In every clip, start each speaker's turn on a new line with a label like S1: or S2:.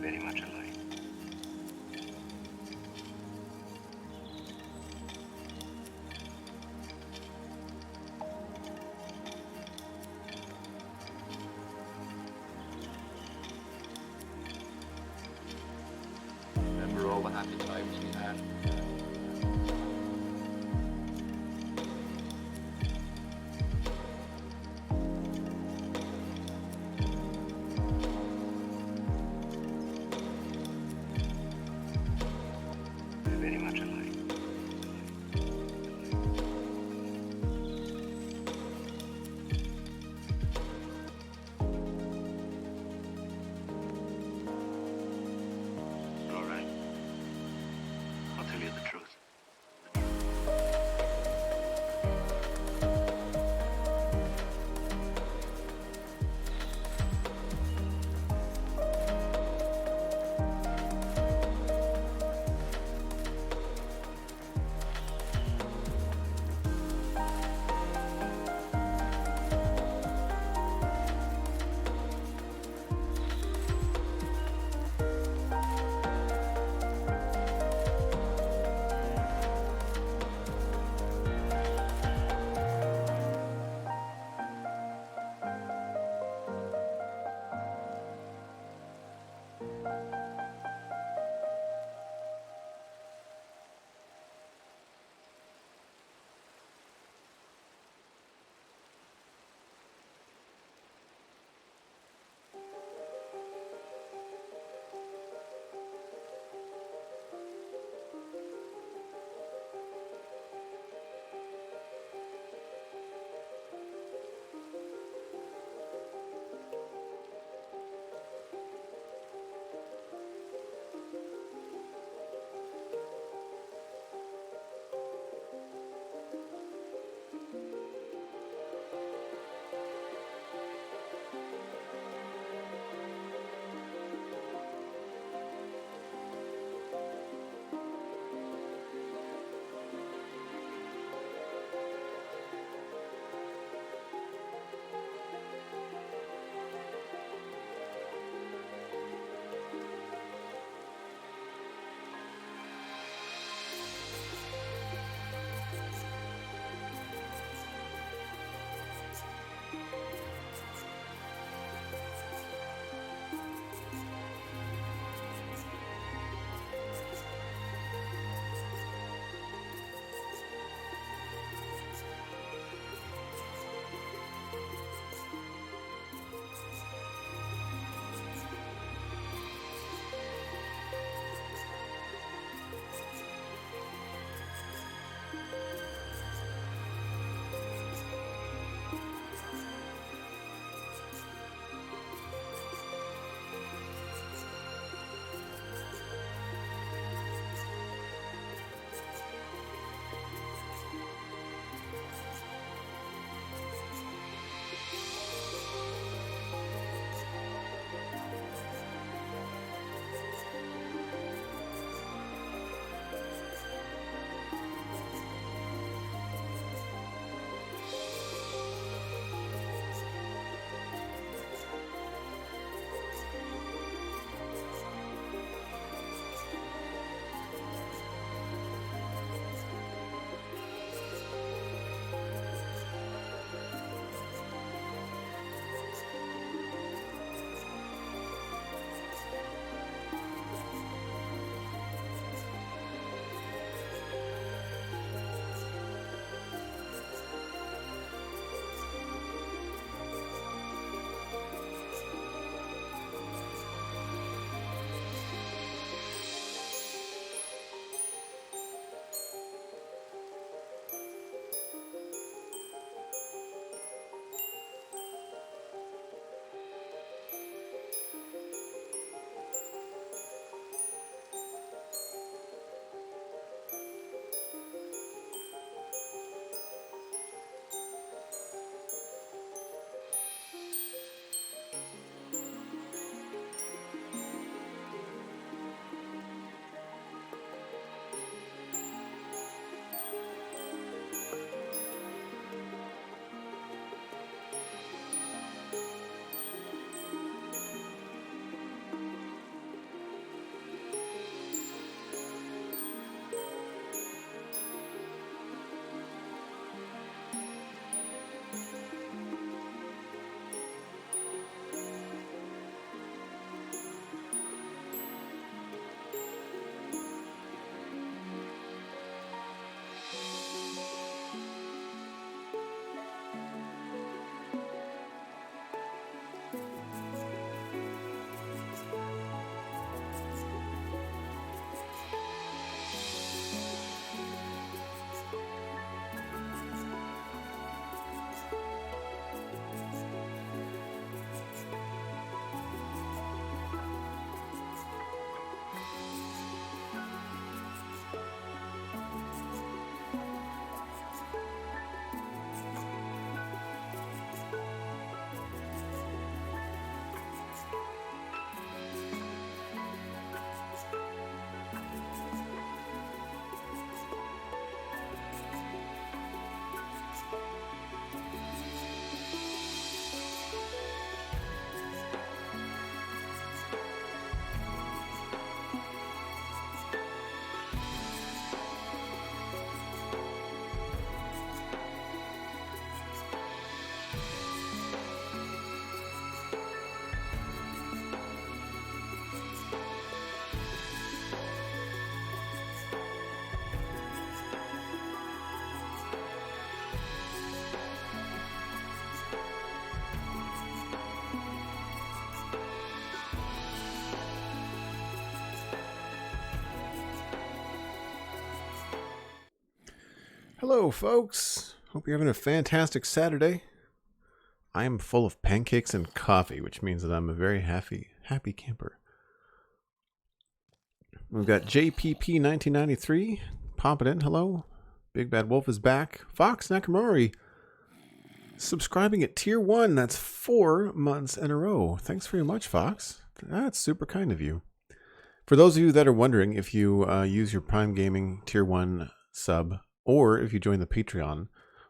S1: very much alike.
S2: Remember all the happy times we had.
S1: Very much alike. All right. I'll tell you the truth.
S3: Hello, folks. Hope you're having a fantastic Saturday. I am full of pancakes and coffee, which means that I'm a very happy camper. We've got JPP1993 popping in. Hello. Big Bad Wolf is back. Fox Nakamori subscribing at tier 1. That's 4 months in a row. Thanks very much, Fox. That's super kind of you. For those of you that are wondering, if you use your Prime Gaming tier 1 sub, or if you join the Patreon,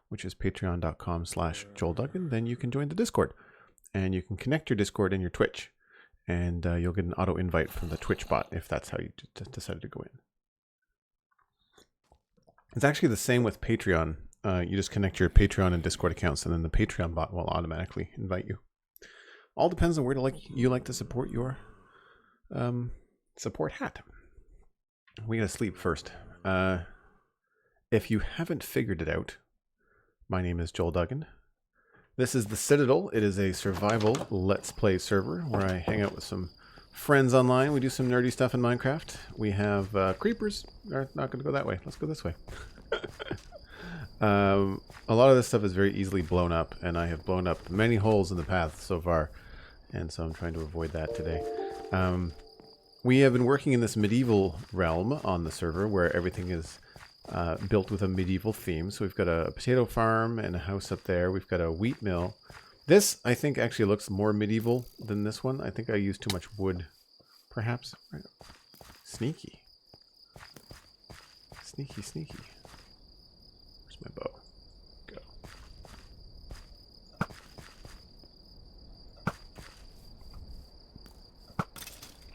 S3: which is patreon.com/JoelDuggan, then you can join the Discord. And you can connect your Discord and your Twitch. And you'll get an auto invite from the Twitch bot if that's how you decided to go in. It's actually the same with Patreon. You just connect your Patreon and Discord accounts, and then the Patreon bot will automatically invite you. All depends on where you like to support your support hat. We gotta sleep first. If you haven't figured it out, my name is Joel Duggan. This is the Citadel. It is a survival Let's Play server where I hang out with some friends online. We do some nerdy stuff in Minecraft. We have creepers. Are not going to go that way. Let's go this way. A lot of this stuff is very easily blown up, and I have blown up many holes in the path so far, and so I'm trying to avoid that today. We have been working in this medieval realm on the server where everything is built with a medieval theme. So we've got a potato farm and a house up there. We've got a wheat mill. This, I think, actually looks more medieval than this one. I think I used too much wood, perhaps. Right. Sneaky. Sneaky, sneaky. Where's my bow? Go.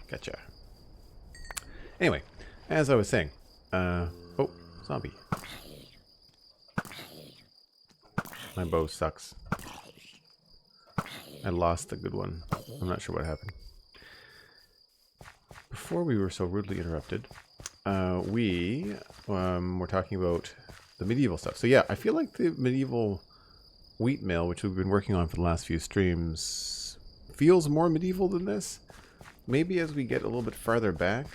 S3: Gotcha. Anyway, as I was saying, oh, zombie. My bow sucks. I lost a good one. I'm not sure what happened. Before we were so rudely interrupted, we were talking about the medieval stuff. So yeah, I feel like the medieval wheat mill, which we've been working on for the last few streams, feels more medieval than this. Maybe as we get a little bit farther back.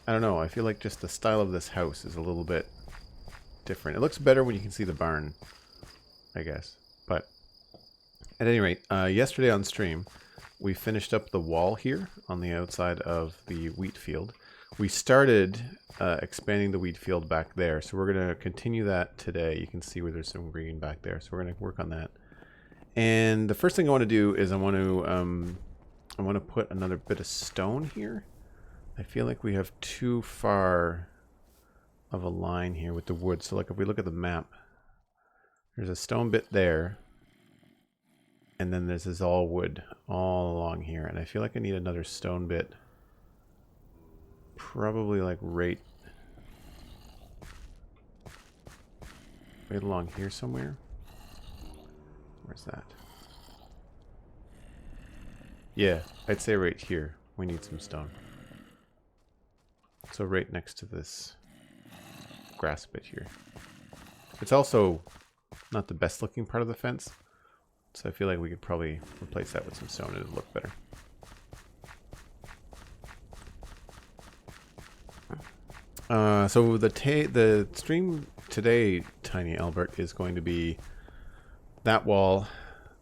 S3: I don't know. I feel like just the style of this house is a little bit different. It looks better when you can see the barn, I guess. But at any rate, yesterday on stream, we finished up the wall here on the outside of the wheat field. We started expanding the wheat field back there, so we're going to continue that today. You can see where there's some green back there, so we're going to work on that. And the first thing I want to do is I want to put another bit of stone here. I feel like we have too far of a line here with the wood. So like if we look at the map, there's a stone bit there. And then there's this all wood all along here. And I feel like I need another stone bit. Probably like right along here somewhere. Where's that? Yeah, I'd say right here. We need some stone. So right next to this grass bit here. It's also not the best looking part of the fence. So I feel like we could probably replace that with some stone and it'd look better. So the stream today, Tiny Albert, is going to be that wall,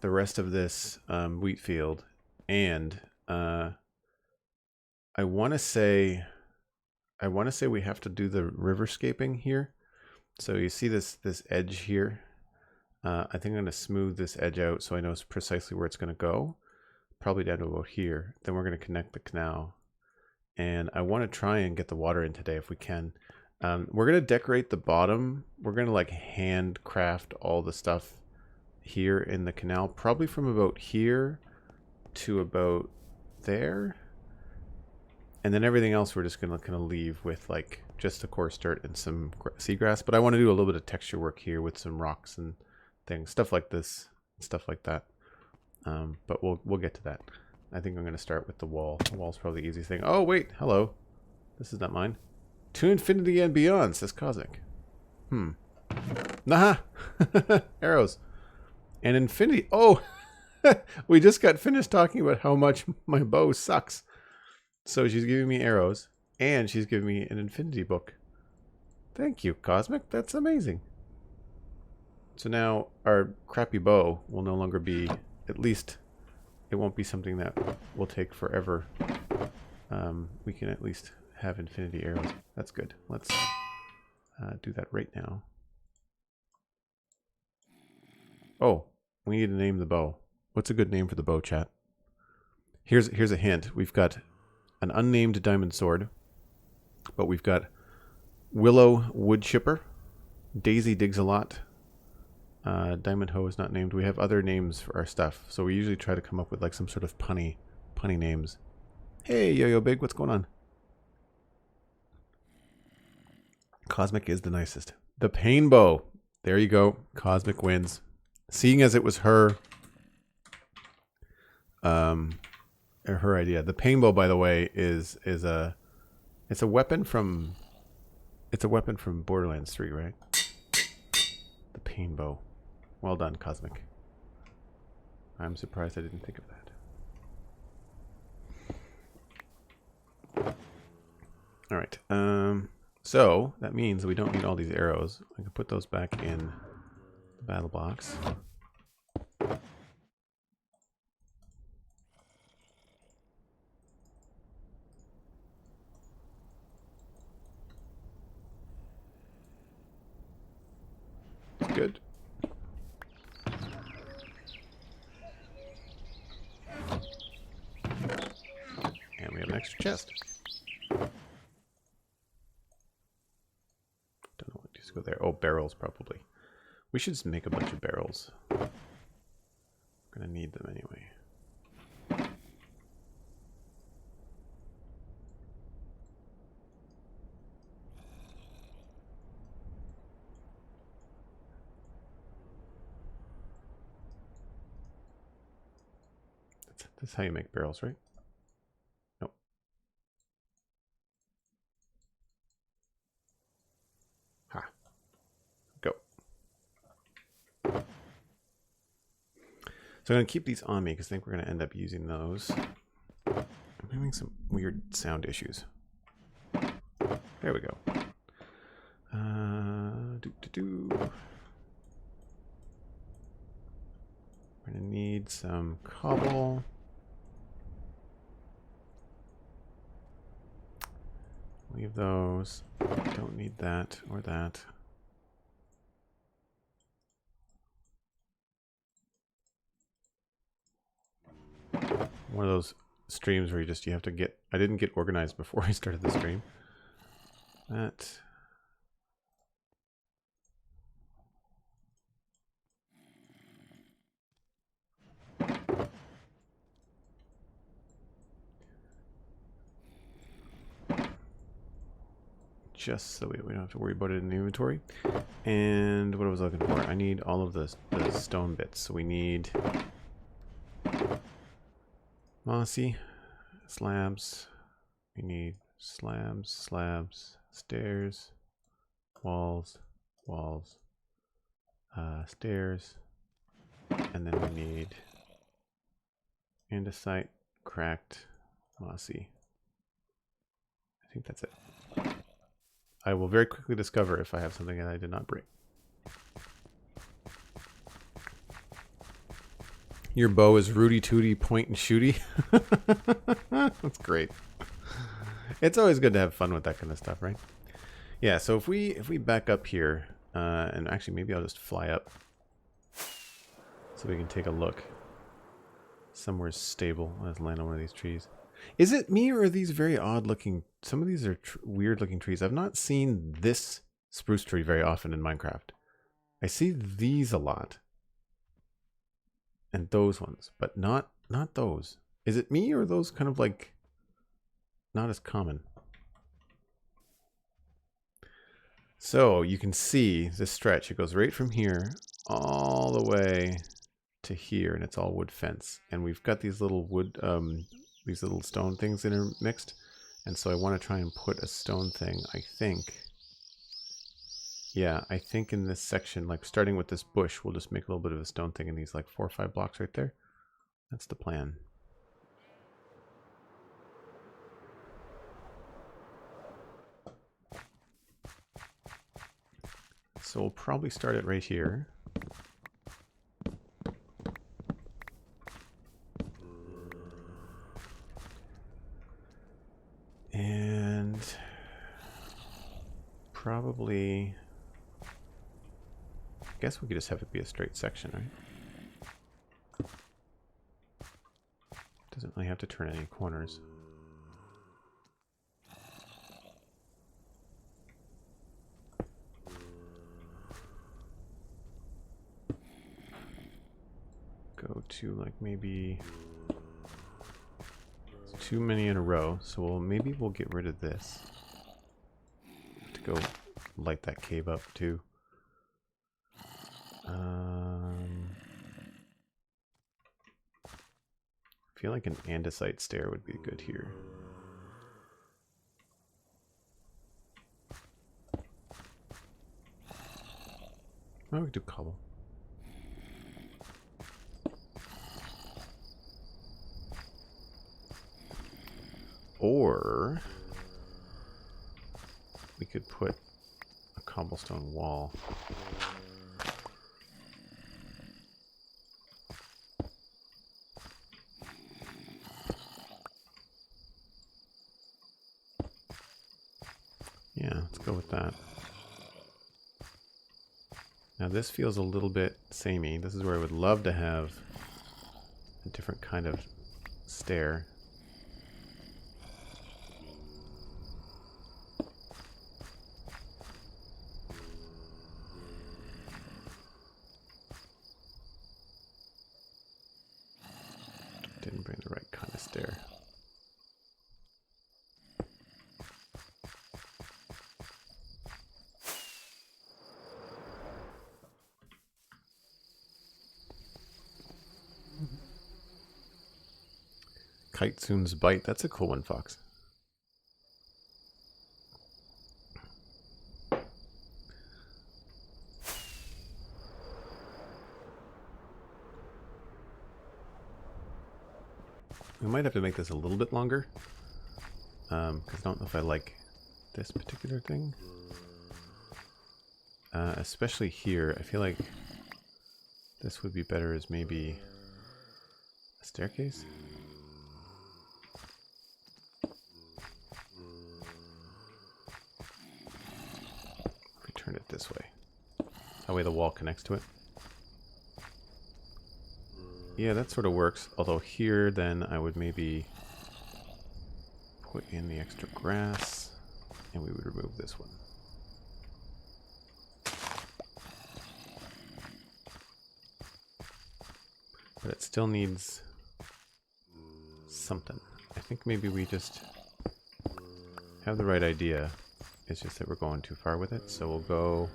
S3: the rest of this wheat field, and I want to say we have to do the riverscaping here. So you see this edge here. I think I'm going to smooth this edge out so I know precisely where it's going to go. Probably down to about here. Then we're going to connect the canal. And I want to try and get the water in today if we can. We're going to decorate the bottom. We're going to like handcraft all the stuff here in the canal. Probably from about here to about there. And then everything else we're just going to kind of leave with like just the coarse dirt and some seagrass. But I want to do a little bit of texture work here with some rocks and things. Stuff like this. Stuff like that. But we'll get to that. I think I'm going to start with the wall. The wall's probably the easiest thing. Oh, wait. Hello. This is not mine. To infinity and beyond, says Cosmic. Nah. Arrows. And infinity. Oh, we just got finished talking about how much my bow sucks. So she's giving me arrows, and she's giving me an infinity book. Thank you, Cosmic. That's amazing. So now our crappy bow will no longer be, at least it won't be something that will take forever. We can at least have infinity arrows. That's good. Let's do that right now. Oh, we need to name the bow. What's a good name for the bow, chat? Here's a hint. We've got an unnamed diamond sword, but we've got Willow Wood Chipper, Daisy Digs a Lot, Diamond Hoe is not named. We have other names for our stuff, so we usually try to come up with like some sort of punny names. Hey, Yo-Yo Big, what's going on? Cosmic is the nicest. The Pain Bow. There you go. Cosmic wins. Seeing as it was her idea. The Pain Bow, by the way, it's a weapon from Borderlands 3, right? The Pain Bow. Well done, Cosmic. I'm surprised I didn't think of that. All right. So that means we don't need all these arrows. I can put those back in the battle box. That's good. And we have an extra chest. Don't know what needs to go there. Oh, barrels probably. We should just make a bunch of barrels. We're gonna need them anyway. That's how you make barrels, right? Nope. Ha. Go. So I'm going to keep these on me because I think we're going to end up using those. I'm having some weird sound issues. There we go. We're going to need some cobble. Leave those. Don't need that or that. One of those streams where you have to get... I didn't get organized before I started the stream. That... just so we don't have to worry about it in the inventory. And what I was looking for, I need all of the stone bits. So we need mossy slabs. We need slabs, stairs, walls, stairs, and then we need andesite, cracked, mossy. I think that's it. I will very quickly discover if I have something that I did not bring. Your bow is Rudy Tooty point and shooty. That's great. It's always good to have fun with that kind of stuff, right? Yeah, so if we back up here, and actually maybe I'll just fly up so we can take a look. Somewhere stable. Let's land on one of these trees. Is it me or are these very odd looking? Some of these are weird looking trees. I've not seen this spruce tree very often in Minecraft. I see these a lot. And those ones, but not those. Is it me or are those kind of like not as common? So you can see this stretch. It goes right from here all the way to here, and it's all wood fence. And we've got these little wood, these little stone things intermixed. And so I want to try and put a stone thing, I think. Yeah, I think in this section, like starting with this bush, we'll just make a little bit of a stone thing in these like 4 or 5 blocks right there. That's the plan. So we'll probably start it right here. And probably, I guess we could just have it be a straight section, right? Doesn't really have to turn any corners. Go to like maybe it's too many in a row, so maybe we'll get rid of this to go light that cave up too. I feel like an andesite stair would be good here. Oh, we could do cobble. Or we could put a cobblestone wall. Yeah, let's go with that. Now this feels a little bit samey. This is where I would love to have a different kind of stair. Didn't bring the right kind of stair. Kitesoon's Bite. That's a cool one, Fox. We might have to make this a little bit longer. Because I don't know if I like this particular thing. Especially here. I feel like this would be better as maybe a staircase. If we turn it this way. That way the wall connects to it. Yeah, that sort of works. Although here, then, I would maybe put in the extra grass, and we would remove this one. But it still needs something. I think maybe we just have the right idea. It's just that we're going too far with it. So we'll go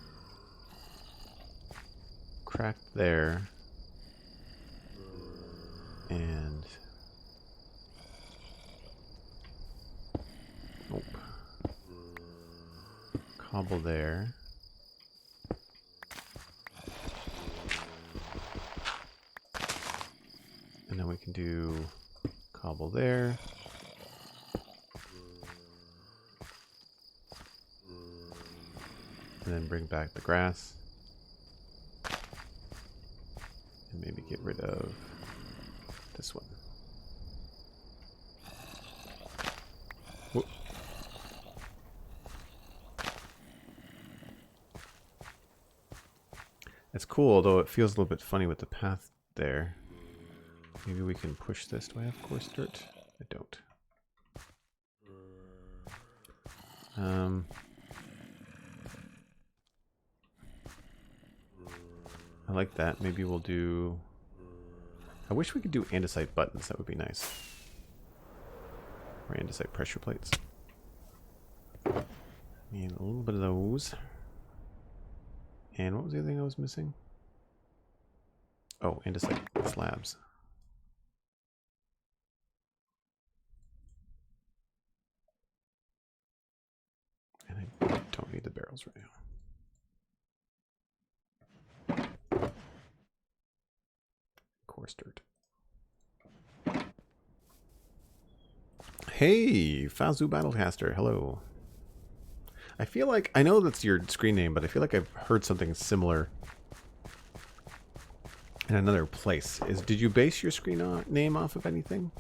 S3: crack there. And nope. Cobble there. And then we can do cobble there. And then bring back the grass. And maybe get rid of this one. Whoop. It's cool, although it feels a little bit funny with the path there. Maybe we can push this. Do I have coarse dirt? I don't. I like that. Maybe we'll do... I wish we could do andesite buttons. That would be nice. Or andesite pressure plates. Need a little bit of those. And what was the other thing I was missing? Oh, andesite slabs. And I don't need the barrels right now. Coarse dirt. Hey, Fazu Battlecaster, hello. I feel like, I know that's your screen name, but I feel like I've heard something similar in another place. Did you base your screen name off of anything?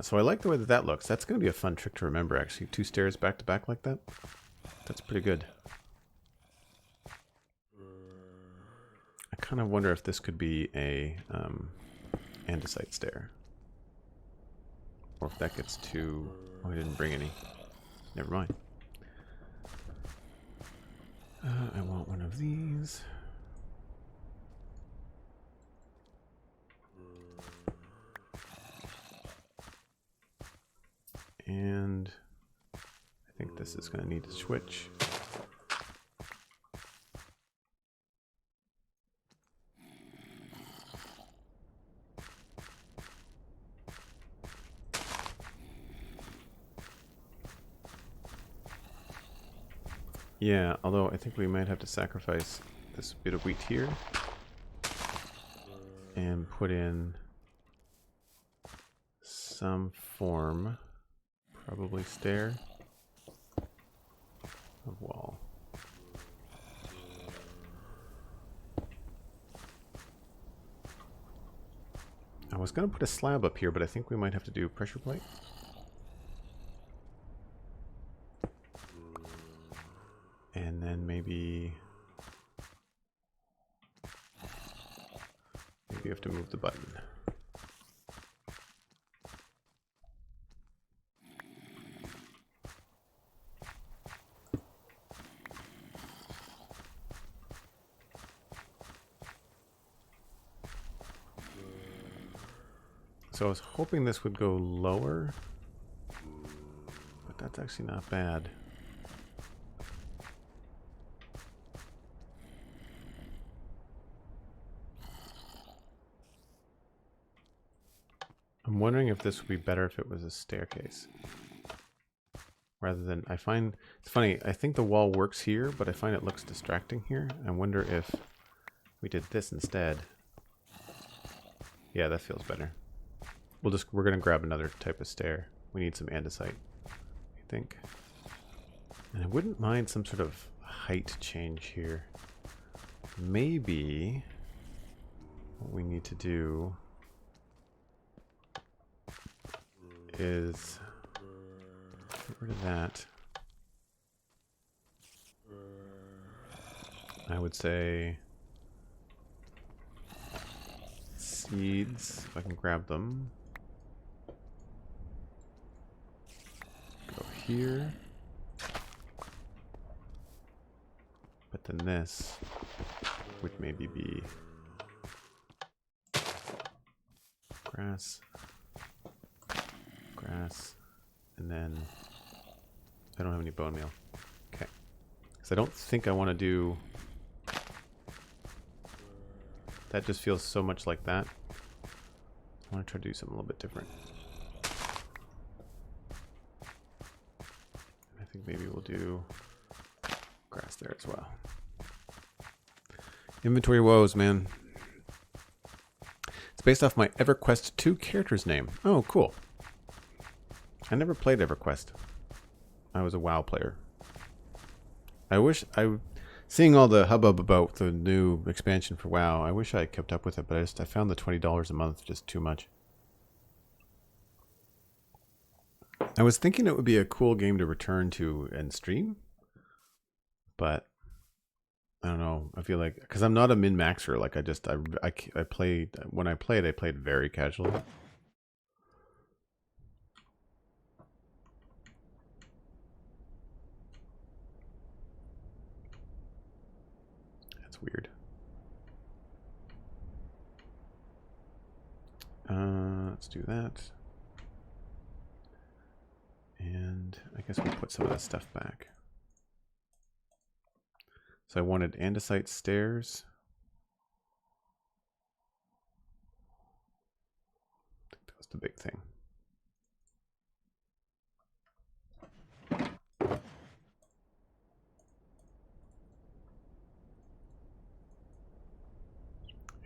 S3: So I like the way that that looks. That's going to be a fun trick to remember, actually. 2 stairs back to back like that. That's pretty good. I kind of wonder if this could be a andesite stair. Or if that gets too... Oh, I didn't bring any. Never mind. I want one of these. And I think this is going to need to switch. Yeah, although I think we might have to sacrifice this bit of wheat here and put in some form, probably stair, of wall. I was going to put a slab up here, but I think we might have to do pressure plate. And then maybe you have to move the button. So I was hoping this would go lower, but that's actually not bad. I'm wondering if this would be better if it was a staircase. Rather than, I find, it's funny, I think the wall works here, but I find it looks distracting here. I wonder if we did this instead. Yeah, that feels better. We're gonna grab another type of stair. We need some andesite, I think. And I wouldn't mind some sort of height change here. Maybe what we need to do is get rid of that. I would say seeds, if I can grab them. Go here. But then this would maybe be grass, grass, and then I don't have any bone meal. Okay. Because I don't think I want to do... That just feels so much like that. I want to try to do something a little bit different. I think maybe we'll do grass there as well. Inventory woes, man. It's based off my EverQuest 2 character's name. Oh, cool. I never played EverQuest. I was a WoW player. Seeing all the hubbub about the new expansion for WoW, I wish I had kept up with it, but I found the $20 a month just too much. I was thinking it would be a cool game to return to and stream, but I don't know. I feel like, because I'm not a min-maxer, like I played, when I played very casually. That's weird. Let's do that. And I guess we'll put some of that stuff back. So I wanted andesite stairs. I think that was the big thing.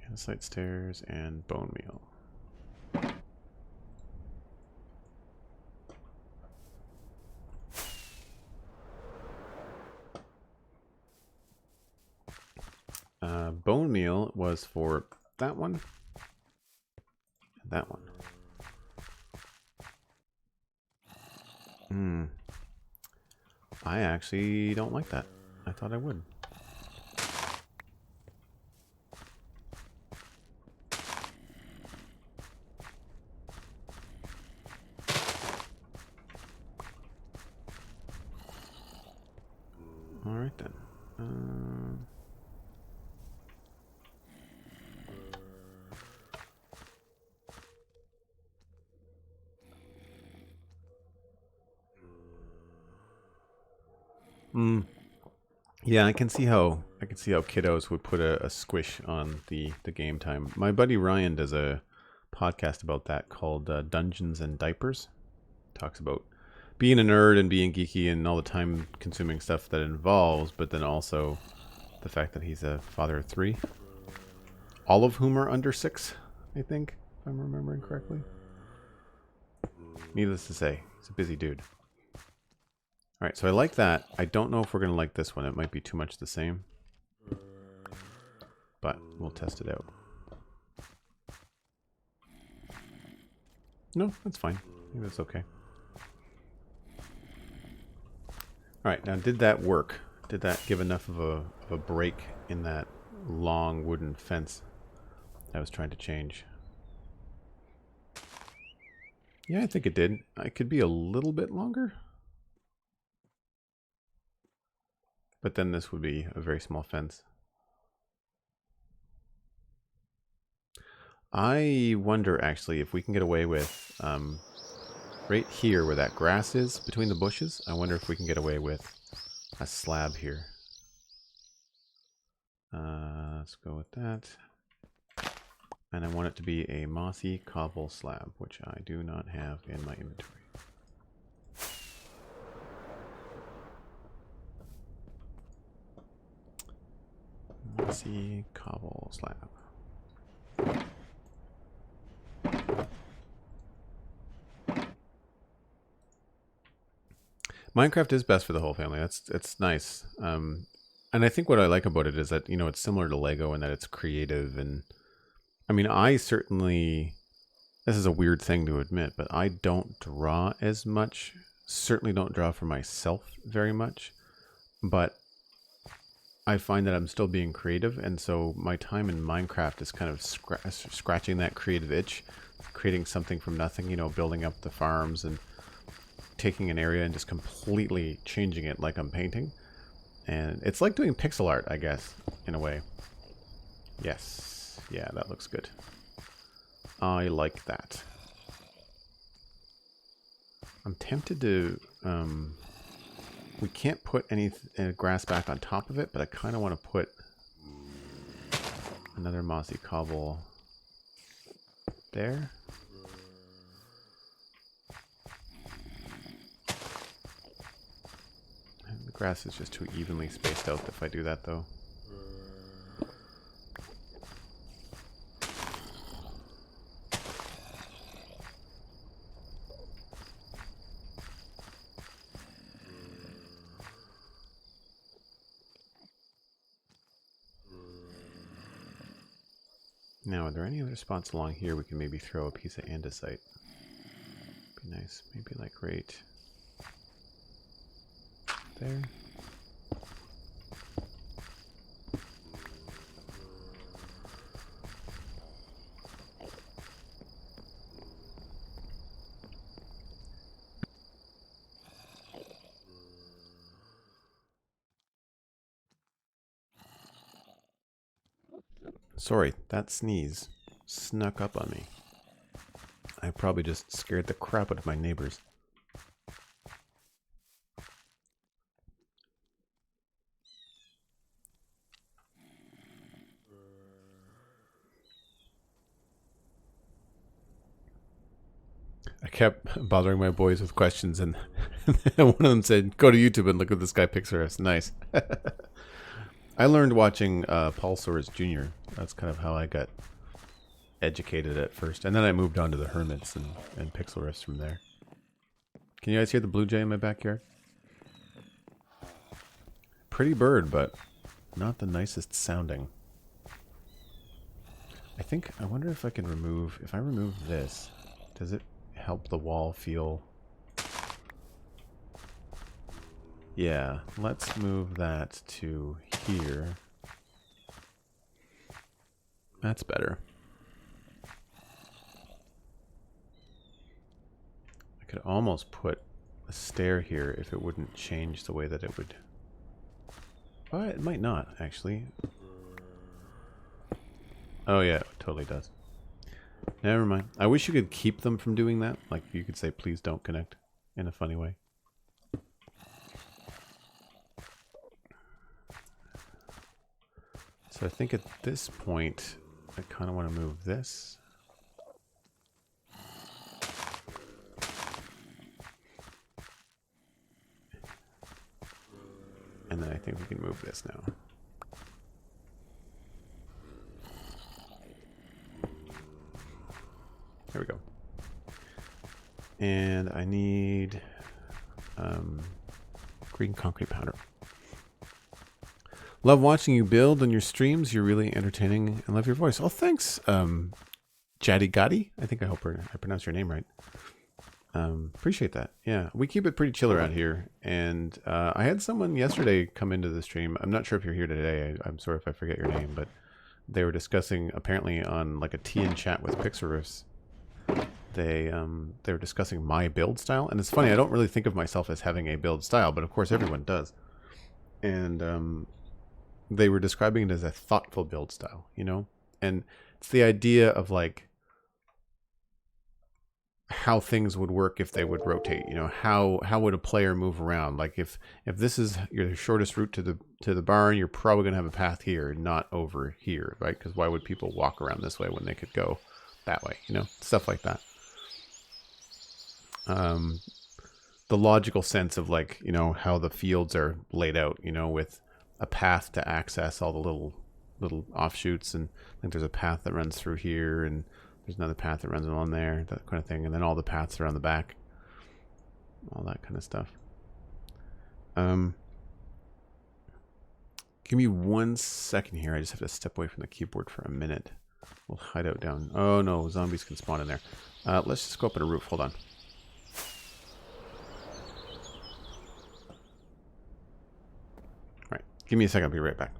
S3: Andesite stairs and bone meal. bone meal was for that one and that one. I actually don't like that. I thought I would. All right then. Yeah, I can see how kiddos would put a squish on the game time. My buddy Ryan does a podcast about that called Dungeons and Diapers. Talks about being a nerd and being geeky and all the time consuming stuff that it involves, but then also the fact that he's a father of 3, all of whom are under 6, I think, if I'm remembering correctly. Needless to say, he's a busy dude. Alright, so I like that. I don't know if we're going to like this one. It might be too much the same. But we'll test it out. No, that's fine. I think that's okay. Alright, now did that work? Did that give enough of a break in that long wooden fence I was trying to change? Yeah, I think it did. It could be a little bit longer. But then this would be a very small fence. I wonder actually if we can get away with right here where that grass is between the bushes. I wonder if we can get away with a slab here. Let's go with that. And I want it to be a mossy cobble slab, which I do not have in my inventory. Mossy cobble slab. Minecraft is best for the whole family. It's nice. And I think what I like about it is that, you know, it's similar to Lego in that it's creative. And I mean, I certainly, this is a weird thing to admit, but I don't draw as much. Certainly don't draw for myself very much. But I find that I'm still being creative. And so my time in Minecraft is kind of scratching that creative itch, creating something from nothing, you know, building up the farms and taking an area and just completely changing it like I'm painting. And it's like doing pixel art, I guess, in a way. Yes. Yeah, that looks good. I like that. I'm tempted to... we can't put any grass back on top of it, but I kind of want to put another mossy cobble there. The grass is just too evenly spaced out if I do that, though. Now, are there any other spots along here we can maybe throw a piece of andesite? Be nice. Maybe like right there. Sorry, that sneeze snuck up on me. I probably just scared the crap out of my neighbors. I kept bothering my boys with questions, and one of them said, "Go to YouTube and look at this guy Pixarist." Nice. I learned watching Paul Soares Jr. That's kind of how I got educated at first, and then I moved on to the Hermits and Pixelrists from there. Can you guys hear the blue jay in my backyard? Pretty bird, but not the nicest sounding. I wonder if I can remove, if I remove this, does it help the wall feel? Yeah, let's move that to here. That's better. I could almost put a stair here if it wouldn't change the way that it would. Oh, it might not, actually. Oh yeah, it totally does. Never mind. I wish you could keep them from doing that. Like, you could say, please don't connect in a funny way. So I think at this point, I kind of want to move this. And then I think we can move this now. There we go. And I need green concrete powder. Love watching you build on your streams. You're really entertaining and love your voice. Oh, thanks, Jaddy Gotti. I hope I pronounced your name right. Appreciate that. Yeah, we keep it pretty chill around here. And I had someone yesterday come into the stream. I'm not sure if you're here today. I'm sorry if I forget your name, but they were discussing apparently on like a tea chat with Pixarus. They were discussing my build style, and it's funny. I don't really think of myself as having a build style, but of course everyone does. And they were describing it as a thoughtful build style, you know, and it's the idea of like how things would work if they would rotate. You know, how would a player move around? Like if this is your shortest route to the barn, you're probably gonna have a path here, not over here, right? Because why would people walk around this way when they could go that way? You know, stuff like that. The logical sense of like, you know, how the fields are laid out, you know, with a path to access all the little offshoots, and I think there's a path that runs through here, and there's another path that runs along there, that kind of thing, and then all the paths are on the back, all that kind of stuff. Give me 1 second here. I just have to step away from the keyboard for a minute. We'll hide out down. Oh no, zombies can spawn in there. Let's just go up on a roof. Hold on. All right, give me a second. I'll be right back.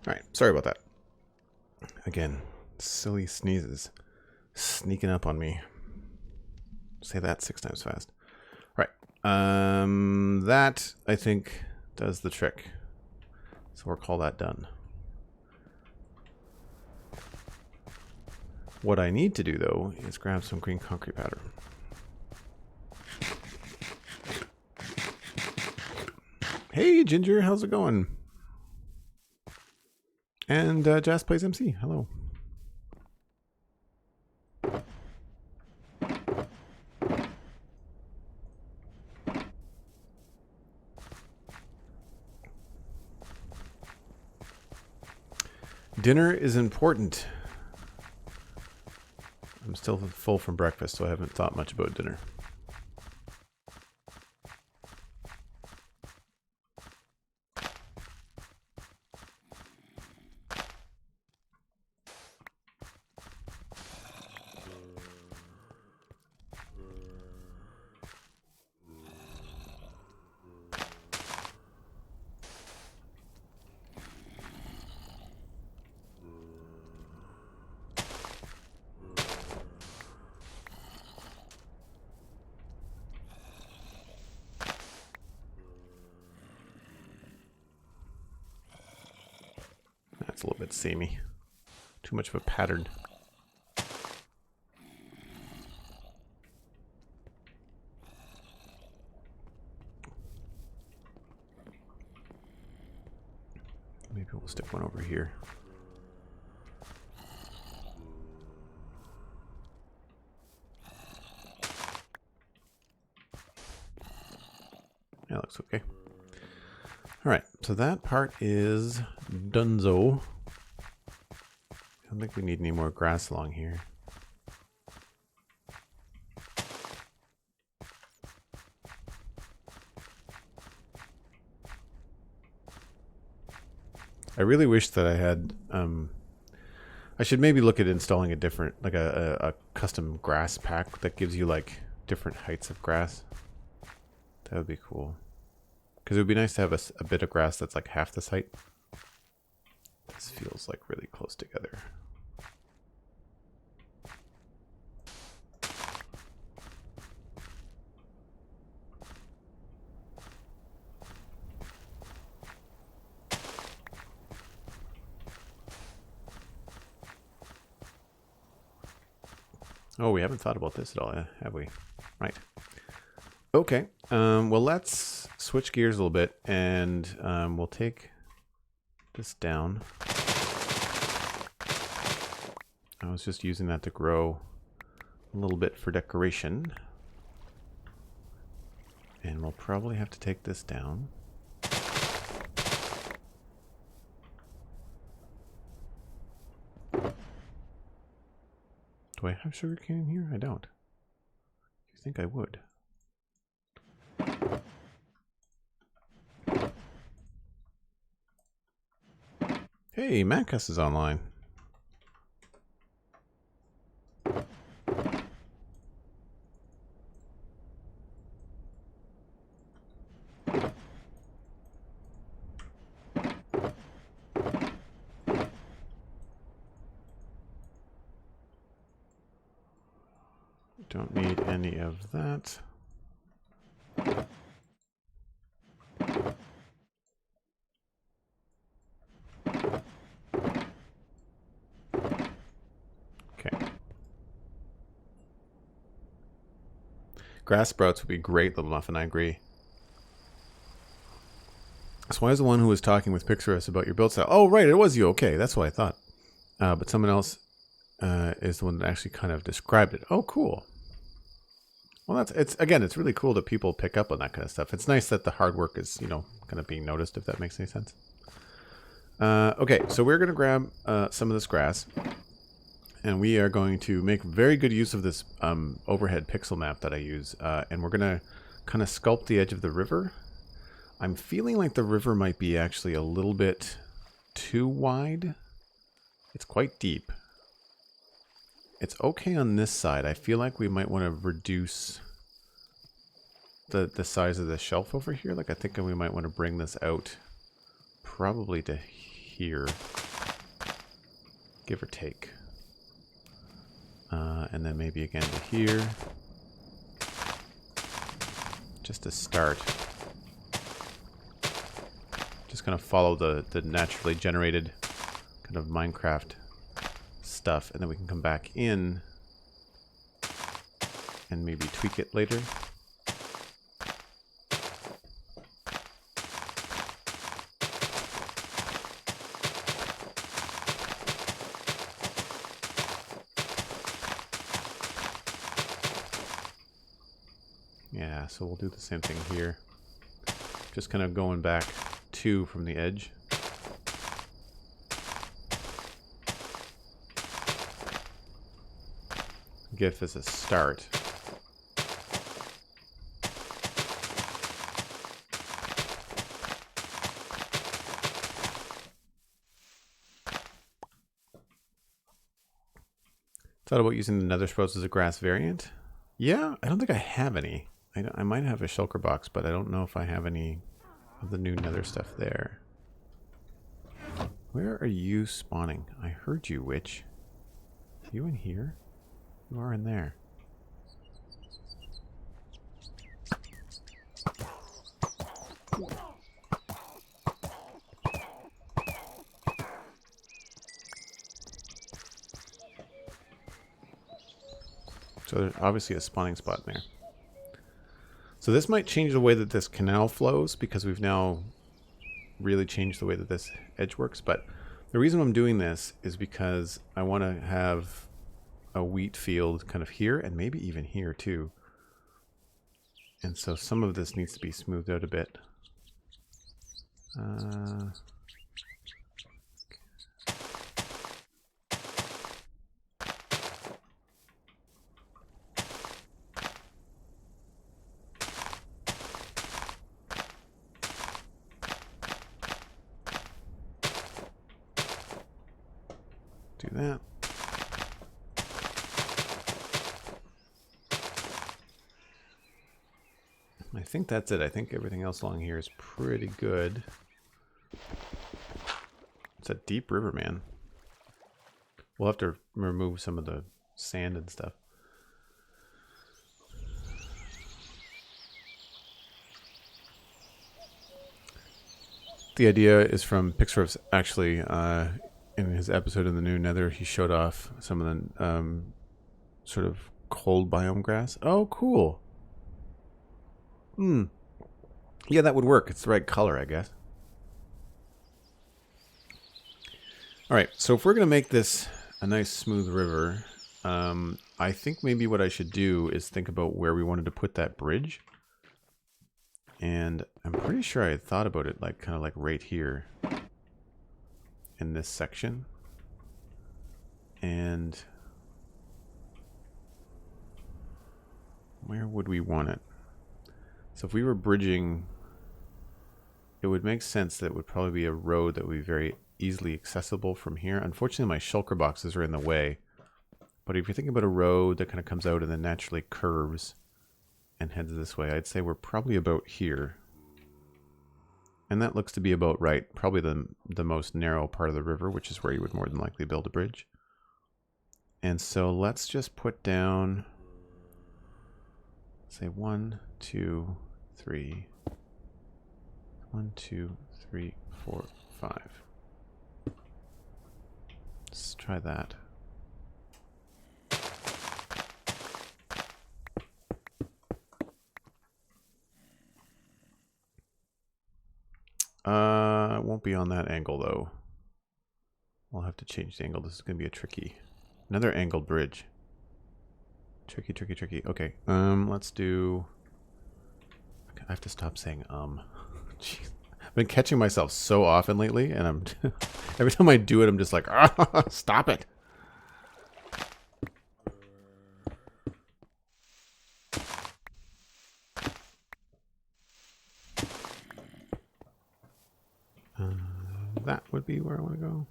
S3: All right, sorry about that. Again, silly sneezes sneaking up on me. Say that 6 times fast. All right, that I think does the trick. So we'll call that done. What I need to do though is grab some green concrete powder. Hey Ginger, how's it going? And Jazz Plays MC, hello. Dinner is important. still full from breakfast, so I haven't thought much about dinner. That's a little bit samey. Too much of a pattern. Maybe we'll stick one over here. Yeah, looks okay. Alright, so that part is donezo. I don't think we need any more grass along here. I really wish that I had, I should maybe look at installing a different, like a custom grass pack that gives you like different heights of grass. That would be cool. Because it would be nice to have a bit of grass that's like half this height. This feels like really close together. Oh, we haven't thought about this at all, have we? Right. Okay. Well, let's switch gears a little bit, and we'll take this down. I was just using that to grow a little bit for decoration. And we'll probably have to take this down. Do I have sugarcane in here? I don't. You think I would? Hey, Macus is online. Don't need any of that. Okay. Grass sprouts would be great, Little Muffin, I agree. So why is the one who was talking with Pixarus about your build style? Oh, right, it was you. Okay, that's what I thought. But someone else is the one that actually kind of described it. Oh, cool. Well, it's really cool that people pick up on that kind of stuff. It's nice that the hard work is, you know, kind of being noticed, if that makes any sense. Okay, so we're going to grab some of this grass, and we are going to make very good use of this overhead pixel map that I use, and we're going to kind of sculpt the edge of the river. I'm feeling like the river might be actually a little bit too wide. It's quite deep. It's okay on this side. I feel like we might want to reduce the size of the shelf over here. Like, I think we might want to bring this out probably to here, give or take. And then maybe again to here. Just to start. Just kind of follow the naturally generated kind of Minecraft stuff, and then we can come back in and maybe tweak it later. Yeah, so we'll do the same thing here. Just kind of going back 2 from the edge. give as a start. Thought about using the nether sprouts as a grass variant. Yeah, I don't think I have any. I might have a shulker box, but I don't know if I have any of the new nether stuff there. Where are you spawning? I heard you, witch. You in here? You are in there. So there's obviously a spawning spot in there. So this might change the way that this canal flows, because we've now really changed the way that this edge works. But the reason I'm doing this is because I want to have a wheat field kind of here, and maybe even here too. And so some of this needs to be smoothed out a bit. Do that. I think that's it. I think everything else along here is pretty good. It's a deep river, man. We'll have to remove some of the sand and stuff. The idea is from Pixar's actually. In his episode in the new Nether, he showed off some of the sort of cold biome grass. Oh, cool. Yeah, that would work. It's the right color, I guess. All right, so if we're going to make this a nice smooth river, I think maybe what I should do is think about where we wanted to put that bridge. And I'm pretty sure I had thought about it like kind of like right here in this section. And where would we want it? So if we were bridging, it would make sense that it would probably be a road that would be very easily accessible from here. Unfortunately, my shulker boxes are in the way. But if you're thinking about a road that kind of comes out and then naturally curves and heads this way, I'd say we're probably about here. And that looks to be about right. Probably the most narrow part of the river, which is where you would more than likely build a bridge. And so let's just put down, say 1, 2, 3. 1, 2, 3, 4, 5. Let's try that. It won't be on that angle though. We'll have to change the angle. This is going to be a tricky. Another angled bridge. Tricky, tricky, tricky. Okay. Let's do. I have to stop saying Jeez. I've been catching myself so often lately, and I'm every time I do it, I'm just like, ah, stop it. That would be where I want to go.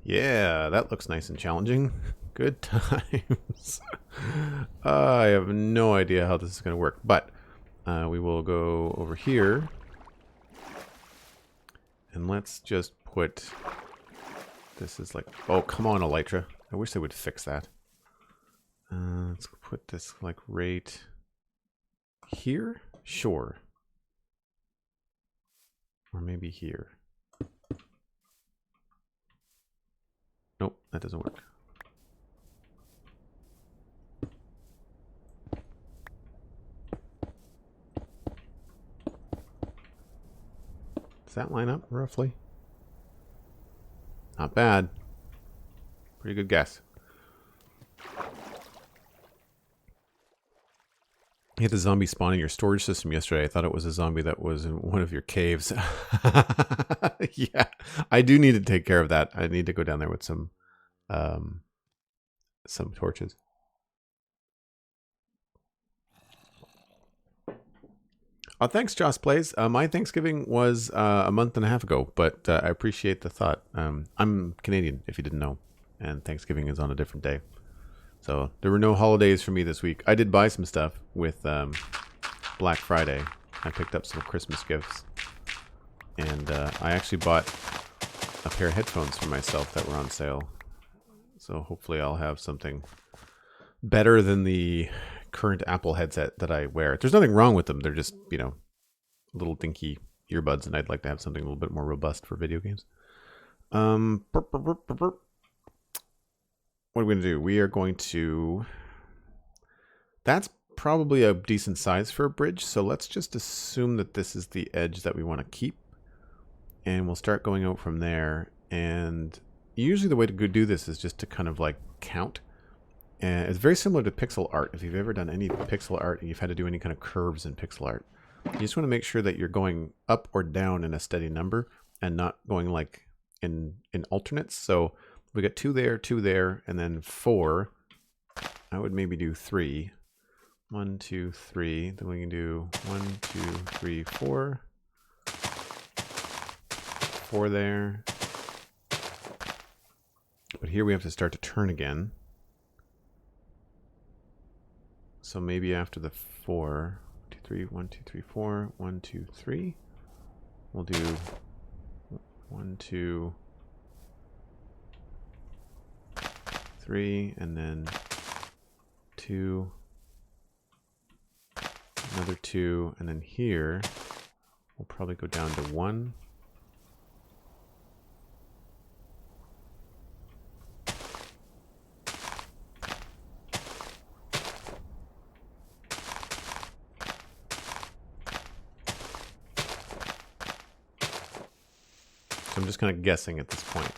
S3: Yeah, that looks nice and challenging. Good times. I have no idea how this is going to work, but we will go over here. And let's just put... This is like... Oh, come on, Elytra. I wish they would fix that. Let's put this like right here? Sure. Or maybe here. Nope, that doesn't work. Does that line up roughly? Not bad. Pretty good guess. You had a zombie spawn in your storage system yesterday. I thought it was a zombie that was in one of your caves. Yeah, I do need to take care of that. I need to go down there with some torches. Oh, thanks, Joss Plays. My Thanksgiving was a month and a half ago, but I appreciate the thought. I'm Canadian, if you didn't know, and Thanksgiving is on a different day. So there were no holidays for me this week. I did buy some stuff with Black Friday. I picked up some Christmas gifts. And I actually bought a pair of headphones for myself that were on sale. So hopefully I'll have something better than the current Apple headset that I wear. There's nothing wrong with them. They're just, you know, little dinky earbuds, and I'd like to have something a little bit more robust for video games. What are we going to do? We are going to... That's probably a decent size for a bridge, so let's just assume that this is the edge that we want to keep. And we'll start going out from there. And usually the way to go do this is just to kind of like count. And it's very similar to pixel art. If you've ever done any pixel art and you've had to do any kind of curves in pixel art, you just want to make sure that you're going up or down in a steady number and not going like in alternates. So we got 2 there, and then 4. I would maybe do 3. 1, 2, 3. Then we can do 1, 2, 3, 4. 4 there. But here we have to start to turn again. So maybe after the 4, 2, 3, 1, 2, 3, 4, 1, 2, 3. We'll do 1, 2, 3, and then 2, another 2, and then here we'll probably go down to 1. So I'm just kind of guessing at this point.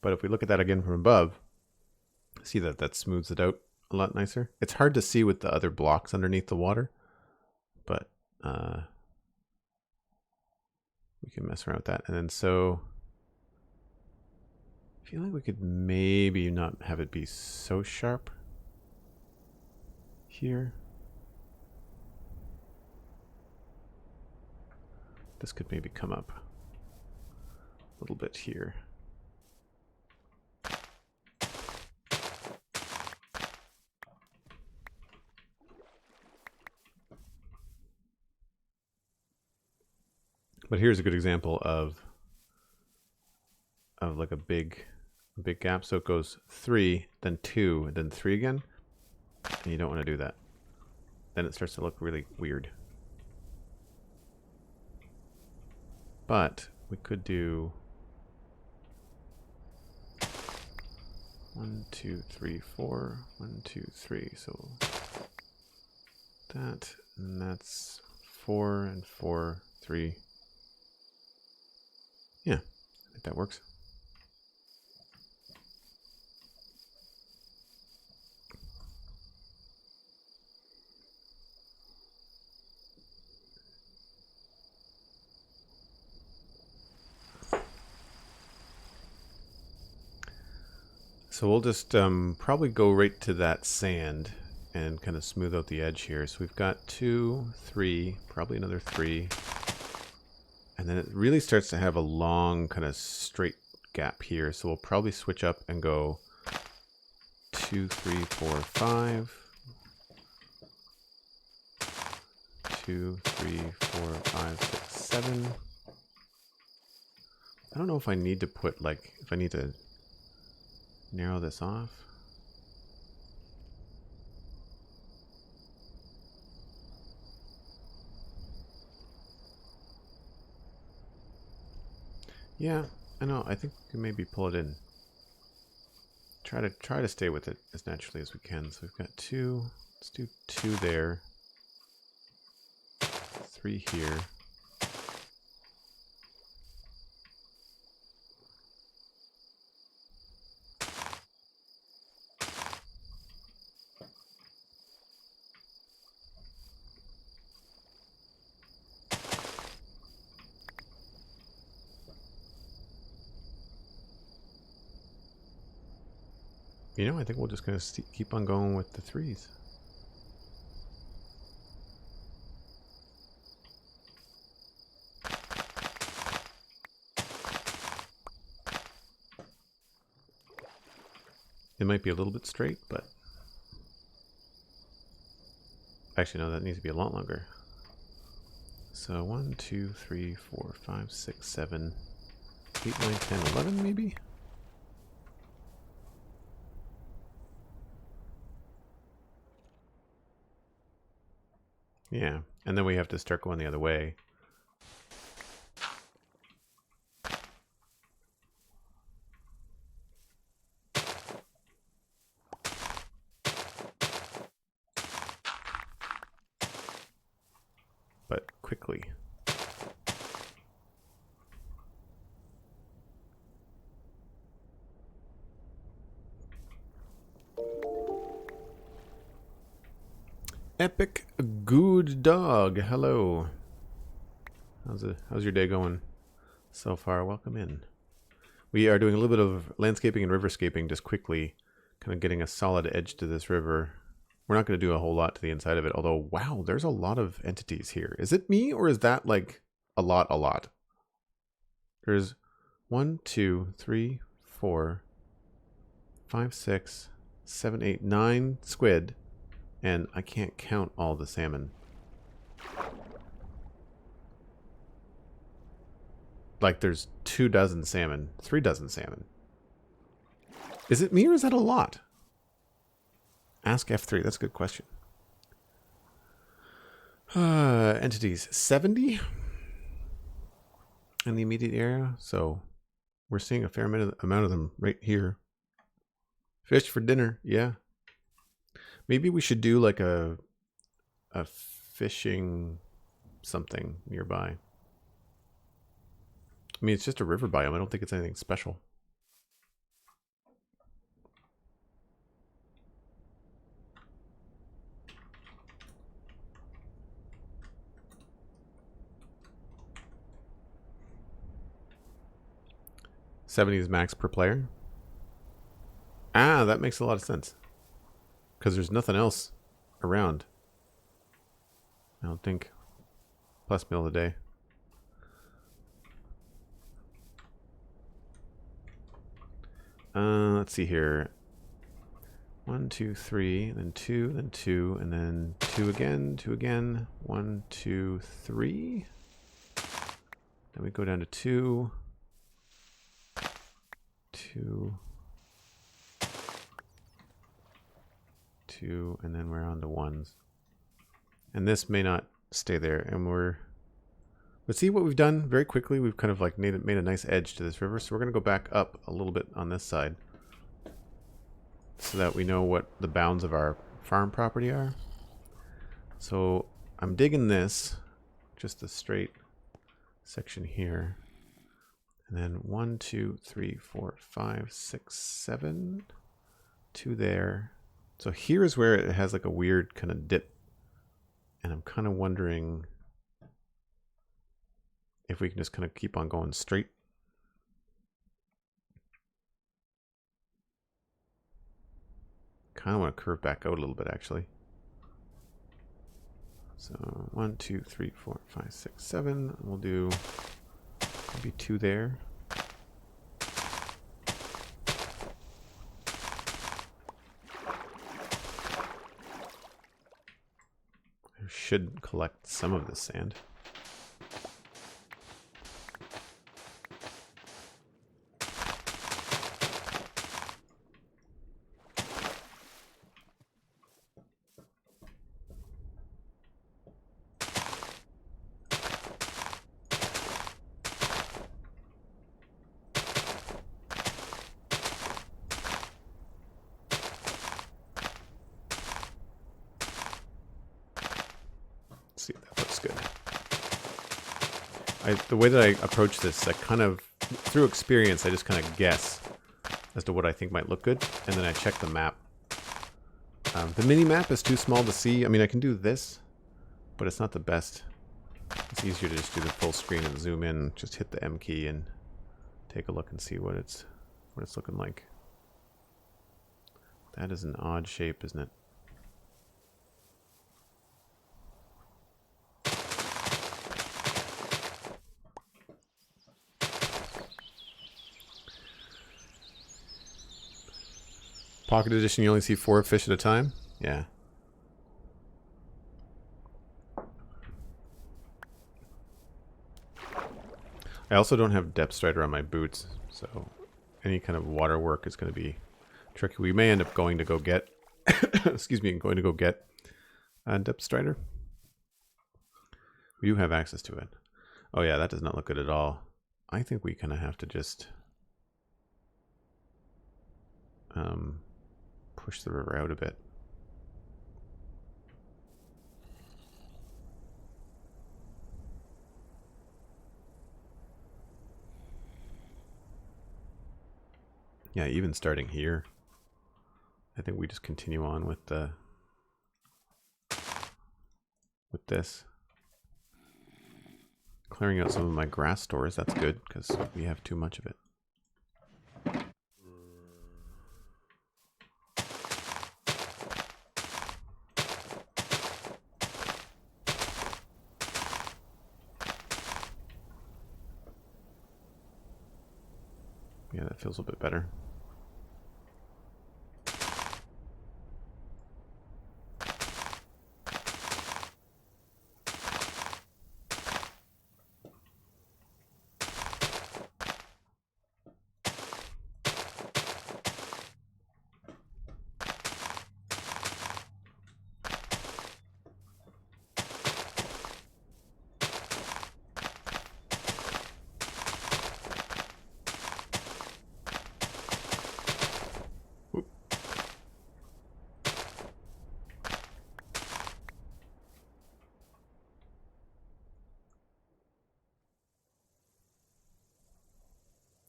S3: But if we look at that again from above, see that that smooths it out a lot nicer. It's hard to see with the other blocks underneath the water, but we can mess around with that. And then so I feel like we could maybe not have it be so sharp here. This could maybe come up a little bit here. But here's a good example of like a big gap. So it goes 3, then 2, then 3 again. And you don't want to do that. Then it starts to look really weird. But we could do 1, 2, 3, 4, 1, 2, 3. So that, and that's 4 and 4, 3. Yeah, I think that works. So we'll just probably go right to that sand and kind of smooth out the edge here. So we've got 2, 3, probably another 3. And then it really starts to have a long kind of straight gap here. So we'll probably switch up and go 2, 3, 4, 5. 2, 3, 4, 5, 6, 7. I don't know if I need to put like, if I need to narrow this off. Yeah, I know. I think we can maybe pull it in. Try to stay with it as naturally as we can. So we've got 2. Let's do 2 there. 3 here. You know, I think we're just going to keep on going with the 3s. It might be a little bit straight, but... Actually, no, that needs to be a lot longer. So 1, 2, 3, 4, 5, 6, 7, 8, 9, 10, 11 maybe? Yeah, and then we have to start going the other way. But quickly. Epic Good Dog, hello. How's your day going so far? Welcome in. We are doing a little bit of landscaping and riverscaping just quickly, kind of getting a solid edge to this river. We're not going to do a whole lot to the inside of it, although, wow, there's a lot of entities here. Is it me, or is that like a lot? There's 1, 2, 3, 4, 5, 6, 7, 8, 9 squid, and I can't count all the salmon. Like there's 2 dozen salmon, 3 dozen salmon. Is it me or is that a lot? Ask F3, that's a good question. Entities, 70 in the immediate area, so we're seeing a fair amount of them right here. Fish for dinner, yeah. Maybe we should do like a fishing something nearby. I mean, it's just a river biome. I don't think it's anything special. $70 max per player. Ah, that makes a lot of sense. Because there's nothing else around. I don't think. Plus meal a day. Let's see here. 1, 2, 3, then 2, then 2, and then 2 again, 2 again. 1, 2, 3. Then we go down to 2. 2. 2, and then we're on to 1s. And this may not stay there, and let's see what we've done very quickly. We've kind of like made a nice edge to this river, so we're going to go back up a little bit on this side so that we know what the bounds of our farm property are. So I'm digging this, just a straight section here, and then 1, 2, 3, 4, 5, 6, 7, 2 there. So here's where it has like a weird kind of dip, and I'm kind of wondering if we can just kind of keep on going straight. Kind of want to curve back out a little bit, actually. So 1, 2, 3, 4, 5, 6, 7. We'll do maybe 2 there. I should collect some of this sand. See if that looks good. The way that I approach this, I kind of, through experience, I just kind of guess as to what I think might look good, and then I check the map. The mini map is too small to see. I mean, I can do this, but it's not the best. It's easier to just do the full screen and zoom in, just hit the M key and take a look and see what it's looking like. That is an odd shape, isn't it? Pocket edition, you only see 4 fish at a time? Yeah. I also don't have depth strider on my boots, so any kind of water work is going to be tricky. We may end up going to go get, excuse me, going to go get depth strider. We do have access to it. Oh yeah, that does not look good at all. I think we kind of have to just push the river out a bit. Yeah, even starting here, I think we just continue on with the this. Clearing out some of my grass stores, that's good because we have too much of it. Yeah, that feels a bit better.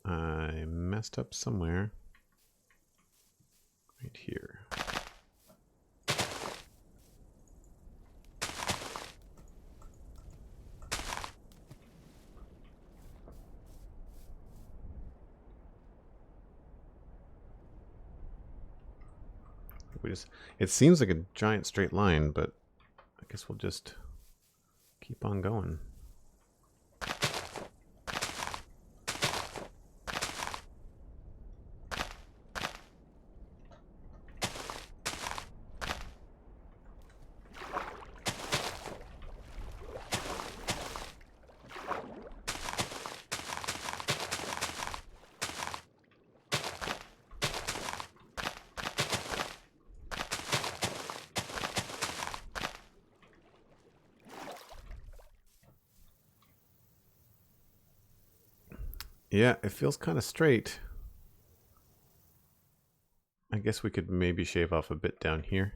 S3: I messed up somewhere. Right here. It seems like a giant straight line, but I guess we'll just keep on going. Yeah, it feels kind of straight. I guess we could maybe shave off a bit down here.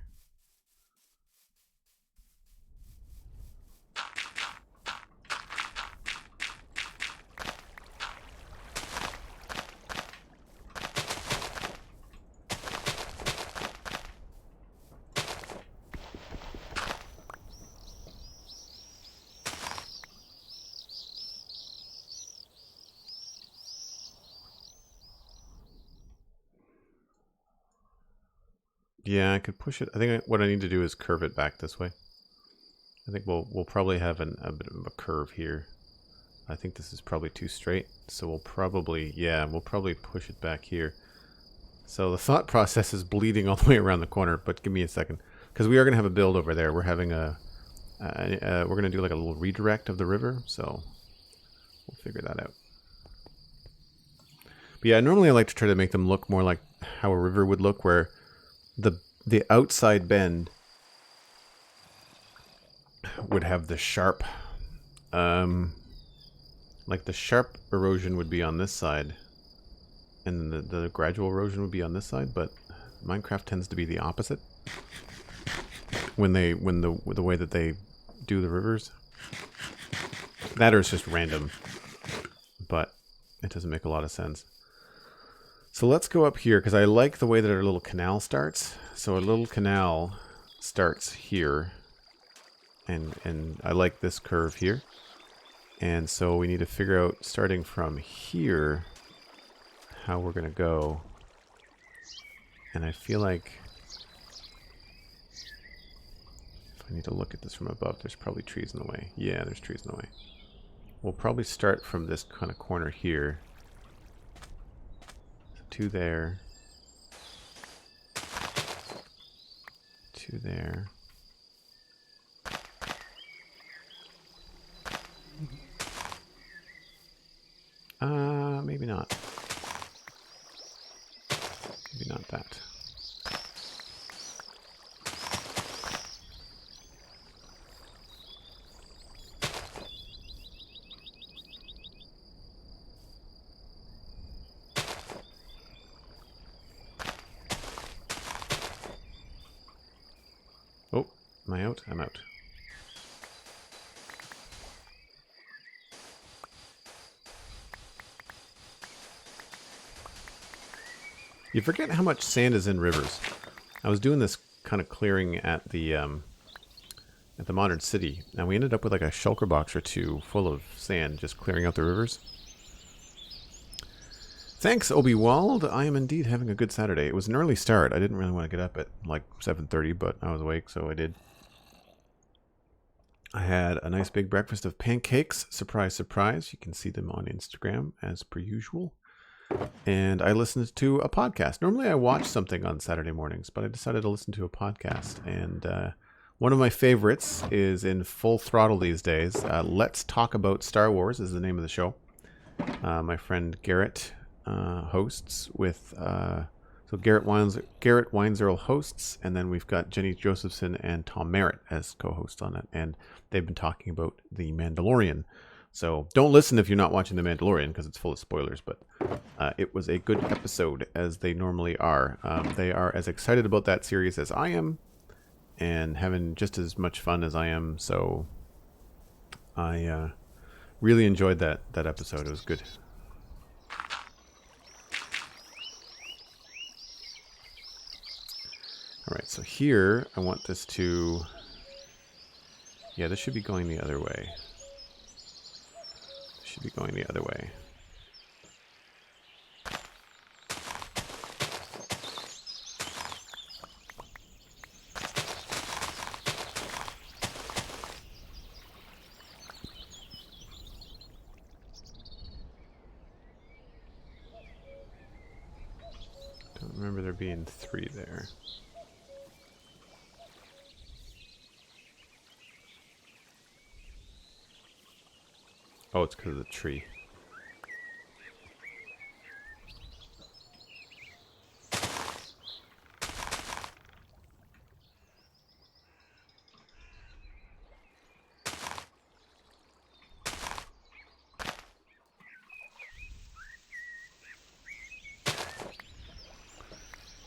S3: Yeah, I could push it. I think what I need to do is curve it back this way. I think we'll probably have a bit of a curve here. I think this is probably too straight, so we'll probably push it back here. So the thought process is bleeding all the way around the corner, but give me a second, because we are going to have a build over there. We're having we're going to do like a little redirect of the river, so we'll figure that out. But yeah, normally I like to try to make them look more like how a river would look, where the outside bend would have the sharp, like the sharp erosion would be on this side, and the gradual erosion would be on this side. But Minecraft tends to be the opposite when the way that they do the rivers. That or it's just random, but it doesn't make a lot of sense. So let's go up here, because I like the way that our little canal starts. So our little canal starts here, and I like this curve here. And so we need to figure out, starting from here, how we're going to go. And I feel like I need to look at this from above. There's probably trees in the way. Yeah, there's trees in the way. We'll probably start from this kind of corner here. So 2 there. 2 there. Maybe not. Maybe not that. Oh, am I out? I'm out. You forget how much sand is in rivers. I was doing this kind of clearing at the modern city, and we ended up with like a shulker box or 2 full of sand, just clearing out the rivers. Thanks, Obi-Wald. I am indeed having a good Saturday. It was an early start. I didn't really want to get up at like 7:30, but I was awake, so I did. I had a nice big breakfast of pancakes. Surprise, surprise. You can see them on Instagram as per usual. And I listened to a podcast. Normally I watch something on Saturday mornings, but I decided to listen to a podcast. And one of my favorites is in full throttle these days. Let's Talk About Star Wars is the name of the show. My friend Garrett hosts with... so Garrett Weinzierl hosts, and then we've got Jenny Josephson and Tom Merritt as co-hosts on it. And they've been talking about The Mandalorian. So don't listen if you're not watching The Mandalorian, because it's full of spoilers, but it was a good episode, as they normally are. They are as excited about that series as I am, and having just as much fun as I am, so I really enjoyed that episode. It was good. Alright, so here, I want this to... Yeah, this should be going the other way. Should be going the other way. Don't remember there being 3 there. Oh, it's because of the tree.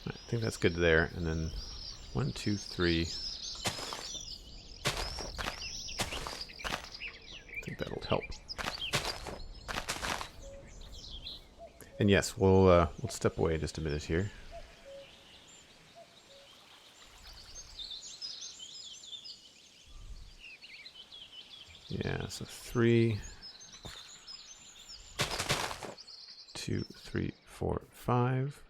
S3: I think that's good there. And then 1, 2, 3. I think that'll help. And yes, we'll step away just a minute here. Yeah, so 3, 2, 3, 4, 5.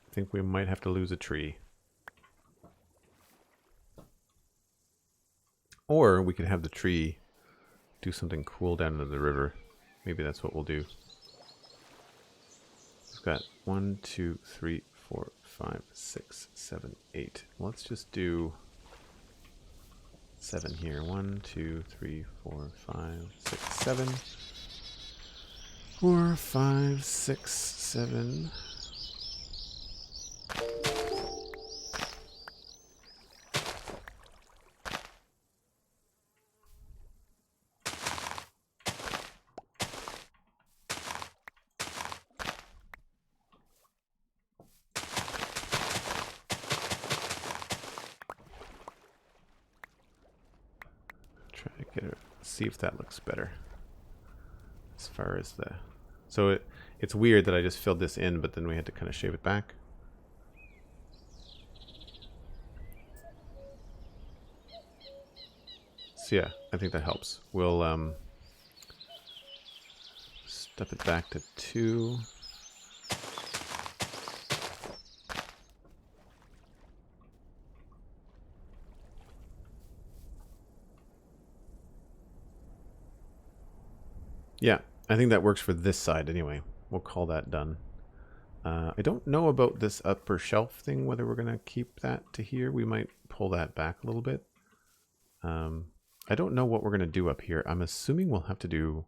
S3: I think we might have to lose a tree. Or we could have the tree do something cool down into the river. Maybe that's what we'll do. We've got 1, 2, 3, 4, 5, 6, 7, 8. Let's just do 7 here. 1, 2, 3, 4, 5, 6, 7. 4, 5, 6, 7. See if that looks better as far as the... So it's weird that I just filled this in, but then we had to kind of shave it back. So yeah, I think that helps. We'll step it back to 2. Yeah, I think that works for this side anyway. We'll call that done. I don't know about this upper shelf thing, whether we're going to keep that to here. We might pull that back a little bit. I don't know what we're going to do up here. I'm assuming we'll have to do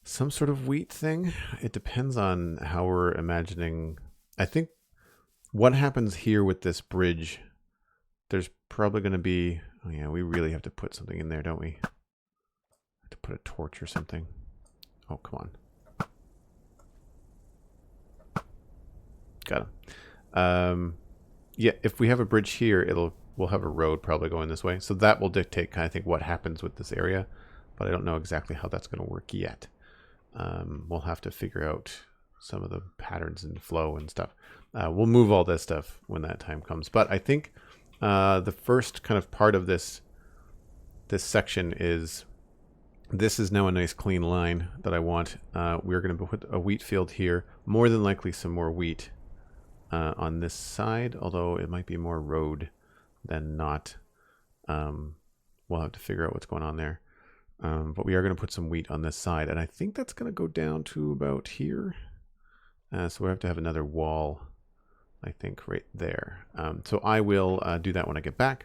S3: some sort of wheat thing. It depends on how we're imagining. I think what happens here with this bridge, there's probably going to be... Oh yeah, we really have to put something in there, don't we? Have to put a torch or something. Oh, come on. Got him. Yeah, if we have a bridge here, we'll have a road probably going this way. So that will dictate kind of think what happens with this area. But I don't know exactly how that's going to work yet. We'll have to figure out some of the patterns and flow and stuff. We'll move all this stuff when that time comes. But I think the first kind of part of this section is... This is now a nice clean line that I want. We're going to put a wheat field here. More than likely some more wheat on this side, although it might be more road than not. We'll have to figure out what's going on there. But we are going to put some wheat on this side, and I think that's going to go down to about here. So we have to have another wall, I think, right there. So I will do that when I get back.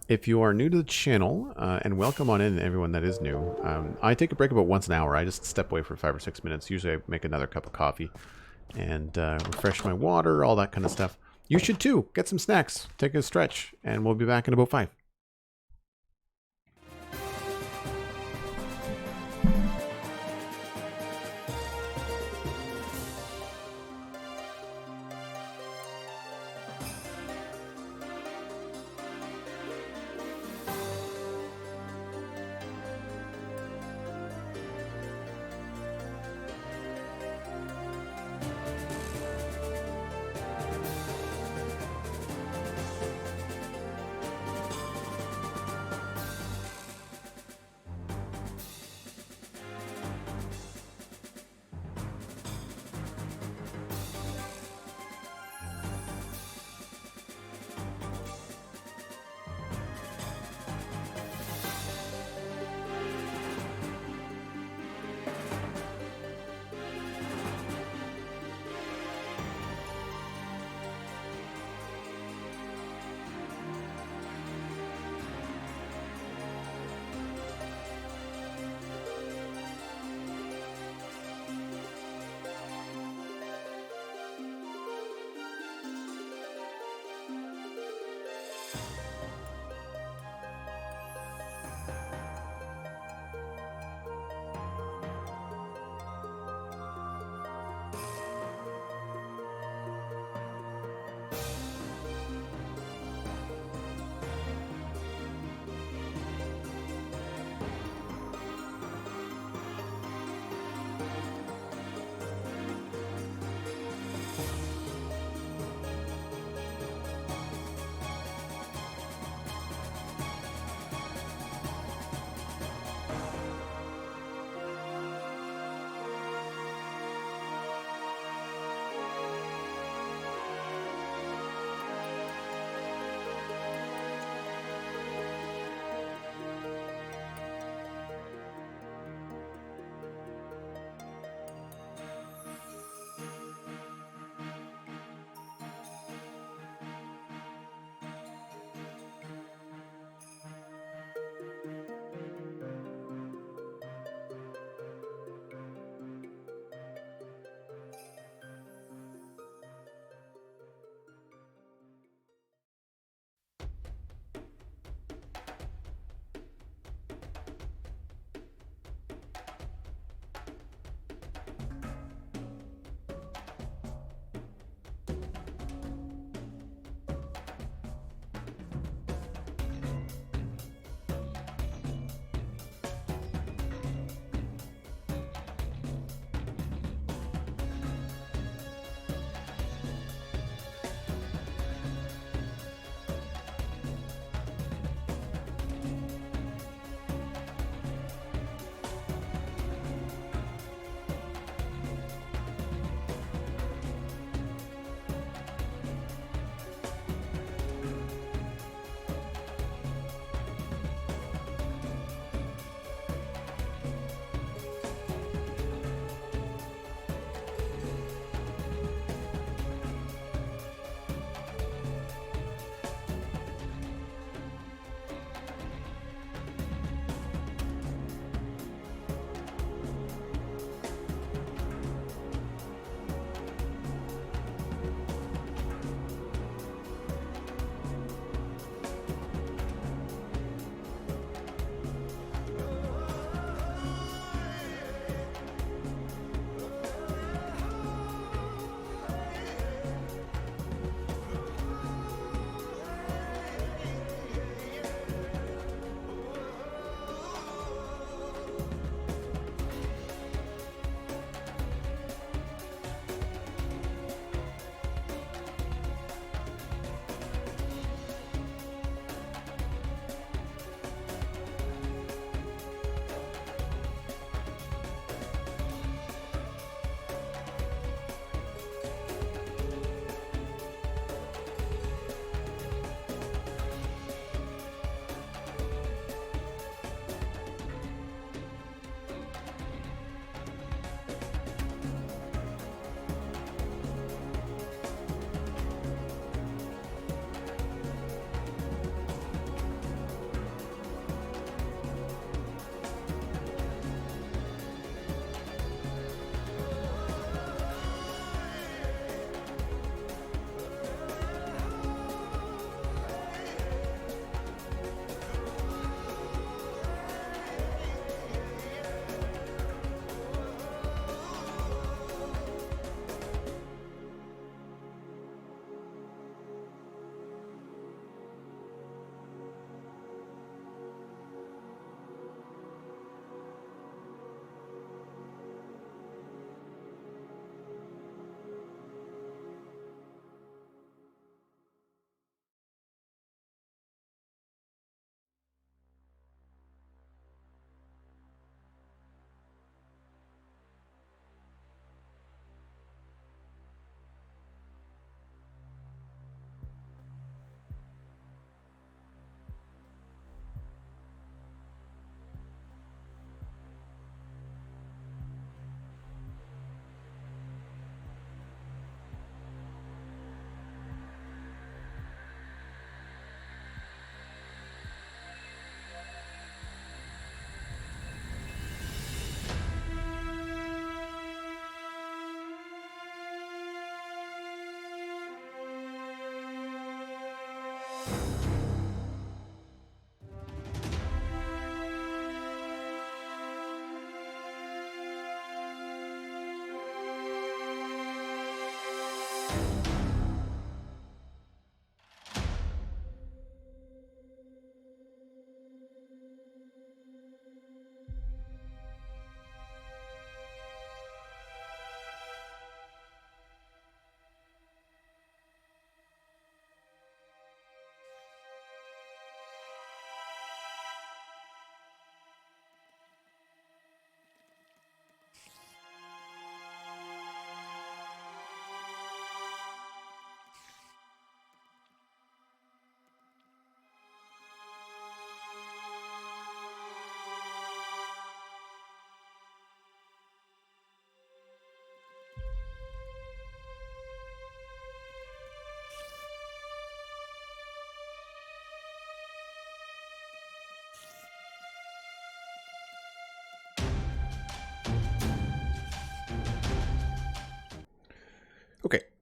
S3: If you are new to the channel, and welcome on in everyone that is new, I take a break about once an hour. I just step away for 5 or 6 minutes. Usually I make another cup of coffee and refresh my water, all that kind of stuff. You should too. Get some snacks, take a stretch, and we'll be back in about 5.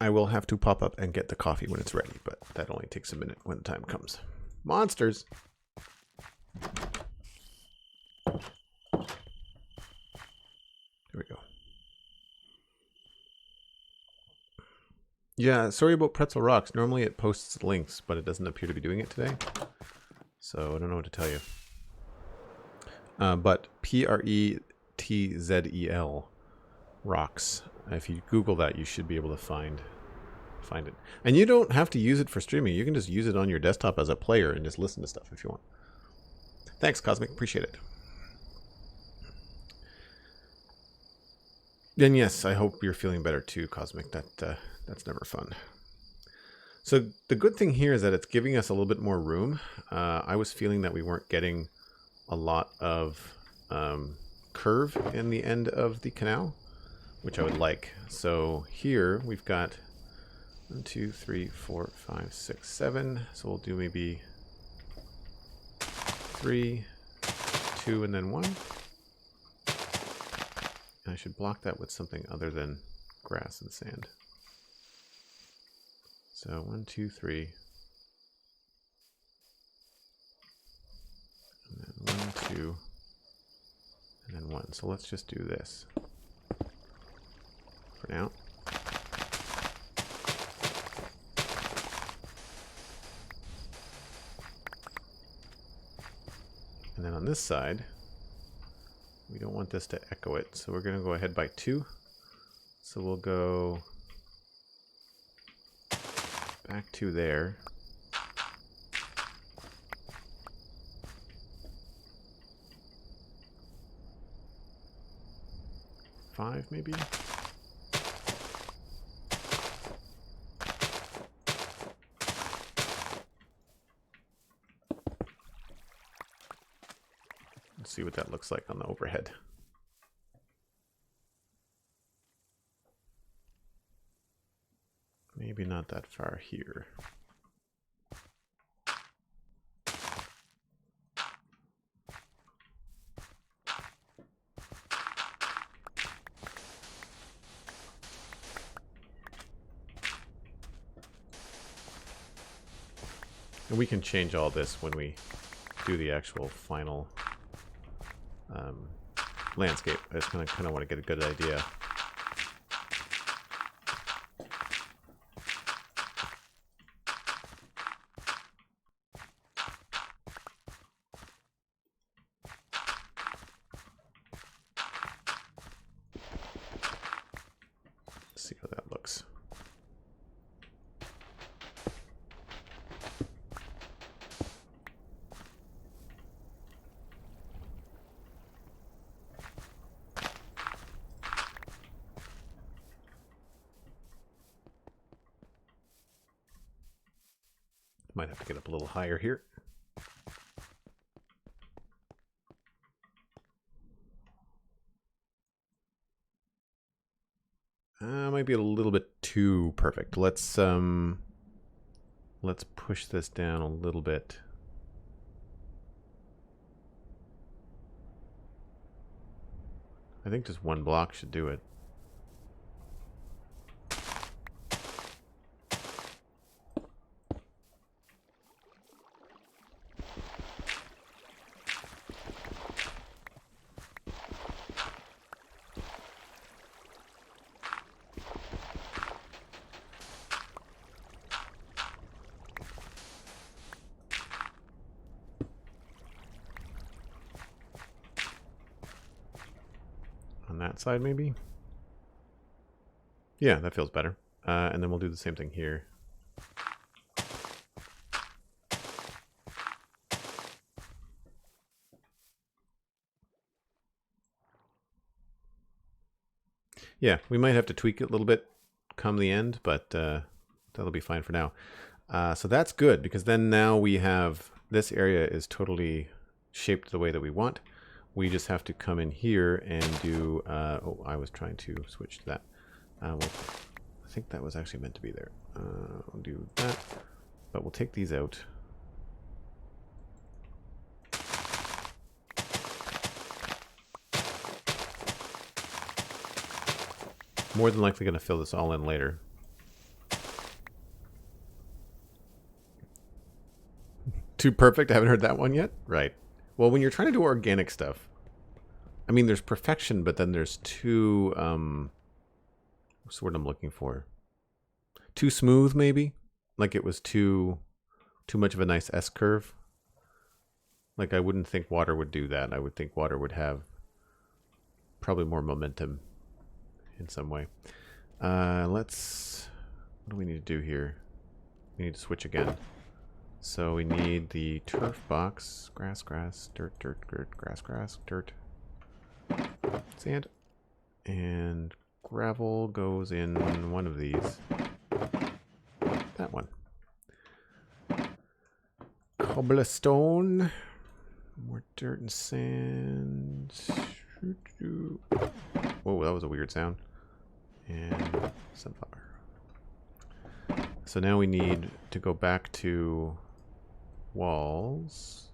S3: I will have to pop up and get the coffee when it's ready, but that only takes a minute when the time comes. Monsters! There we go. Yeah, sorry about Pretzel Rocks. Normally it posts links, but it doesn't appear to be doing it today. So I don't know what to tell you. But Pretzel Rocks. If you Google that, you should be able to find it. And you don't have to use it for streaming. You can just use it on your desktop as a player and just listen to stuff if you want. Thanks, Cosmic. Appreciate it. And yes, I hope you're feeling better too, Cosmic. That's never fun. So the good thing here is that it's giving us a little bit more room. I was feeling that we weren't getting a lot of curve in the end of the canal, which I would like. So here we've got 1, 2, 3, 4, 5, 6, 7. So we'll do maybe 3, 2, and then 1. I should block that with something other than grass and sand. So 1, 2, 3. And then 1, 2, and then 1. So let's just do this for now. And then on this side, we don't want this to echo it, so we're going to go ahead by 2. So we'll go back to there. 5 maybe? Let's see what that looks like on the overhead. Maybe not that far here. And we can change all this when we do the actual final landscape. I just kind of want to get a good idea. Let's see how that looks. Might have to get up a little higher here. Might be a little bit too perfect. Let's push this down a little bit. I think just one block should do it. On that side, maybe? Yeah, that feels better. And then we'll do the same thing here. Yeah, we might have to tweak it a little bit come the end, but that'll be fine for now. So that's good, because then now we have this area is totally shaped the way that we want. We just have to come in here and do, oh, I was trying to switch to that. I think that was actually meant to be there. We'll do that, but we'll take these out. More than likely going to fill this all in later. Too perfect? I haven't heard that one yet? Right. Well, when you're trying to do organic stuff, I mean, there's perfection, but then there's too, what's the word I'm looking for? Too smooth, maybe? Like it was too much of a nice S-curve. Like I wouldn't think water would do that. I would think water would have probably more momentum in some way. What do we need to do here? We need to switch again. So we need the turf box, grass, dirt, grass, dirt, sand, and gravel goes in one of these. That one. Cobblestone, more dirt and sand. Whoa, that was a weird sound. And sunflower. So now we need to go back to walls.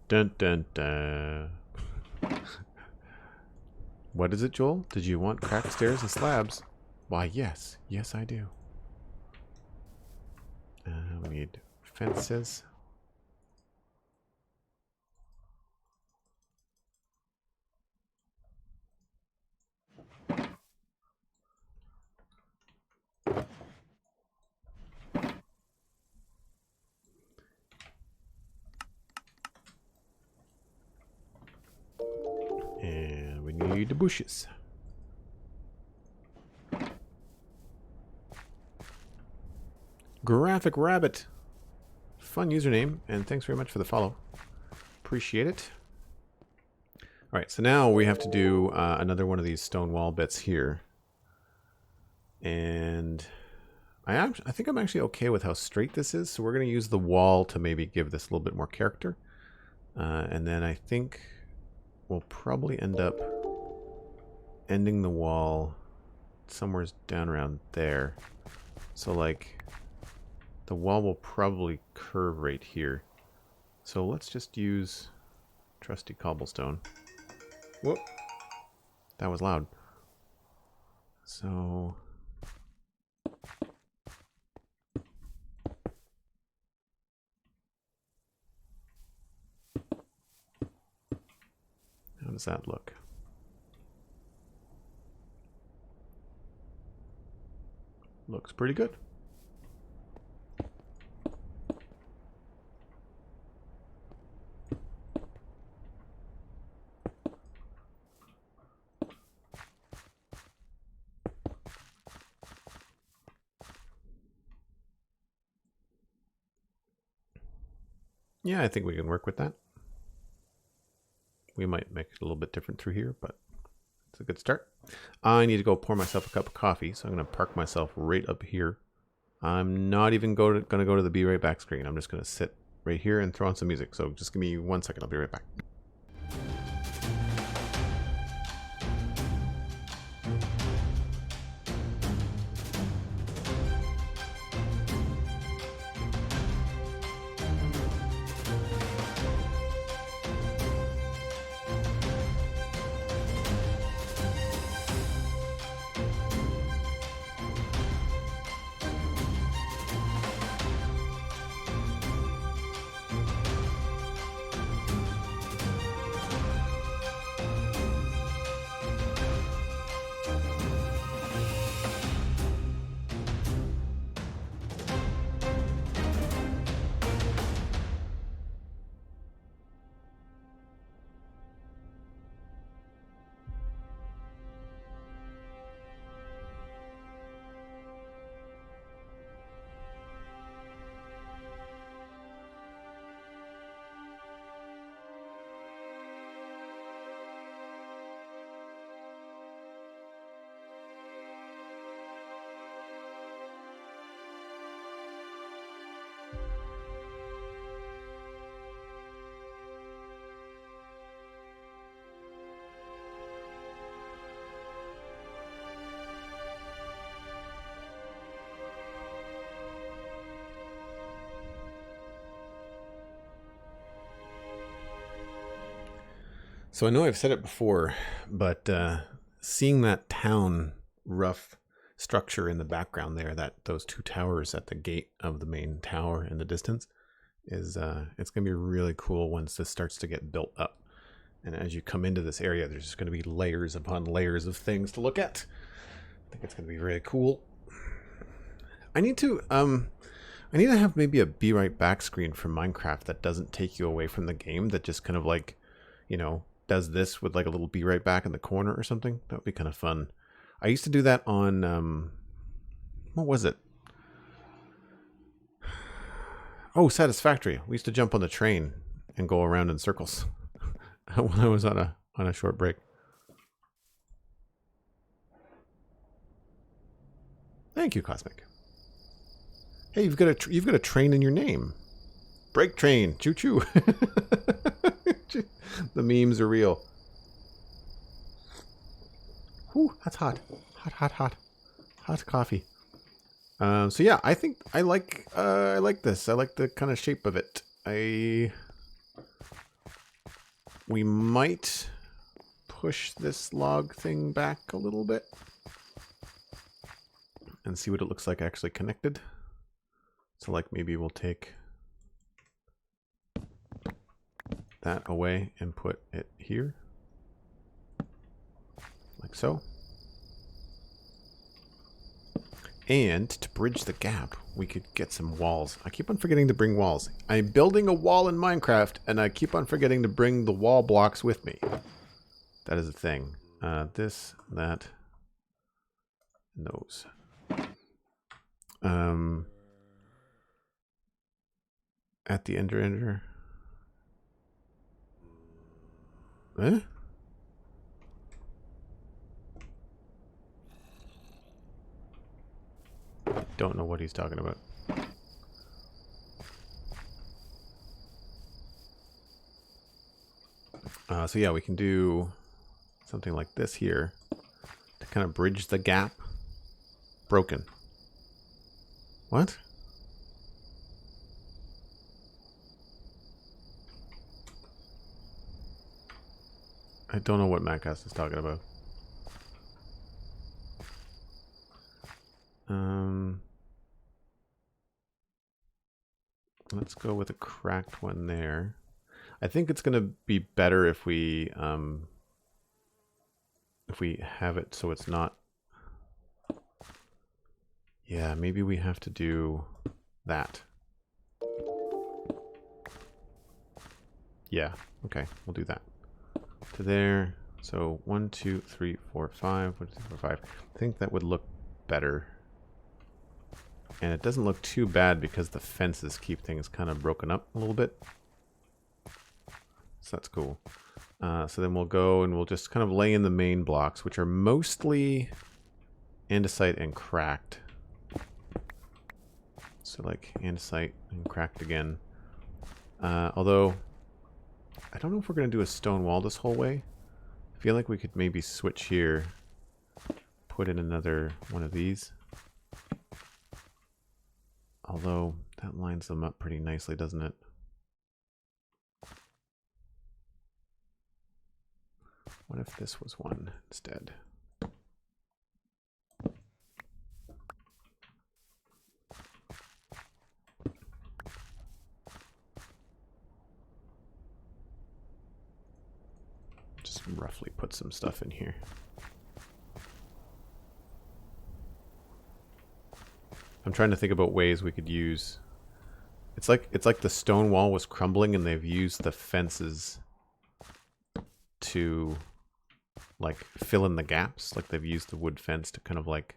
S3: Dun dun dun. What is it, Joel? Did you want cracked stairs and slabs? Why, yes. Yes, I do. We need fences. And we need the bushes. Graphic Rabbit. Fun username, and thanks very much for the follow. Appreciate it. Alright, so now we have to do another one of these stone wall bits here. And I think I'm actually okay with how straight this is, so we're going to use the wall to maybe give this a little bit more character. And then I think we'll probably end up ending the wall somewhere down around there. So like the wall will probably curve right here. So let's just use trusty cobblestone. Whoop. That was loud. So how does that look? Looks pretty good. Yeah, I think we can work with that. We might make it a little bit different through here, but it's a good start. I need to go pour myself a cup of coffee, so I'm going to park myself right up here. I'm not even going to go to the Be Right Back screen. I'm just going to sit right here and throw on some music. So just give me 1 second. I'll be right back. So I know I've said it before, but seeing that town rough structure in the background there, those two towers at the gate of the main tower in the distance, is it's going to be really cool once this starts to get built up. And as you come into this area, there's just going to be layers upon layers of things to look at. I think it's going to be really cool. I need to have maybe a be right back screen from Minecraft that doesn't take you away from the game, that just kind of like, you know, does this with like a little be right back in the corner or something. That would be kind of fun. I used to do that on what was it? Oh, Satisfactory. We used to jump on the train and go around in circles when I was on a short break. Thank you, Cosmic. Hey, you've got a train in your name. Break train, choo choo. The memes are real. Whew, that's hot. Hot coffee. So yeah, I think I like this. I like the kind of shape of it. We might push this log thing back a little bit and see what it looks like actually connected. So like maybe we'll take that away and put it here. Like so. And to bridge the gap, we could get some walls. I keep on forgetting to bring walls. I'm building a wall in Minecraft, and I keep on forgetting to bring the wall blocks with me. That is a thing. This, that, and those. At the ender. Eh? Don't know what he's talking about. So yeah, we can do something like this here to kind of bridge the gap. Broken. What? I don't know what Macas is talking about. Let's go with a cracked one there. I think it's going to be better if we have it so it's not. Yeah, maybe we have to do that. Yeah, okay, we'll do that. To there. So 1, 2, 3, 4, 5. 1, 2, 3, 4, 5. I think that would look better. And it doesn't look too bad because the fences keep things kind of broken up a little bit. So that's cool. So then we'll go and we'll just kind of lay in the main blocks, which are mostly andesite and cracked. So like andesite and cracked again. Although, I don't know if we're going to do a stone wall this whole way. I feel like we could maybe switch here. Put in another one of these. Although, that lines them up pretty nicely, doesn't it? What if this was one instead? Just roughly put some stuff in here. I'm trying to think about ways we could use. It's like the stone wall was crumbling and they've used the fences to like fill in the gaps. Like they've used the wood fence to kind of like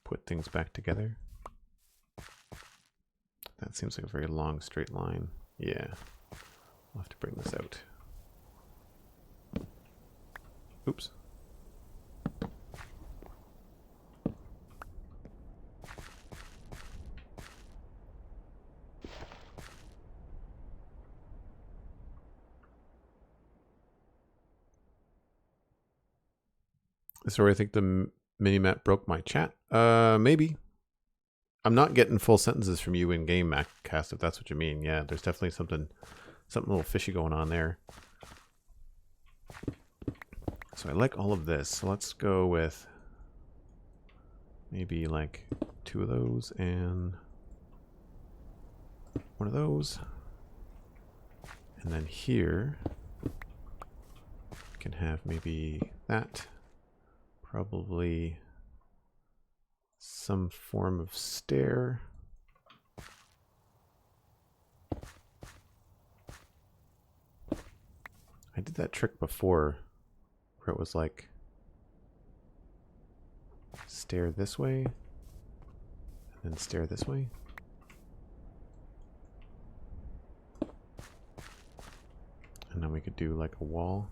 S3: put things back together. That seems like a very long straight line. Yeah. I'll have to bring this out. Oops. Sorry, I think the mini-map broke my chat. Maybe. I'm not getting full sentences from you in game, Maccast, if that's what you mean. Yeah, there's definitely something a little fishy going on there. So I like all of this. So let's go with maybe like 2 of those and 1 of those. And then here we can have maybe that. Probably some form of stair. I did that trick before where it was like stair this way and then stair this way. And then we could do like a wall.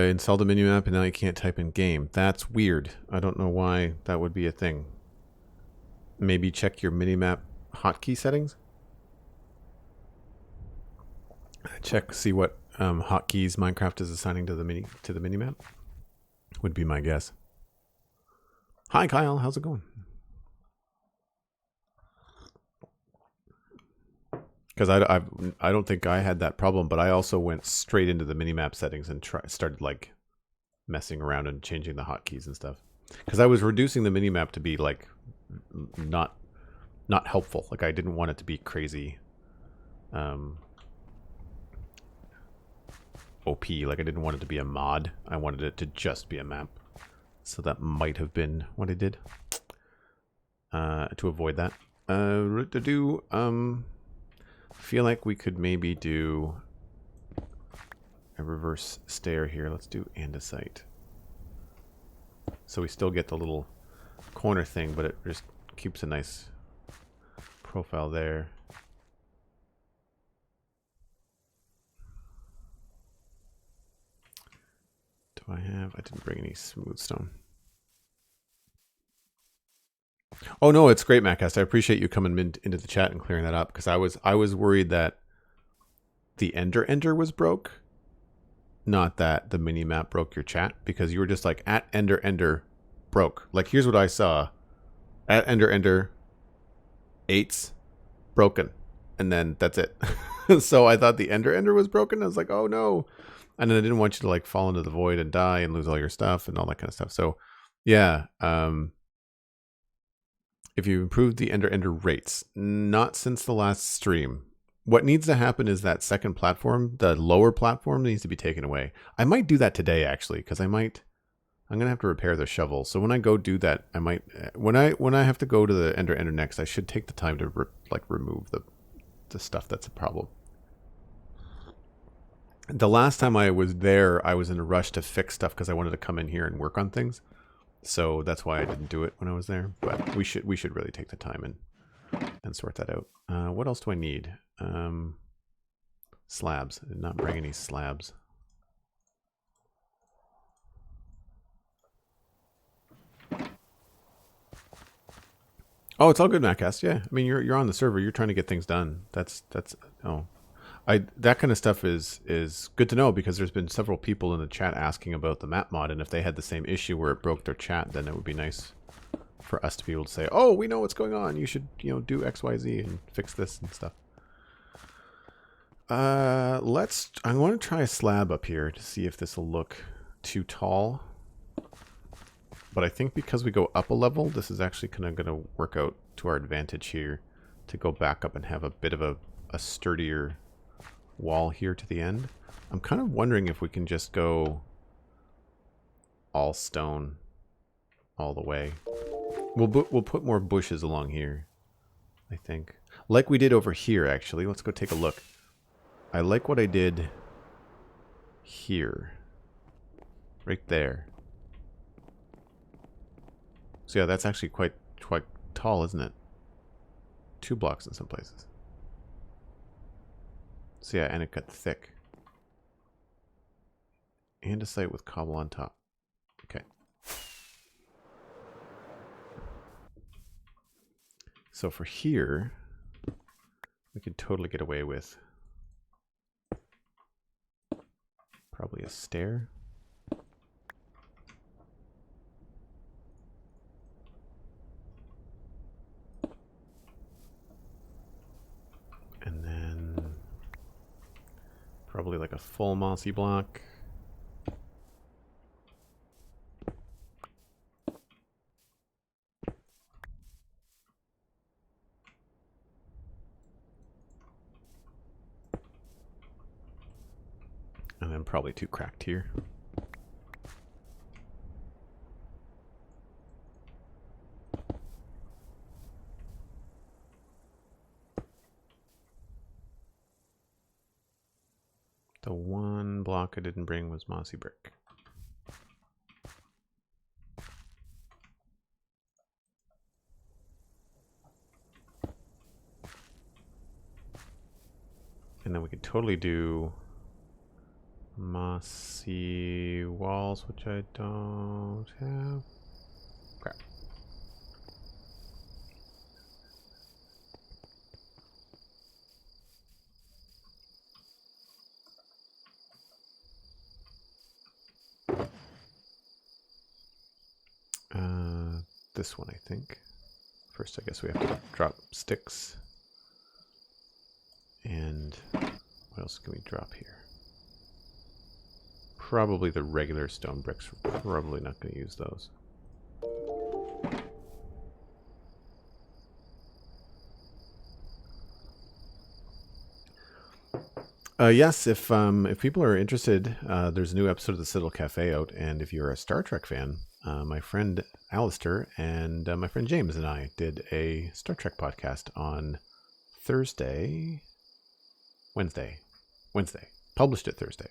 S3: Installed a minimap and now you can't type in game. That's weird. I don't know why that would be a thing. Maybe check your minimap hotkey settings. Check, see what hotkeys Minecraft is assigning to the minimap. Would be my guess. Hi Kyle, how's it going? Because I don't think I had that problem, but I also went straight into the minimap settings and started like messing around and changing the hotkeys and stuff. Because I was reducing the minimap to be like not helpful. Like I didn't want it to be crazy OP. Like I didn't want it to be a mod. I wanted it to just be a map. So that might have been what I did to avoid that. Feel like we could maybe do a reverse stair here. Let's do andesite. So we still get the little corner thing, but it just keeps a nice profile there. Do I didn't bring any smooth stone. Oh no, it's great, Mattcast. I appreciate you coming into the chat and clearing that up, because I was worried that the Ender was broke, not that the mini map broke your chat, because you were just like at Ender broke. Like here's what I saw: at Ender 8's broken, and then that's it. So I thought the Ender was broken. I was like, oh no, and then I didn't want you to like fall into the void and die and lose all your stuff and all that kind of stuff. So yeah. If you improved the Ender rates, not since the last stream. What needs to happen is that second platform, the lower platform, needs to be taken away. I might do that today actually, because I'm gonna have to repair the shovel. So when I go do that, I might when I have to go to the Ender next, I should take the time to remove the stuff that's a problem. The last time I was there, I was in a rush to fix stuff because I wanted to come in here and work on things. So that's why I didn't do it when I was there. But we should really take the time and sort that out. What else do I need? Slabs. I did not bring any slabs. Oh, it's all good, Mattcast. Yeah, I mean you're on the server. You're trying to get things done. That's that kind of stuff is good to know, because there's been several people in the chat asking about the map mod, and if they had the same issue where it broke their chat, then it would be nice for us to be able to say, oh, we know what's going on. You should do XYZ and fix this and stuff. I want to try a slab up here to see if this will look too tall. But I think because we go up a level, this is actually kind of going to work out to our advantage here, to go back up and have a bit of a sturdier wall here to the end. I'm kind of wondering if we can just go all stone all the way. We'll put more bushes along here, I think. Like we did over here, actually. Let's go take a look. I like what I did here. Right there. So yeah, that's actually quite tall, isn't it? 2 blocks in some places. So yeah, and it got thick. Andesite with cobble on top. Okay. So for here, we could totally get away with probably a stair. Probably like a full mossy block. And then probably 2 cracked here. The one block I didn't bring was mossy brick. And then we could totally do mossy walls, which I don't have. Crap. This one, I think. First, I guess we have to drop sticks. And what else can we drop here? Probably the regular stone bricks. We're probably not going to use those. Yes, if people are interested, there's a new episode of the Citadel Cafe out, and if you're a Star Trek fan, my friend Alistair and my friend James and I did a Star Trek podcast on Wednesday. Published it Thursday,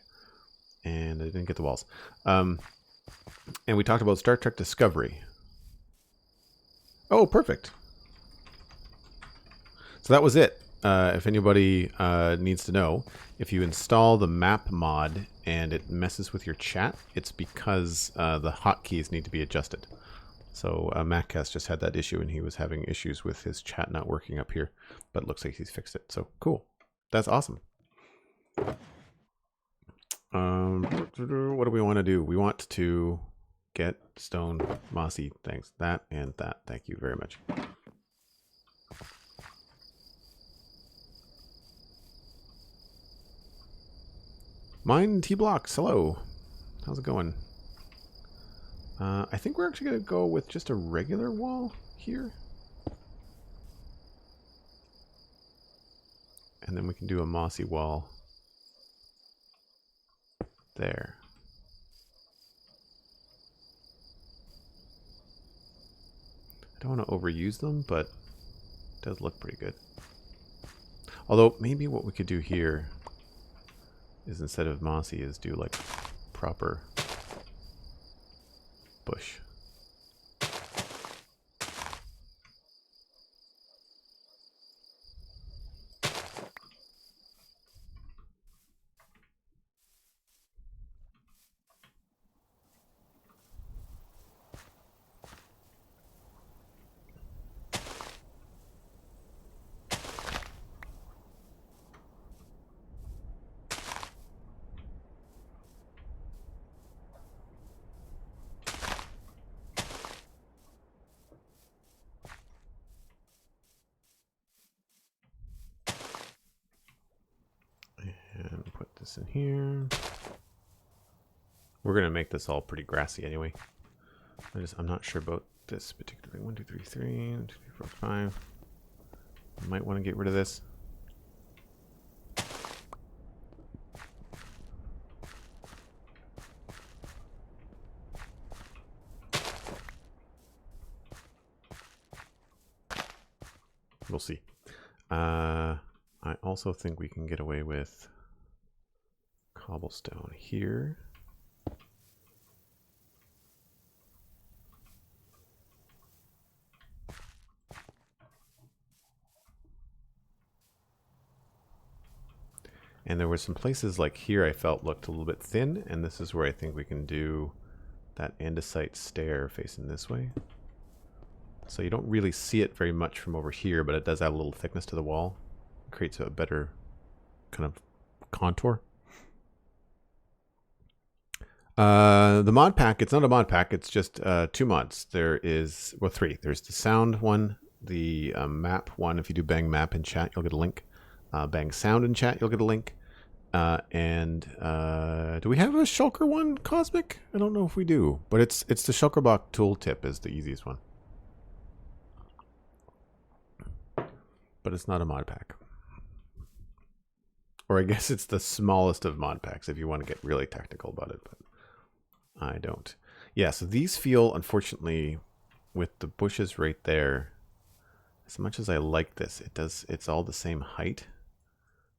S3: and I didn't get the walls. And we talked about Star Trek Discovery. Oh, perfect. So that was it. If anybody needs to know, if you install the map mod and it messes with your chat, it's because the hotkeys need to be adjusted. So MacCast just had that issue, and he was having issues with his chat not working up here, but it looks like he's fixed it. So cool. That's awesome. What do we want to do? We want to get stone mossy things. That and that. Thank you very much. Mine T-Blocks, hello. How's it going? I think we're actually going to go with just a regular wall here. And then we can do a mossy wall there. I don't want to overuse them, but it does look pretty good. Although maybe what we could do here is instead of mossy is do like proper bush. And put this in here. We're gonna make this all pretty grassy anyway. I'm not sure about this particularly. 1, 2, 3, 3, 1, 2, 3, 4, 5. I might want to get rid of this. We'll see. I also think we can get away with cobblestone here. And there were some places like here I felt looked a little bit thin, and this is where I think we can do that andesite stair facing this way. So you don't really see it very much from over here, but it does add a little thickness to the wall. It creates a better kind of contour. The mod pack, it's not a mod pack, it's just 2 mods. There is, well, 3. There's the sound one, the map one. If you do bang map in chat, you'll get a link. Bang sound in chat, you'll get a link. Do we have a shulker one, Cosmic? I don't know if we do, but it's the shulker block tooltip is the easiest one. But it's not a mod pack. Or I guess it's the smallest of mod packs if you want to get really technical about it, but I don't. Yeah, so these feel, unfortunately, with the bushes right there, as much as I like this, it's all the same height,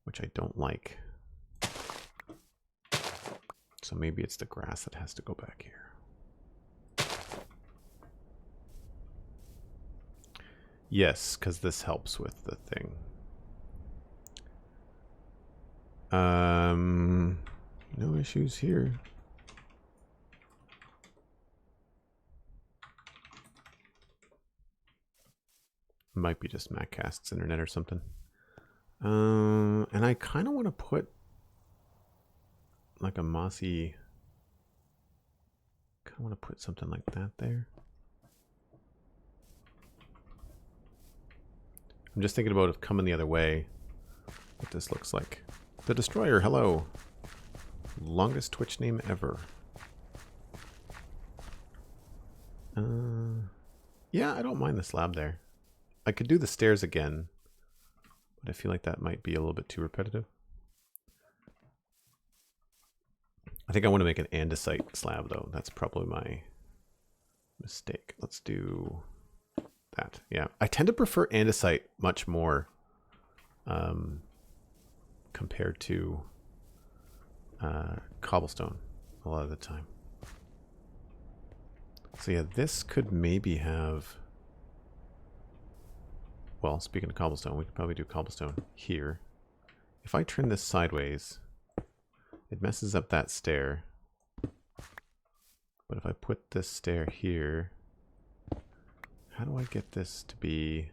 S3: which I don't like. So maybe it's the grass that has to go back here. Yes, because this helps with the thing. No issues here. Might be just MacCast's internet or something. And I kind of want to put like a mossy. Kind of want to put something like that there. I'm just thinking about it coming the other way. What this looks like. The Destroyer, hello. Longest Twitch name ever. Yeah, I don't mind the slab there. I could do the stairs again, but I feel like that might be a little bit too repetitive. I think I want to make an andesite slab, though. That's probably my mistake. Let's do that. Yeah, I tend to prefer andesite much more compared to cobblestone a lot of the time. So yeah, this could maybe have... Well, speaking of cobblestone, we could probably do cobblestone here. If I turn this sideways, it messes up that stair. But if I put this stair here, how do I get this to be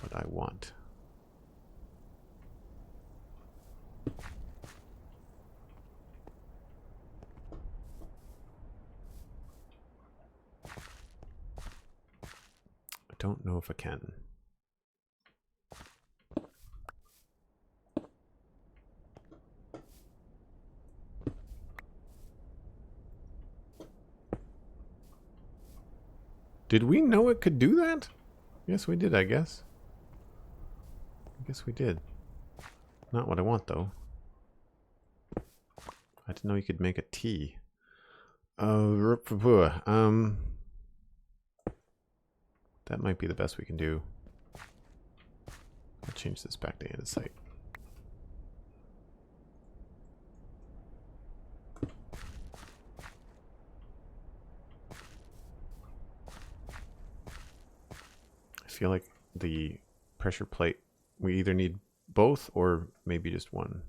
S3: what I want? I don't know if I can. Did we know it could do that? Yes, we did, I guess. I guess we did. Not what I want, though. I didn't know you could make a T. That might be the best we can do. I'll change this back to andesite. I feel like the pressure plate, we either need both or maybe just one.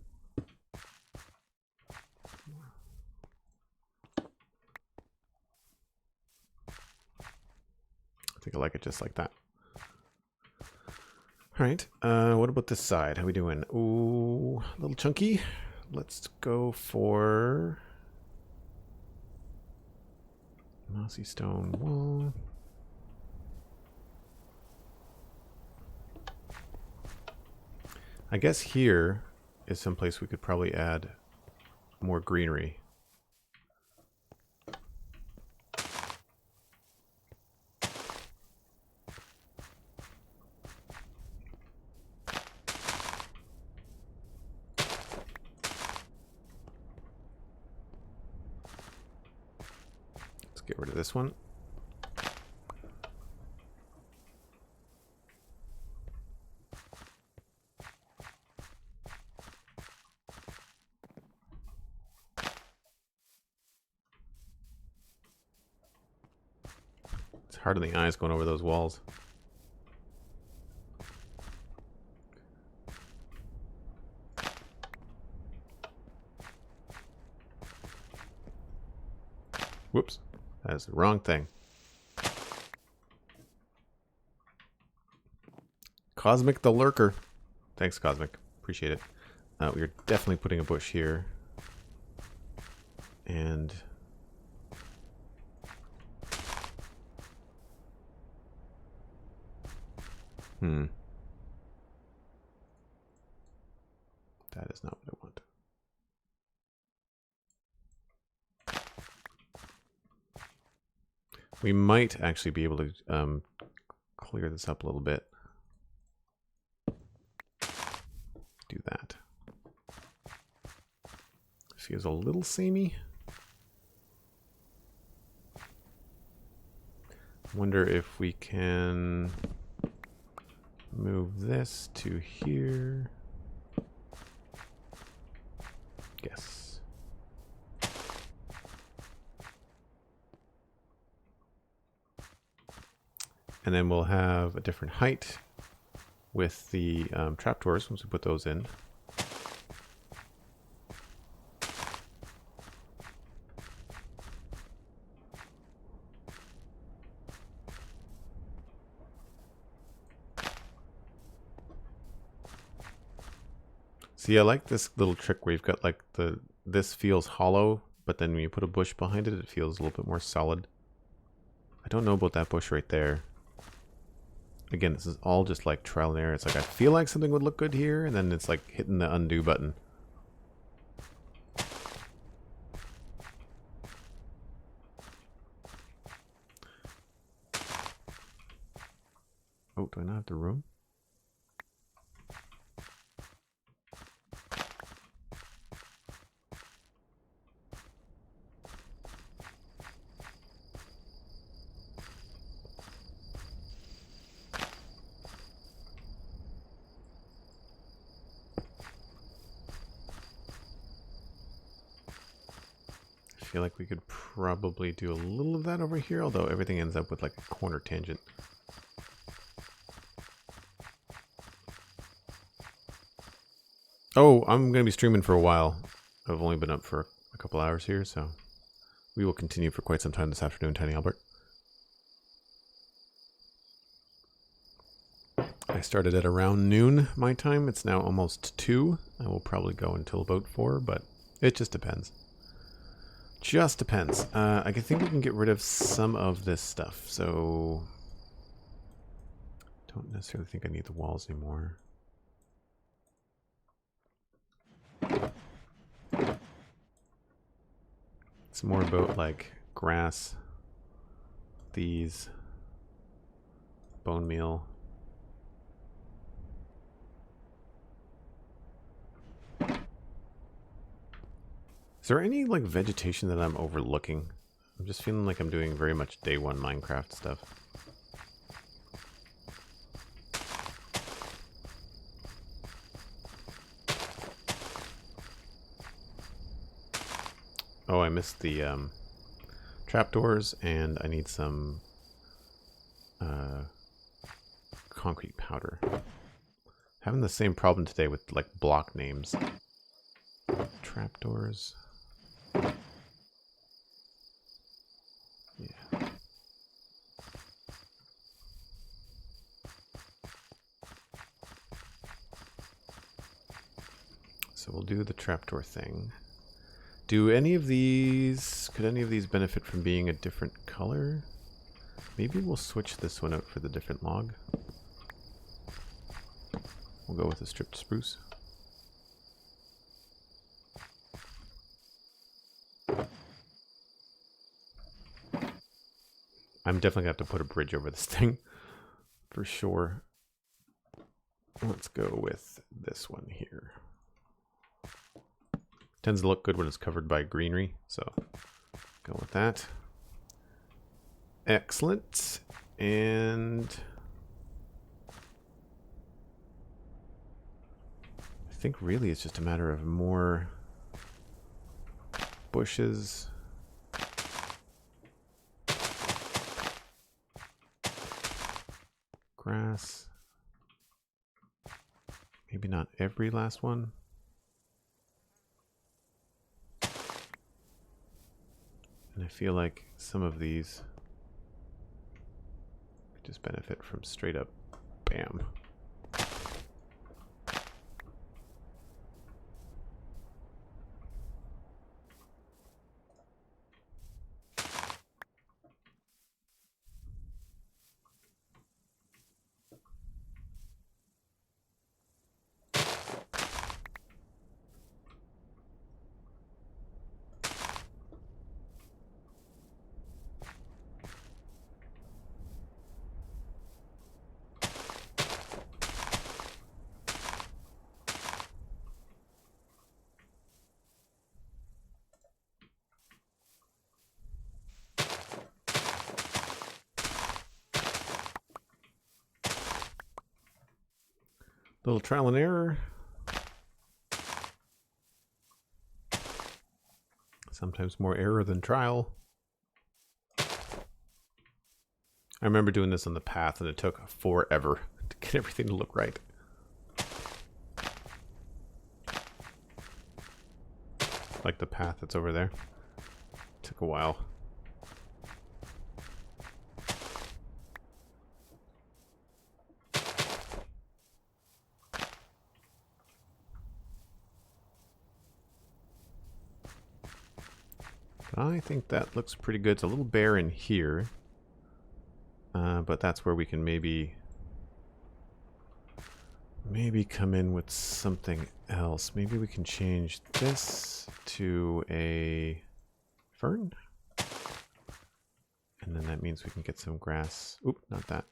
S3: I think I like it just like that. All right, what about this side? How we doing? Ooh, a little chunky. Let's go for mossy stone wall. I guess here is someplace we could probably add more greenery. Let's get rid of this one. Hard on the eyes going over those walls. Whoops, that is the wrong thing. Cosmic the Lurker. Thanks, Cosmic. Appreciate it. We are definitely putting a bush here. And... That is not what I want. We might actually be able to clear this up a little bit. Do that. Feels a little samey. Wonder if we can move this to here. Yes. And then we'll have a different height with the trapdoors once we put those in. See, I like this little trick where you've got like this feels hollow, but then when you put a bush behind it, it feels a little bit more solid. I don't know about that bush right there. Again, this is all just like trial and error. It's like I feel like something would look good here, and then it's like hitting the undo button. Oh, do I not have the room? I feel like we could probably do a little of that over here, although everything ends up with like a corner tangent. Oh, I'm going to be streaming for a while. I've only been up for a couple hours here, so we will continue for quite some time this afternoon, Tiny Albert. I started at around noon my time. It's now almost 2. I will probably go until about 4, but it just depends. Just depends. I think we can get rid of some of this stuff, so don't necessarily think I need the walls anymore. It's more about like grass, these, bone meal. Is there any like vegetation that I'm overlooking? I'm just feeling like I'm doing very much day one Minecraft stuff. Oh, I missed the trapdoors, and I need some concrete powder. Having the same problem today with like block names. Trapdoors. Yeah. So we'll do the trapdoor thing. Do any of these, could any of these benefit from being a different color? Maybe we'll switch this one out for the different log. We'll go with the stripped spruce. I'm definitely going to have to put a bridge over this thing for sure. Let's go with this one here. Tends to look good when it's covered by greenery, so go with that. Excellent. And I think really it's just a matter of more bushes. Grass. Maybe not every last one. And I feel like some of these could just benefit from straight up bam. Little trial and error. Sometimes more error than trial. I remember doing this on the path and it took forever to get everything to look right. Like the path that's over there. Took a while. I think that looks pretty good. It's a little bare in here. But that's where we can maybe come in with something else. Maybe we can change this to a fern. And then that means we can get some grass. Oop, not that.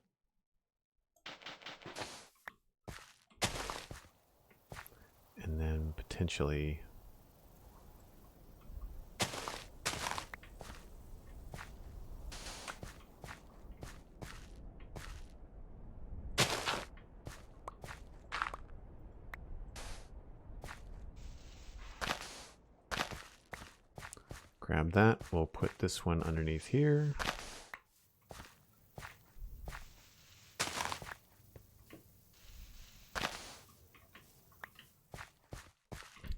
S3: And then potentially grab that. We'll put this one underneath here.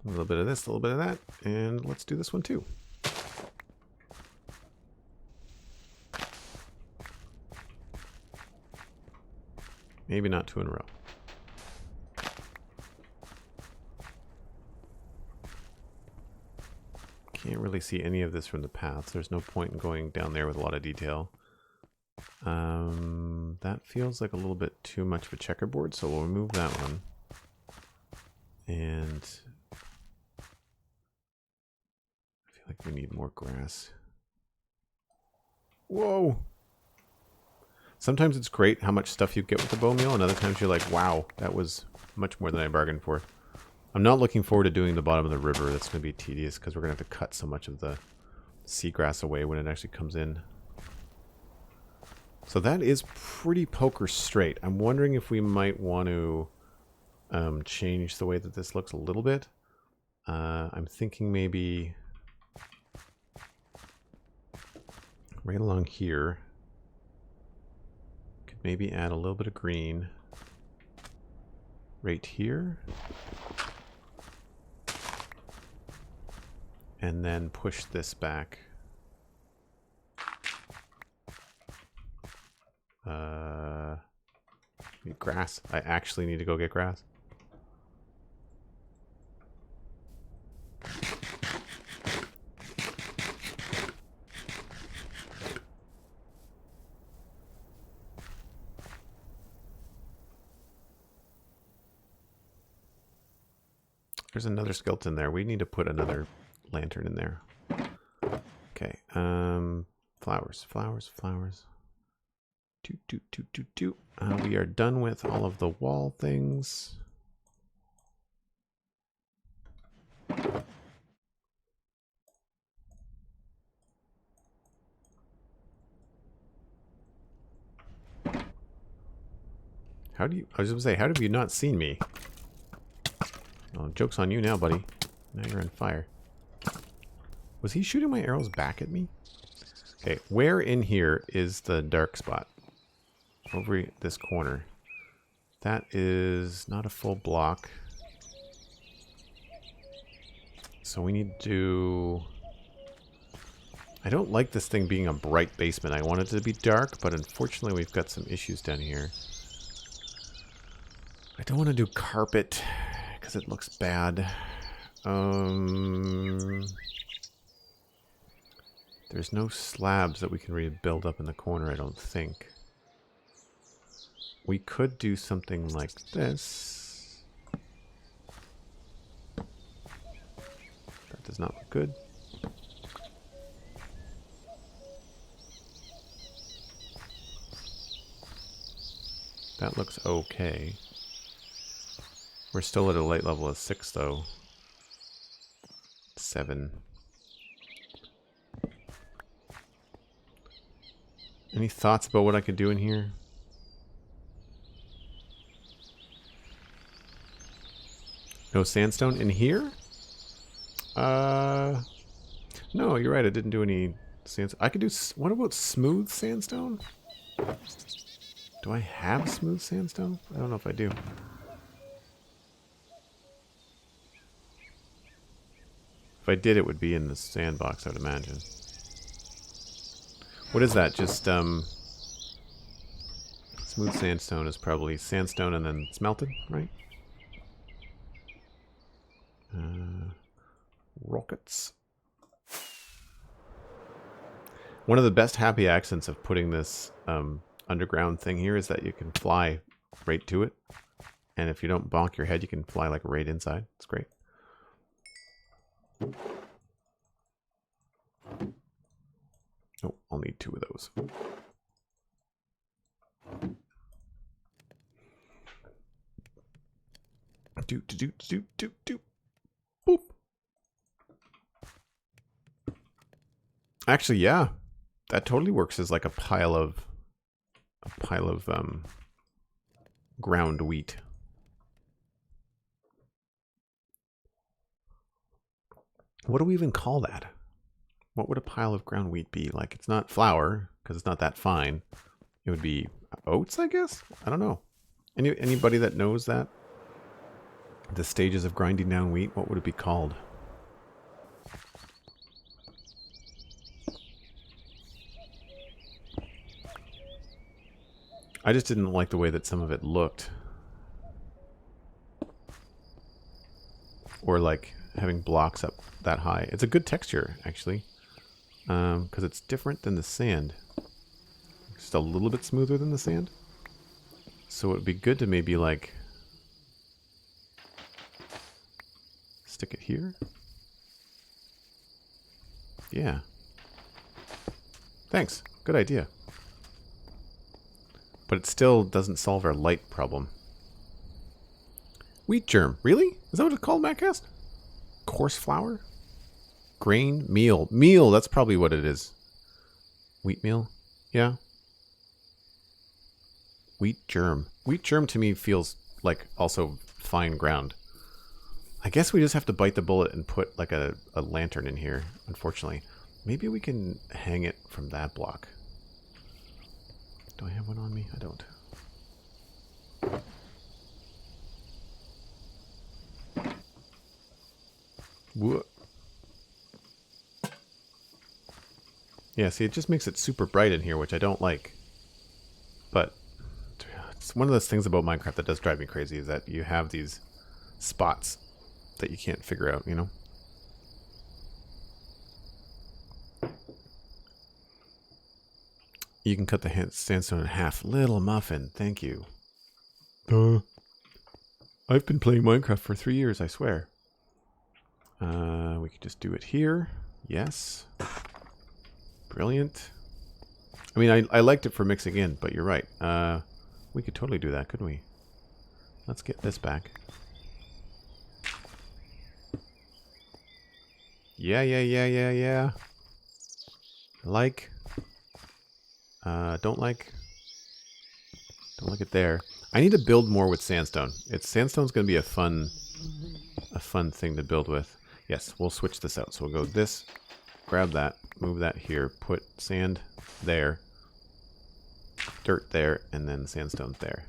S3: A little bit of this, a little bit of that, and let's do this one too. Maybe not 2 in a row. Can't really see any of this from the path. There's no point in going down there with a lot of detail. That feels like a little bit too much of a checkerboard, so we'll remove that one. And I feel like we need more grass. Whoa! Sometimes it's great how much stuff you get with the bone meal, and other times you're like, wow, that was much more than I bargained for. I'm not looking forward to doing the bottom of the river. That's going to be tedious because we're going to have to cut so much of the seagrass away when it actually comes in. So that is pretty poker straight. I'm wondering if we might want to change the way that this looks a little bit. I'm thinking maybe right along here. Could maybe add a little bit of green right here. And then push this back. Need grass. I actually need to go get grass. There's another skeleton there. We need to put another lantern in there. Okay. Flowers, flowers, flowers. We are done with all of the wall things. How do you... I was going to say, how have you not seen me? Oh, joke's on you now, buddy. Now you're on fire. Was he shooting my arrows back at me? Okay, where in here is the dark spot? Over this corner. That is not a full block. So we need to... I don't like this thing being a bright basement. I want it to be dark, but unfortunately we've got some issues down here. I don't want to do carpet because it looks bad. There's no slabs that we can really build up in the corner, I don't think. We could do something like this. That does not look good. That looks okay. We're still at a light level of 6, though. 7. Any thoughts about what I could do in here? No sandstone in here? No, you're right. I didn't do any sandstone. I could do... What about smooth sandstone? Do I have smooth sandstone? I don't know if I do. If I did, it would be in the sandbox, I would imagine. What is that? Just, smooth sandstone is probably sandstone and then smelted, right? Rockets. One of the best happy accents of putting this underground thing here is that you can fly right to it. And if you don't bonk your head, you can fly like right inside. It's great. Oh, I'll need 2 of those. Do. Boop. Actually, yeah. That totally works as like a pile of ground wheat. What do we even call that? What would a pile of ground wheat be? Like, it's not flour because it's not that fine. It would be oats, I guess. I don't know. Anybody that knows that? The stages of grinding down wheat, what would it be called? I just didn't like the way that some of it looked. Or like having blocks up that high. It's a good texture, actually. Because it's different than the sand. Just a little bit smoother than the sand. So it would be good to maybe like... stick it here. Yeah. Thanks. Good idea. But it still doesn't solve our light problem. Wheat germ. Really? Is that what it's called, Mattcast? Coarse flour? Grain? Meal. Meal, that's probably what it is. Wheat meal? Yeah. Wheat germ. Wheat germ to me feels like also fine ground. I guess we just have to bite the bullet and put like a lantern in here, unfortunately. Maybe we can hang it from that block. Do I have one on me? I don't. Whoa. Yeah, see, it just makes it super bright in here, which I don't like. But it's one of those things about Minecraft that does drive me crazy, is that you have these spots that you can't figure out, you know? You can cut the sandstone in half. Little muffin, thank you. I've been playing Minecraft for 3 years, I swear. We could just do it here. Yes. Brilliant. I mean, I liked it for mixing in, but you're right. We could totally do that, couldn't we? Let's get this back. Yeah. Like. Don't like it there. I need to build more with sandstone. Sandstone's going to be a fun thing to build with. Yes, we'll switch this out. So we'll go this, grab that, move that here, put sand there, dirt there, and then sandstone there.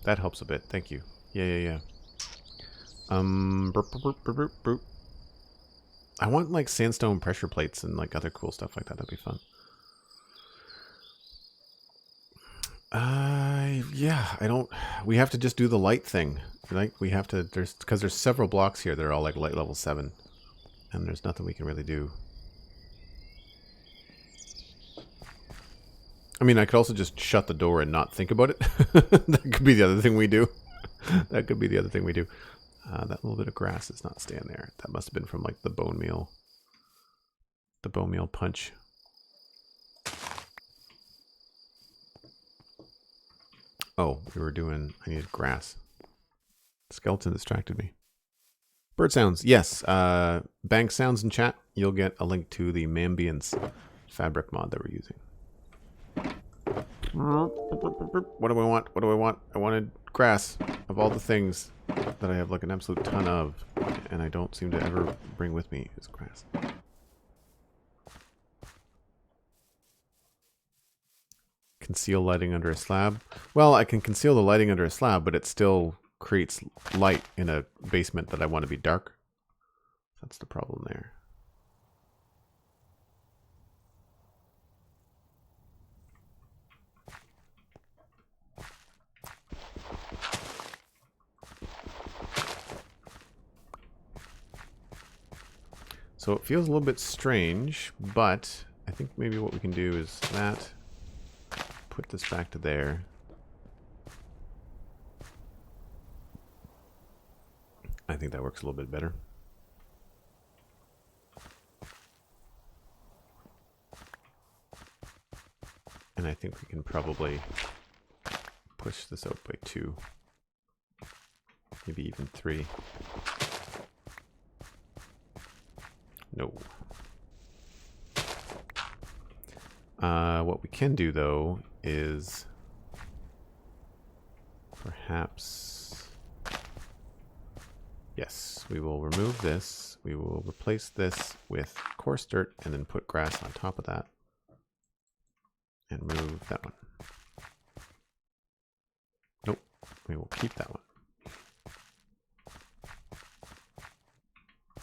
S3: That helps a bit. Thank you. Yeah. Burp. I want like sandstone pressure plates and like other cool stuff like that. That'd be fun. Yeah, we have to just do the light thing. Like we have to, because there's several blocks here that are all like light level 7. And there's nothing we can really do. I mean, I could also just shut the door and not think about it. That could be the other thing we do. That little bit of grass is not staying there. That must have been from like the bone meal. The bone meal punch. Oh, I needed grass. Skeleton distracted me. Bird sounds, yes. Bank sounds in chat. You'll get a link to the Mambience fabric mod that we're using. What do I want? What do I want? I wanted grass. Of all the things that I have like an absolute ton of, and I don't seem to ever bring with me, is grass. Conceal lighting under a slab. Well, I can conceal the lighting under a slab, but it still creates light in a basement that I want to be dark. That's the problem there. So it feels a little bit strange, but I think maybe what we can do is that. Put this back to there. I think that works a little bit better. And I think we can probably push this out by 2. Maybe even 3. No. What we can do, though, is perhaps... Yes, we will remove this. We will replace this with coarse dirt and then put grass on top of that. And move that one. Nope, we will keep that one.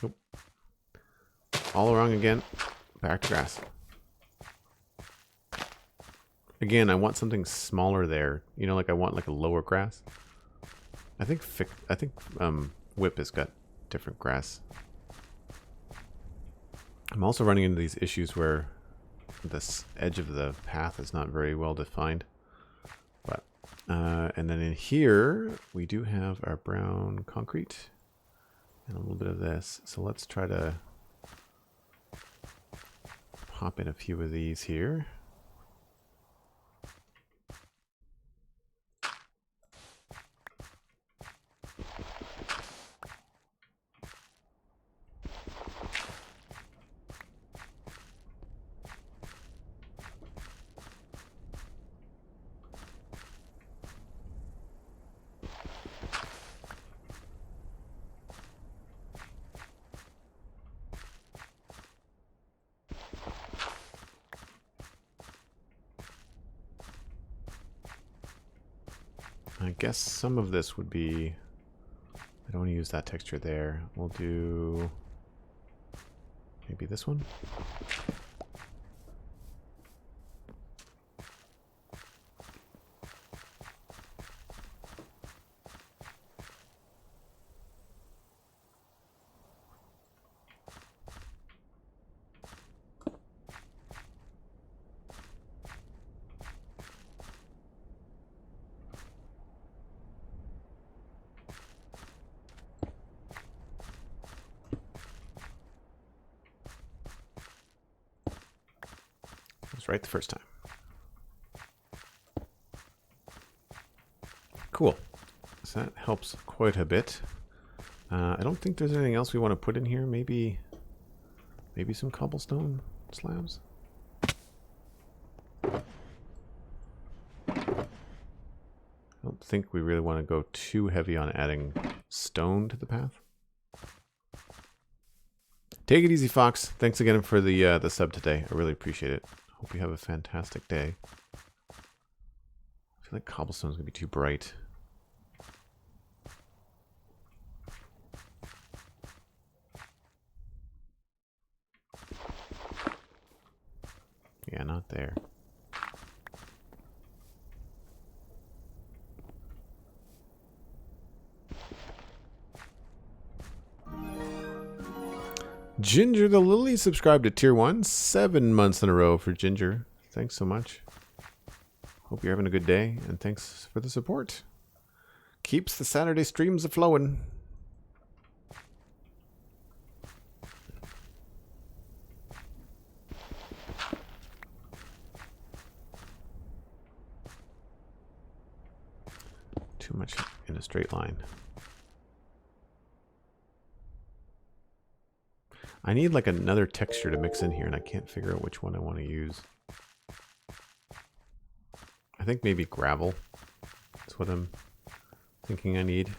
S3: Nope. All wrong again. Back to grass. Again, I want something smaller there. You know, like I want like a lower grass. I think Whip has got different grass. I'm also running into these issues where this edge of the path is not very well defined. But and then in here we do have our brown concrete and a little bit of this. So let's try to pop in a few of these here. I guess some of this would be... I don't want to use that texture there. We'll do... maybe this one? Right the first time. Cool. So that helps quite a bit. I don't think there's anything else we want to put in here. Maybe some cobblestone slabs. I don't think we really want to go too heavy on adding stone to the path. Take it easy, Fox. Thanks again for the sub today. I really appreciate it. Hope you have a fantastic day. I feel like cobblestone's gonna be too bright. Yeah, not there. Ginger the Lily subscribed to Tier 1. 7 months in a row for Ginger. Thanks so much. Hope you're having a good day, and thanks for the support. Keeps the Saturday streams a-flowing. Too much in a straight line. I need like another texture to mix in here, and I can't figure out which one I want to use. I think maybe gravel is what I'm thinking I need.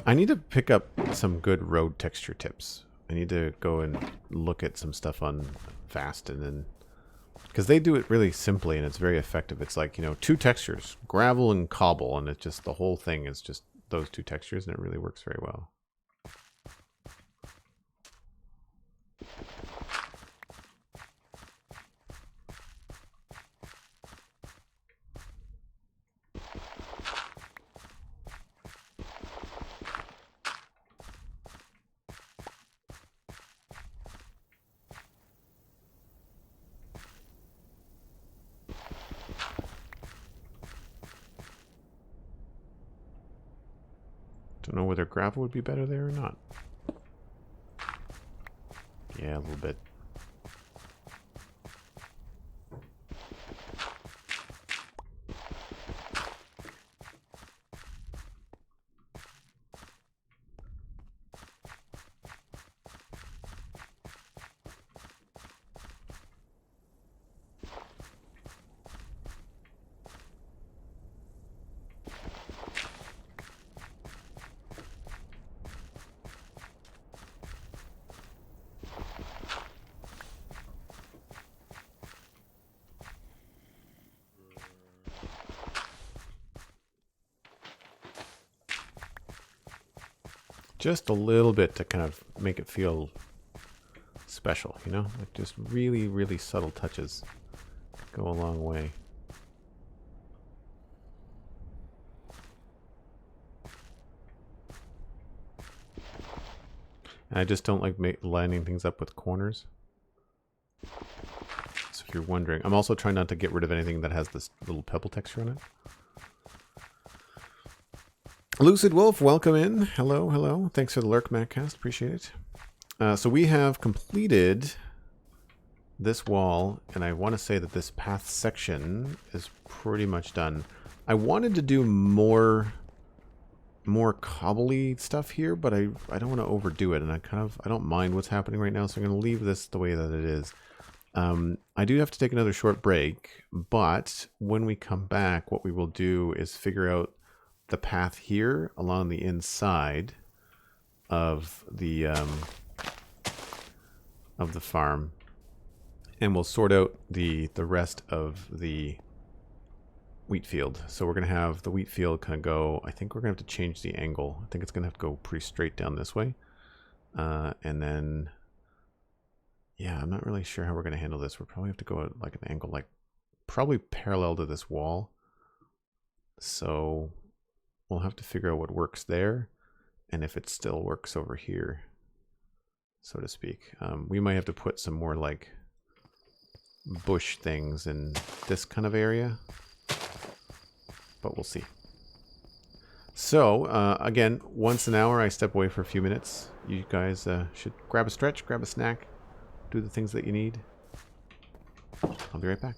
S3: I need to pick up some good road texture tips. I need to go and look at some stuff on Fast and then... Because they do it really simply and it's very effective. It's like, you know, 2 textures, gravel and cobble, and it's just the whole thing is just those 2 textures and it really works very well. Don't know whether gravel would be better there or not. Yeah, a little bit. Just a little bit to kind of make it feel special, you know? Like just really, really subtle touches go a long way. And I just don't like lining things up with corners. So if you're wondering, I'm also trying not to get rid of anything that has this little pebble texture on it. Lucid Wolf, welcome in. Hello, hello. Thanks for the lurk, Mattcast. Appreciate it. So we have completed this wall, and I want to say that this path section is pretty much done. I wanted to do more cobbly stuff here, but I don't want to overdo it, and I don't mind what's happening right now, so I'm going to leave this the way that it is. I do have to take another short break, but when we come back, what we will do is figure out the path here along the inside of the farm, and we'll sort out the rest of the wheat field. So we're gonna have the wheat field kind of go, I think we're gonna have to change the angle. I think it's gonna have to go pretty straight down this way, and then yeah, I'm not really sure how we're gonna handle this. We'll probably have to go at like an angle like probably parallel to this wall, so we'll have to figure out what works there and if it still works over here, so to speak. We might have to put some more like bush things in this kind of area, but we'll see. So again, once an hour I step away for a few minutes. You guys should grab a stretch, grab a snack, do the things that you need. I'll be right back.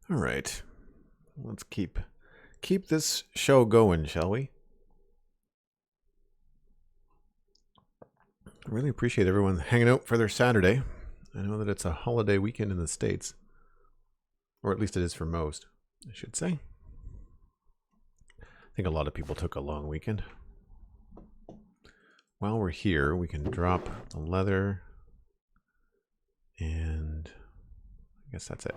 S3: All right. Let's keep this show going, shall we? I really appreciate everyone hanging out for their Saturday. I know that it's a holiday weekend in the States. Or at least it is for most, I should say. I think a lot of people took a long weekend. While we're here, we can drop the leather. And I guess that's it.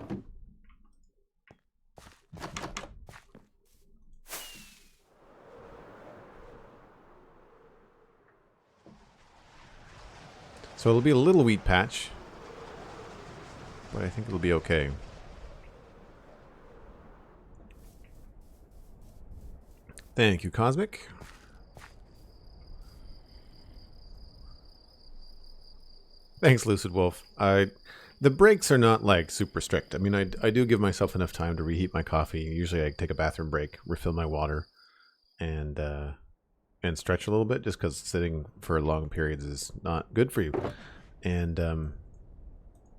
S3: So it'll be a little wheat patch, but I think it'll be okay. Thank you, Cosmic. Thanks, Lucid Wolf. The breaks are not like super strict. I mean, I do give myself enough time to reheat my coffee. Usually I take a bathroom break, refill my water, and stretch a little bit, just because sitting for long periods is not good for you. And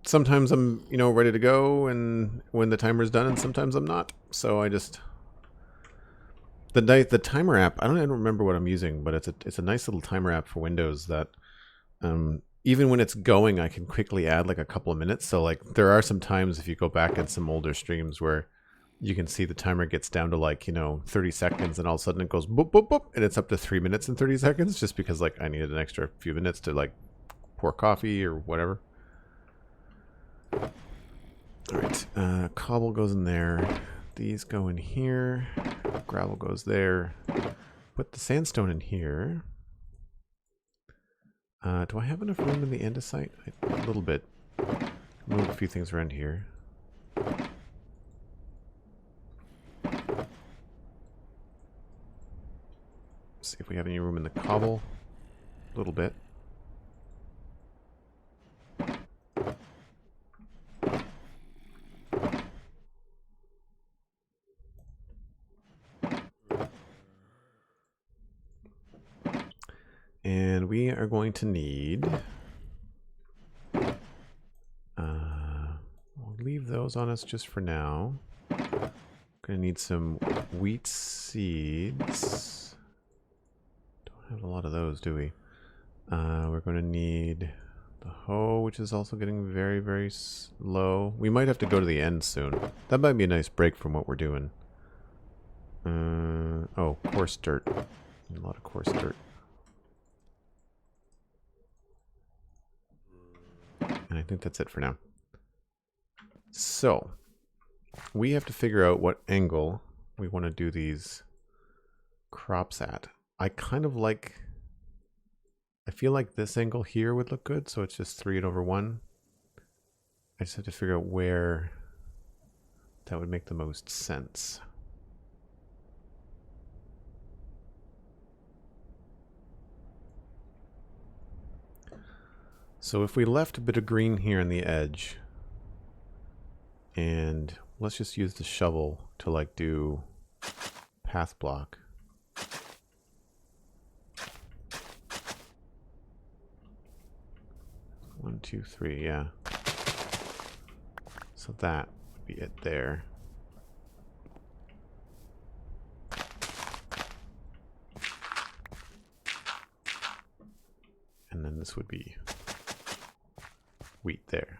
S3: sometimes I'm, ready to go, and when the timer's done, and sometimes I'm not. So I just the timer app. I don't remember what I'm using, but it's a nice little timer app for Windows that even when it's going, I can quickly add like a couple of minutes. So like there are some times if you go back at some older streams where you can see the timer gets down to like, 30 seconds, and all of a sudden it goes boop, boop, boop, and it's up to 3 minutes and 30 seconds just because like I needed an extra few minutes to like pour coffee or whatever. All right, cobble goes in there. These go in here. Gravel goes there. Put the sandstone in here. Do I have enough room in the andesite? A little bit. Move a few things around here. See if we have any room in the cobble. A little bit. And we are going to need... we'll leave those on us just for now. Going to need some wheat seeds. Don't have a lot of those, do we? We're going to need the hoe, which is also getting very, very low. We might have to go to the end soon. That might be a nice break from what we're doing. Oh, coarse dirt. A lot of coarse dirt. And I think that's it for now. So, we have to figure out what angle we want to do these crops at. I kind of like... I feel like this angle here would look good, so it's just 3/1. I just have to figure out where that would make the most sense. So if we left a bit of green here on the edge, and let's just use the shovel to like do path block. One, two, three, yeah. So that would be it there. And then this would be wheat there.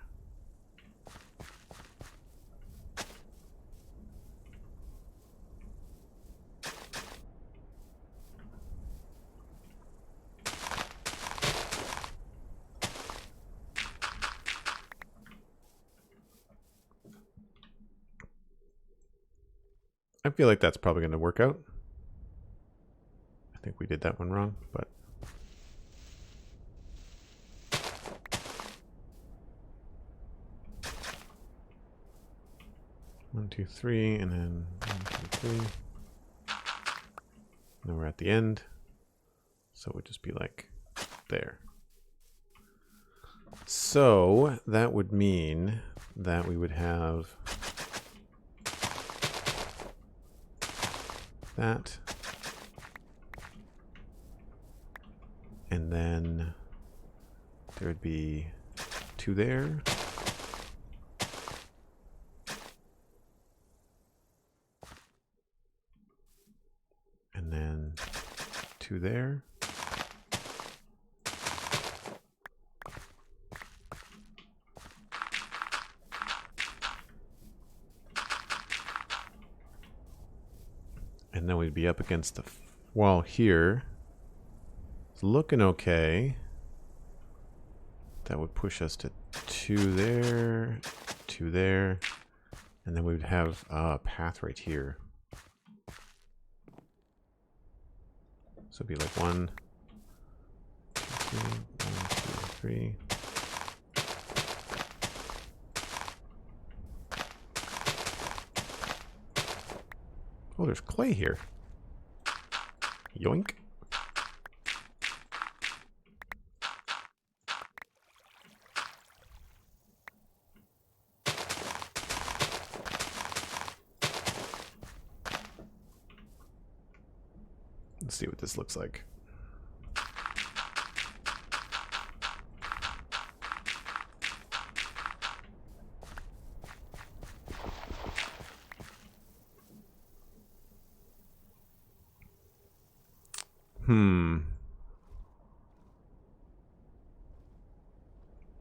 S3: I feel like that's probably going to work out. I think we did that one wrong, but... One, two, three, and then 1, 2, 3. Now we're at the end. So it would just be like there. So that would mean that we would have that. And then there would be 2 there. 2 there. And then we'd be up against the wall here. It's looking okay. That would push us to 2 there, 2 there, and then we would have a path right here. So it'd be like 1, 2, 3. Oh, there's clay here. Yoink. Let's see what this looks like.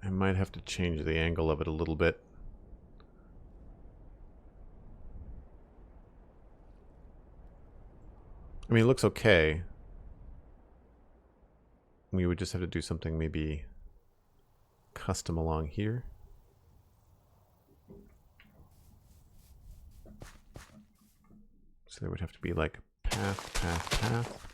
S3: I might have to change the angle of it a little bit. I mean, it looks okay. We would just have to do something maybe custom along here. So there would have to be like path, path, path.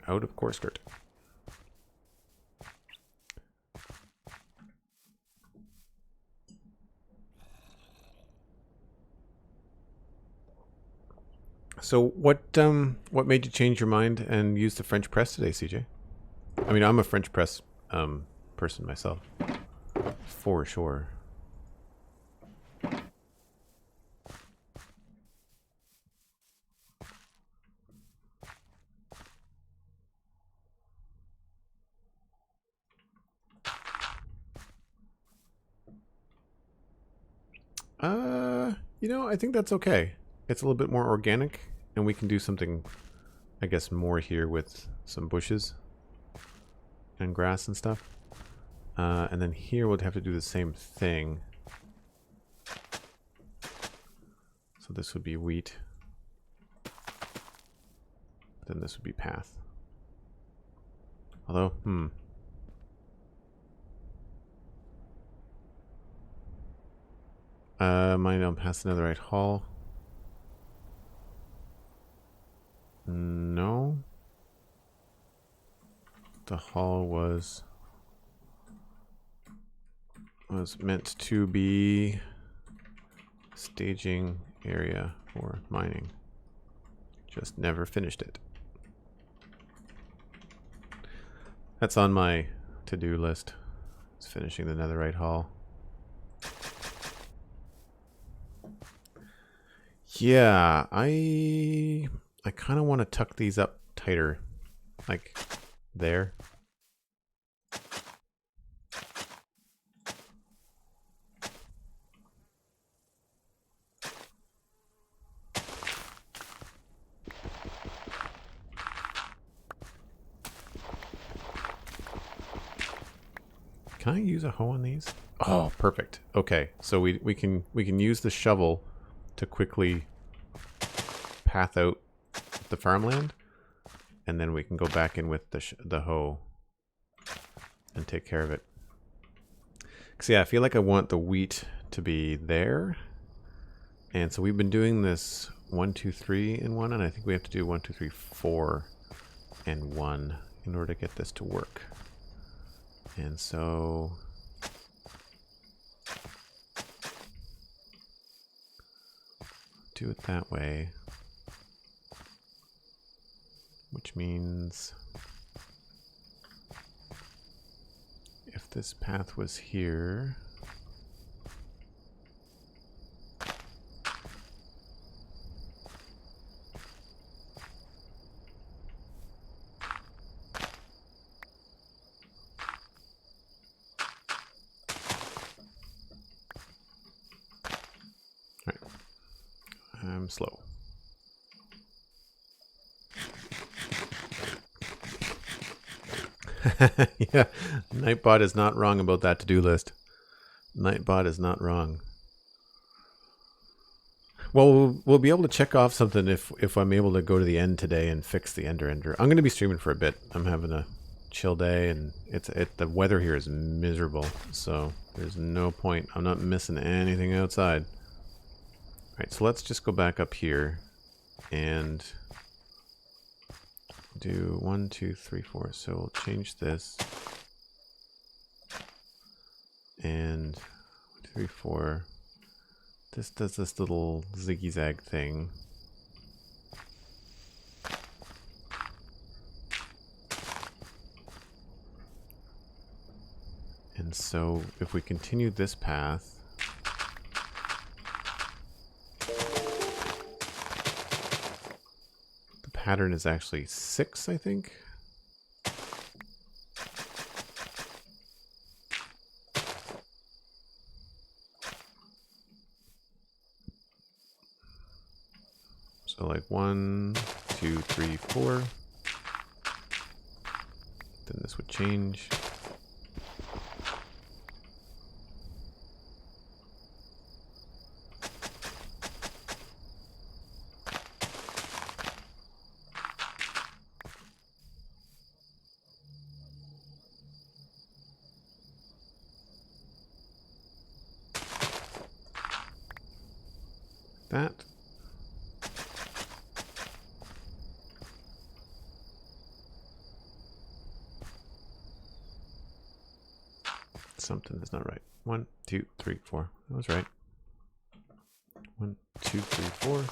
S3: Out of course skirt. So what made you change your mind and use the French press today, CJ? I mean, I'm a French press person myself, for sure. You know, I think that's okay. It's a little bit more organic, and we can do something, I guess, more here with some bushes and grass and stuff. And then here we'll have to do the same thing. So this would be wheat. Then this would be path. Although, might not pass another right hall. No. The hall was meant to be staging area for mining. Just never finished it. That's on my to-do list. It's finishing the netherite hall. Yeah, I kind of want to tuck these up tighter, like there. Can I use a hoe on these? Oh, perfect. Okay, so we can use the shovel to quickly path out the farmland, and then we can go back in with the hoe and take care of it. Cause yeah, I feel like I want the wheat to be there, and so we've been doing this 1, 2, 3 in 1, and I think we have to do 1, 2, 3, 4 and 1 in order to get this to work. And so do it that way, which means if this path was here, slow. Yeah, Nightbot is not wrong about that to-do list. Nightbot is not wrong. Well, we'll be able to check off something if I'm able to go to the end today and fix the Ender. I'm going to be streaming for a bit. I'm having a chill day, and the weather here is miserable, so there's no point. I'm not missing anything outside. All right, so let's just go back up here and do 1, 2, 3, 4. So we'll change this and 1, 2, 3, 4. This does this little ziggy-zag thing. And so if we continue this path, the pattern is actually 6, I think. So like 1, 2, 3, 4. Then this would change. That. Something is not right. 1, 2, 3, 4. That was right. 1, 2, 3, 4.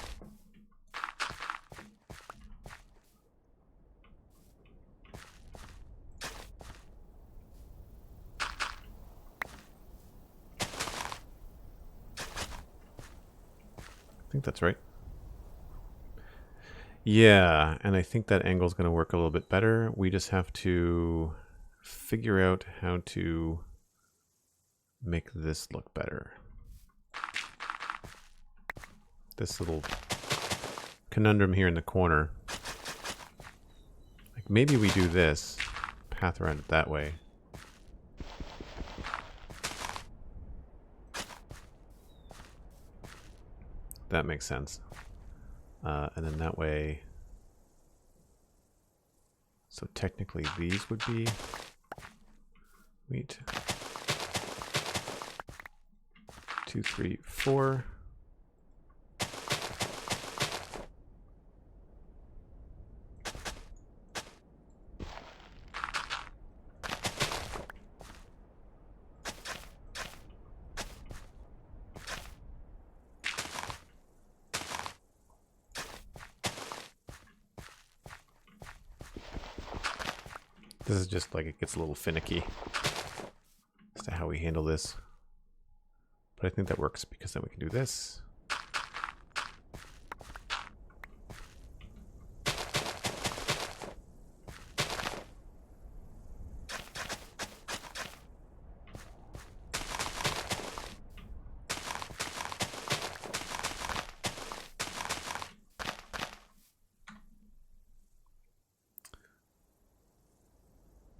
S3: I think that's right. Yeah, and I think that angle is going to work a little bit better. We just have to figure out how to make this look better. This little conundrum here in the corner. Like maybe we do this, path around it that way. That makes sense. And then that way, so technically these would be wheat. 2, 3, 4. This is just like it gets a little finicky as to how we handle this. But I think that works because then we can do this.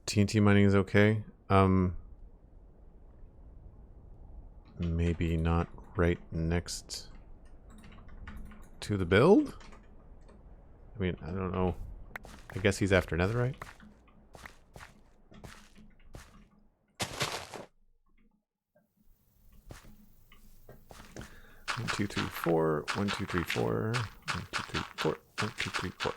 S3: TNT mining is okay. Maybe not right next to the build? I mean, I don't know. I guess he's after netherite. One, 2, 3, 4. 1, 2, 3, 4. 1, 2, 3, 4. 1, 2, 3, 4.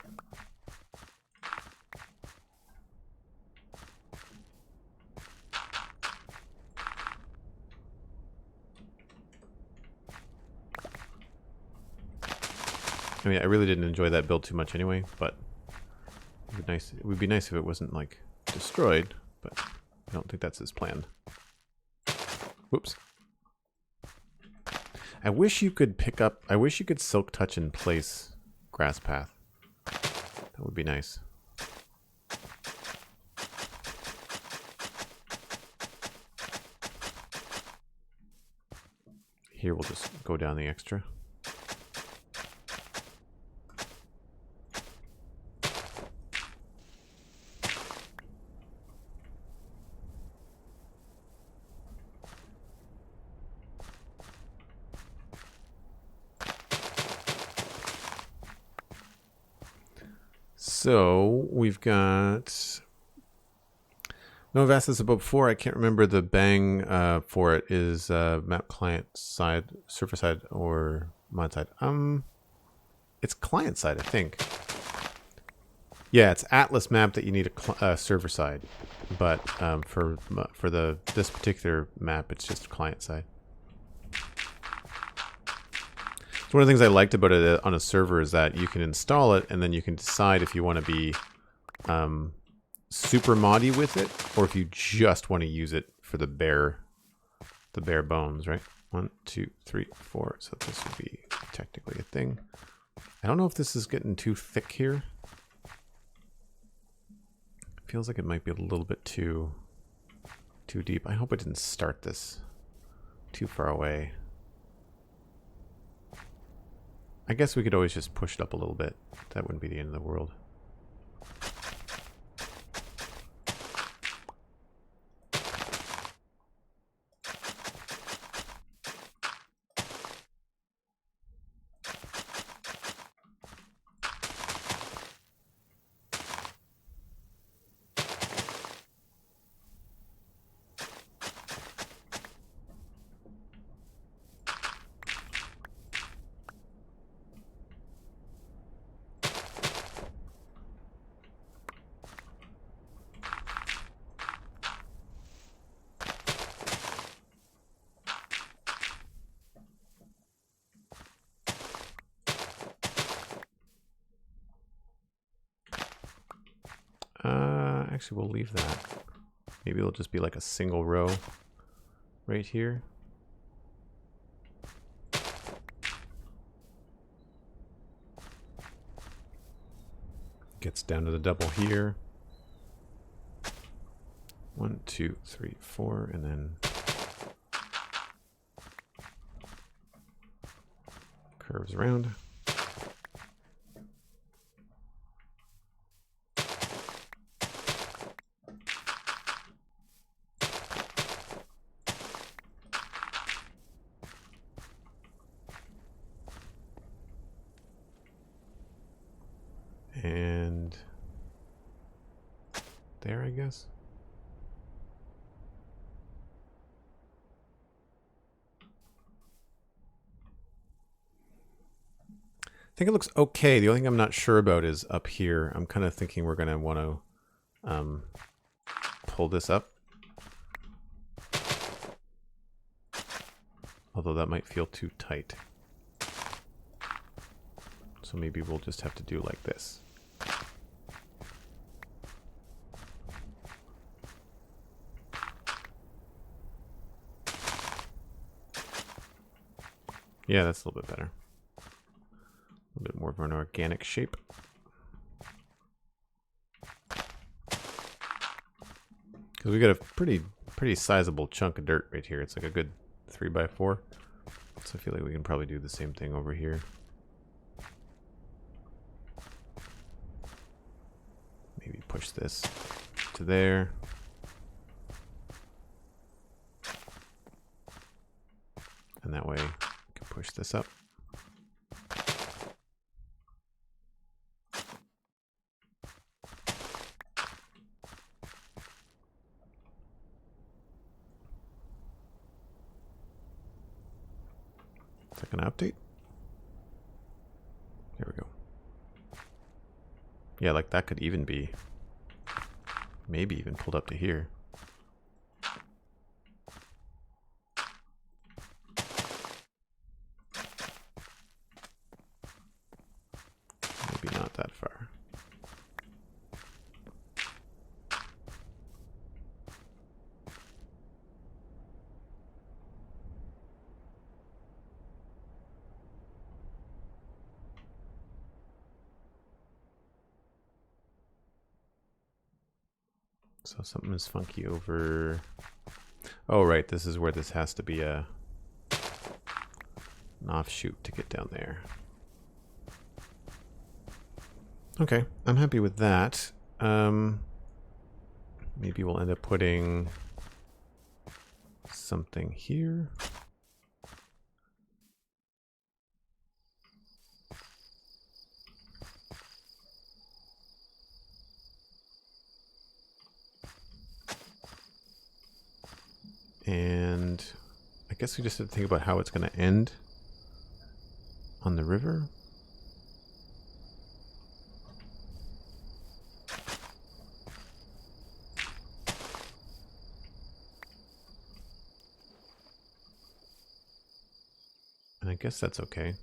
S3: I mean, I really didn't enjoy that build too much anyway, but it would be nice if it wasn't, like, destroyed, but I don't think that's his plan. Whoops. I wish you could silk touch in place grass path. That would be nice. Here we'll just go down the extra. So we've got no, I've asked this about before. I can't remember the bang for it is map client side, server side, or mod side. It's client side, I think. Yeah, it's Atlas map that you need a server side, but for this particular map, it's just client side. So one of the things I liked about it on a server is that you can install it, and then you can decide if you want to be super moddy with it, or if you just want to use it for the bare bones, right? 1, 2, 3, 4. So this would be technically a thing. I don't know if this is getting too thick here. Feels like it might be a little bit too deep. I hope I didn't start this too far away. I guess we could always just push it up a little bit. That wouldn't be the end of the world. Actually, we'll leave that. Maybe it'll just be like a single row right here. Gets down to the double here. 1, 2, 3, 4, and then curves around. And there, I guess. I think it looks okay. The only thing I'm not sure about is up here. I'm kind of thinking we're going to want to pull this up. Although that might feel too tight. So maybe we'll just have to do like this. Yeah, that's a little bit better. A little bit more of an organic shape. Because we got a pretty sizable chunk of dirt right here. It's like a good 3x4. So I feel like we can probably do the same thing over here. Maybe push this to there. And that way we can push this up. Second update. There we go. Yeah, like that could even be maybe even pulled up to here. Maybe not that far. So something is funky over... Oh, right. This is where this has to be an offshoot to get down there. Okay, I'm happy with that. Maybe we'll end up putting something here. And I guess we just have to think about how it's going to end on the river. And I guess that's okay.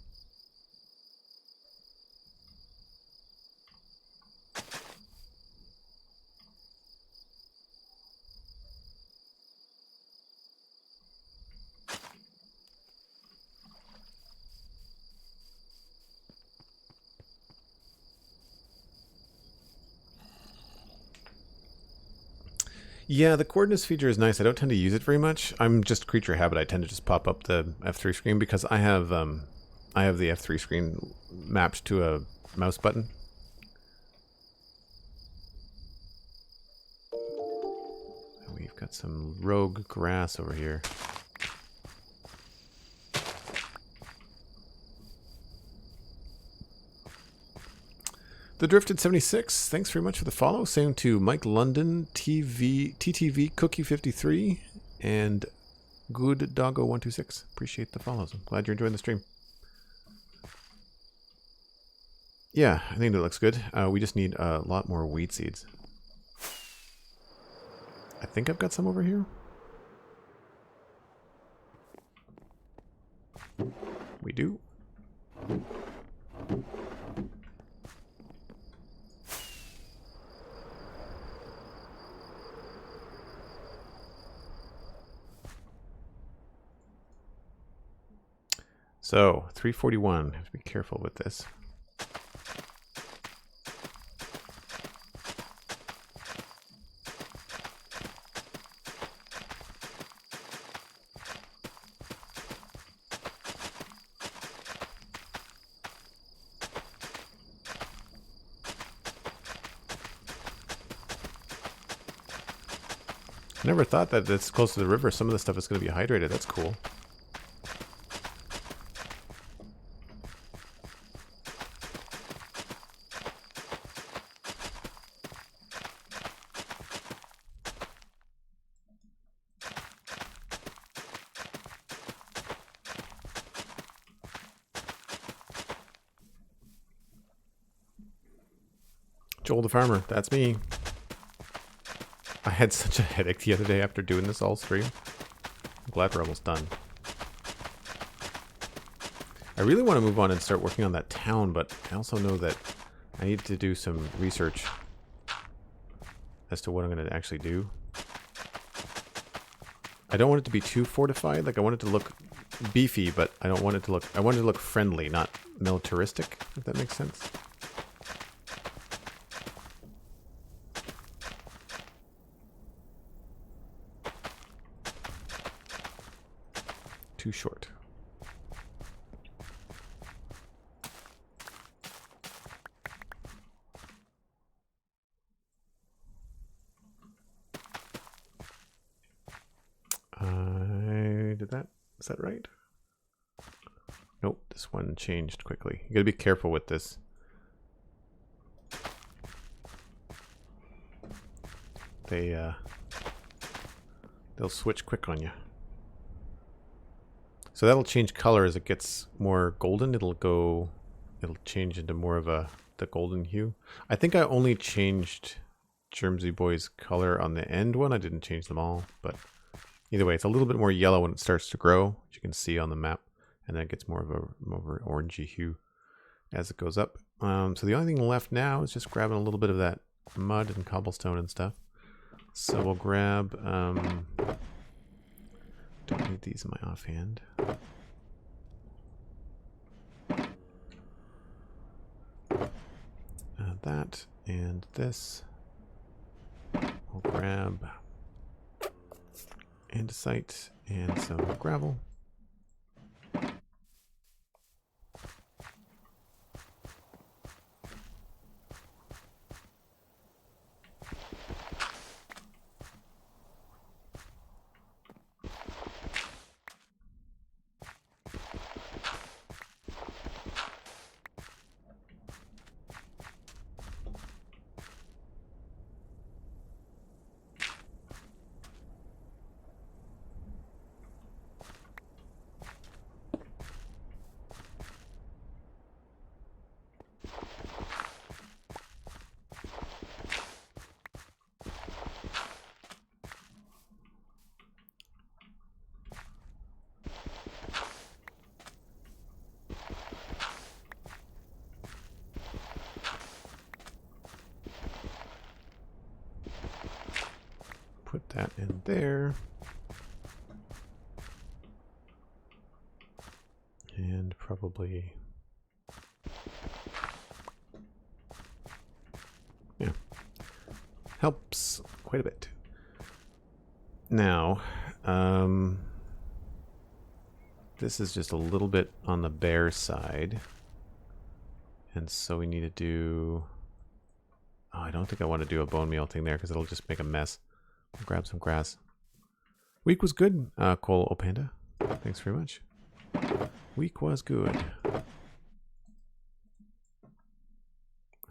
S3: Yeah, the coordinates feature is nice. I don't tend to use it very much. I'm just creature habit. I tend to just pop up the F3 screen because I have the F3 screen mapped to a mouse button. We've got some rogue grass over here. The Drifted 76, thanks very much for the follow. Same to Mike London, TTV Cookie 53, and Good Doggo 126. Appreciate the follows. I'm glad you're enjoying the stream. Yeah, I think that looks good. We just need a lot more weed seeds. I think I've got some over here. We do. So, 341. Have to be careful with this. I never thought that this close to the river, some of the stuff is going to be hydrated. That's cool. Joel the Farmer, that's me. I had such a headache the other day after doing this all stream. I'm glad we're almost done. I really want to move on and start working on that town, but I also know that I need to do some research as to what I'm going to actually do. I don't want it to be too fortified. Like, I want it to look beefy, but I don't want it to look... I want it to look friendly, not militaristic, if that makes sense. Too short. I did that. Is that right? Nope, this one changed quickly. You gotta be careful with this. They'll switch quick on you. So that'll change color as it gets more golden. It'll change into more of the golden hue. I think I only changed Germsy Boy's color on the end one. I didn't change them all, but either way, it's a little bit more yellow when it starts to grow, as you can see on the map, and then it gets more of an orangey hue as it goes up. So the only thing left now is just grabbing a little bit of that mud and cobblestone and stuff. So we'll grab... don't need these in my offhand. That and this. We'll grab andesite and some gravel. that in there. And probably... yeah. Helps quite a bit. Now, this is just a little bit on the bare side. And so we need to do... oh, I don't think I want to do a bone meal thing there because it'll just make a mess. I'll grab some grass. Week was good, Cole Opanda. Thanks very much. Week was good. I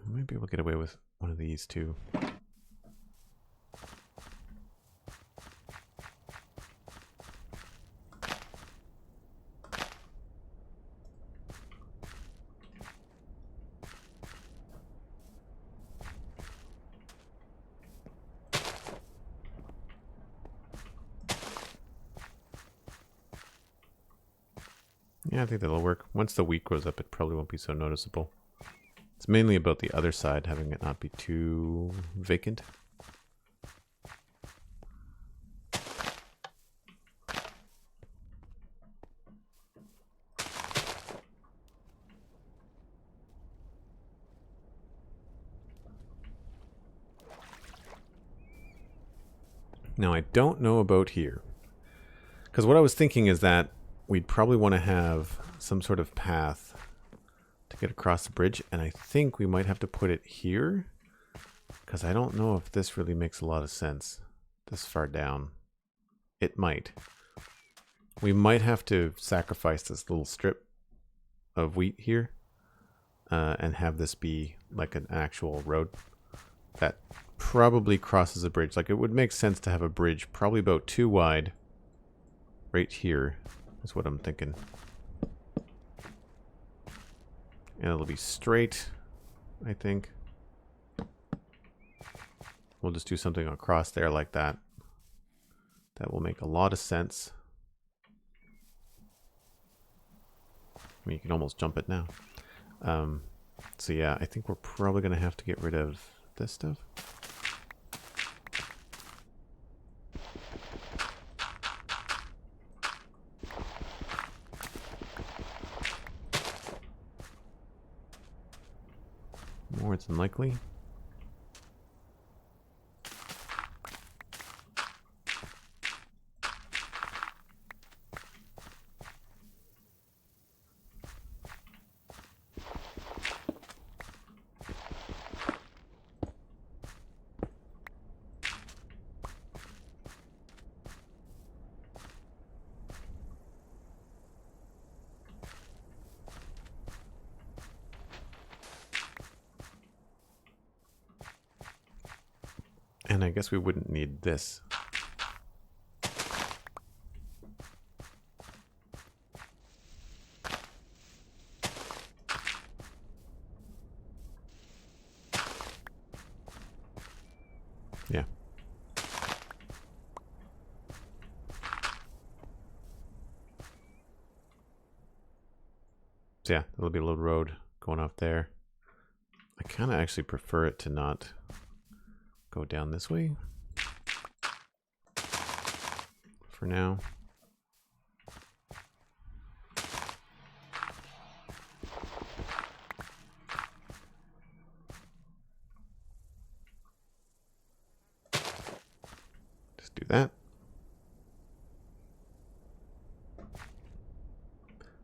S3: might be able to get away with one of these too. Yeah, I think that'll work. Once the wheat grows up, it probably won't be so noticeable. It's mainly about the other side, having it not be too vacant. Now, I don't know about here. Because what I was thinking is that we'd probably want to have some sort of path to get across the bridge, and I think we might have to put it here, because I don't know if this really makes a lot of sense this far down. It might. We might have to sacrifice this little strip of wheat here and have this be like an actual road that probably crosses a bridge. Like, it would make sense to have a bridge probably about 2 wide right here. That's what I'm thinking. And it'll be straight, I think. We'll just do something across there like that. That will make a lot of sense. I mean, you can almost jump it now. So yeah, I think we're probably going to have to get rid of this stuff. More than likely. And I guess we wouldn't need this. Yeah. So yeah, there'll be a little road going off there. I kind of actually prefer it to not go down this way for now. Just do that.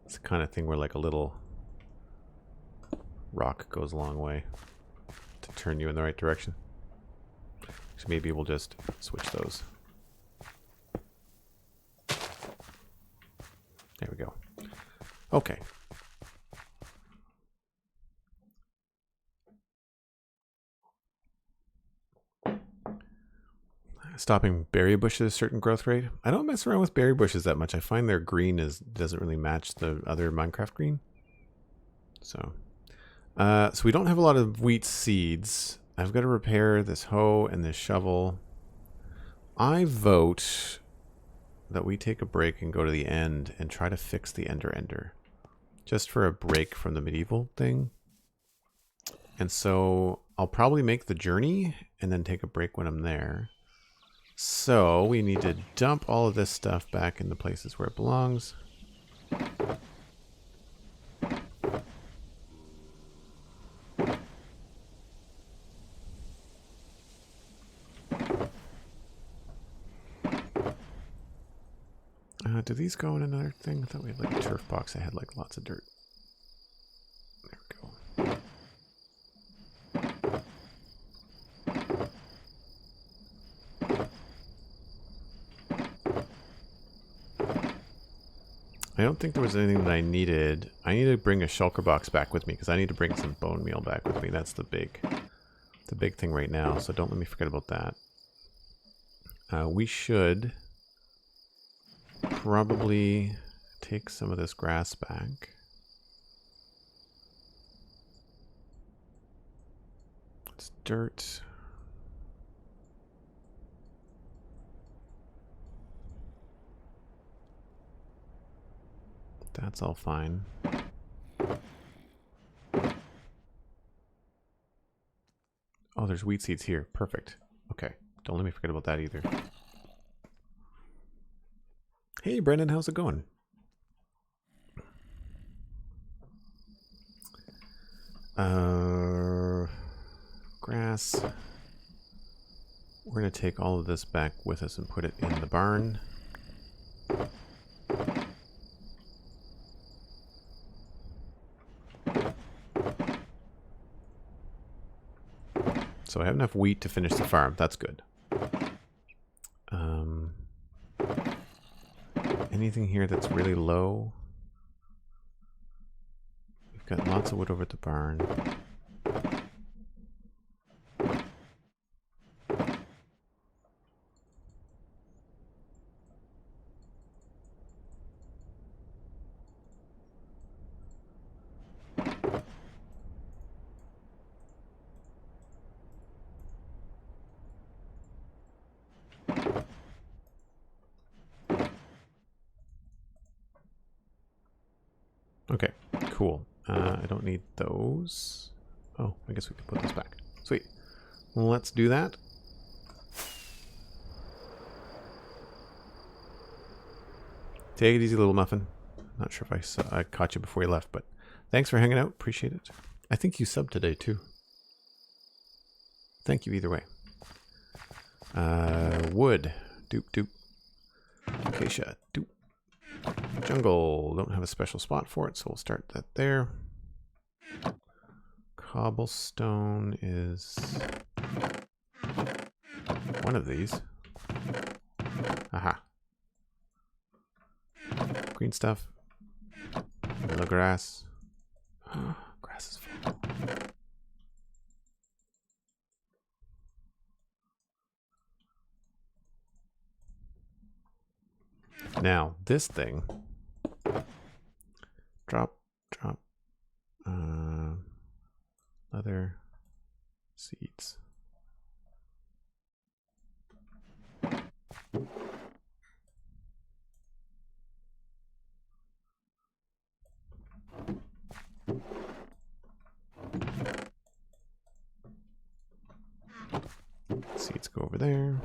S3: It's the kind of thing where like a little rock goes a long way to turn you in the right direction. So maybe we'll just switch those. There we go. Okay. Stopping berry bushes certain growth rate. I don't mess around with berry bushes that much. I find their green doesn't really match the other Minecraft green. So we don't have a lot of wheat seeds. I've got to repair this hoe and this shovel. I vote that we take a break and go to the end and try to fix the Ender. Just for a break from the medieval thing. And so I'll probably make the journey and then take a break when I'm there. So we need to dump all of this stuff back in the places where it belongs. Do these go in another thing? I thought we had like a turf box that had like lots of dirt. There we go. I don't think there was anything that I needed. I need to bring a shulker box back with me because I need to bring some bone meal back with me. That's the big thing right now. So don't let me forget about that. We should probably take some of this grass back. It's dirt. That's all fine. Oh, there's wheat seeds here. Perfect. Okay. Don't let me forget about that either. Hey, Brendan, how's it going? Grass. We're going to take all of this back with us and put it in the barn. So I have enough wheat to finish the farm. That's good. Anything here that's really low? We've got lots of wood over at the barn. Okay, cool. I don't need those. Oh, I guess we can put those back. Sweet. Well, let's do that. Take it easy, little muffin. Not sure if I caught you before you left, but thanks for hanging out. Appreciate it. I think you subbed today, too. Thank you either way. Wood. Doop, doop. Acacia. Doop. Jungle. Don't have a special spot for it, so we'll start that there. Cobblestone is one of these. Aha. Green stuff. Yellow grass. Grass is full. Now, this thing. Drop. Leather. Seeds. Seeds go over there.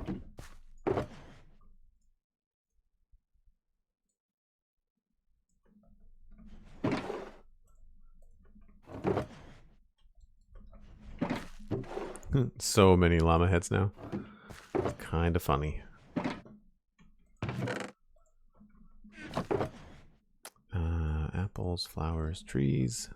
S3: So many llama heads now. It's kind of funny. Apples, flowers, trees.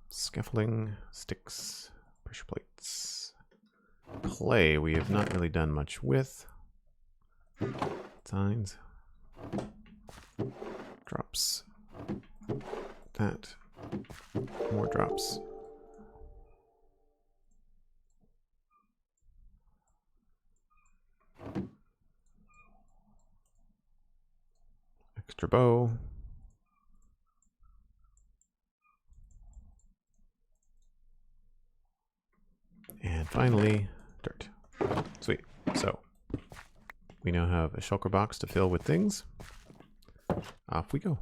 S3: Scaffolding, sticks, pressure plates. Clay we have not really done much with. Signs. Drops. That. More drops. Extra bow. And finally, dirt. Sweet. So, we now have a shulker box to fill with things. Off we go.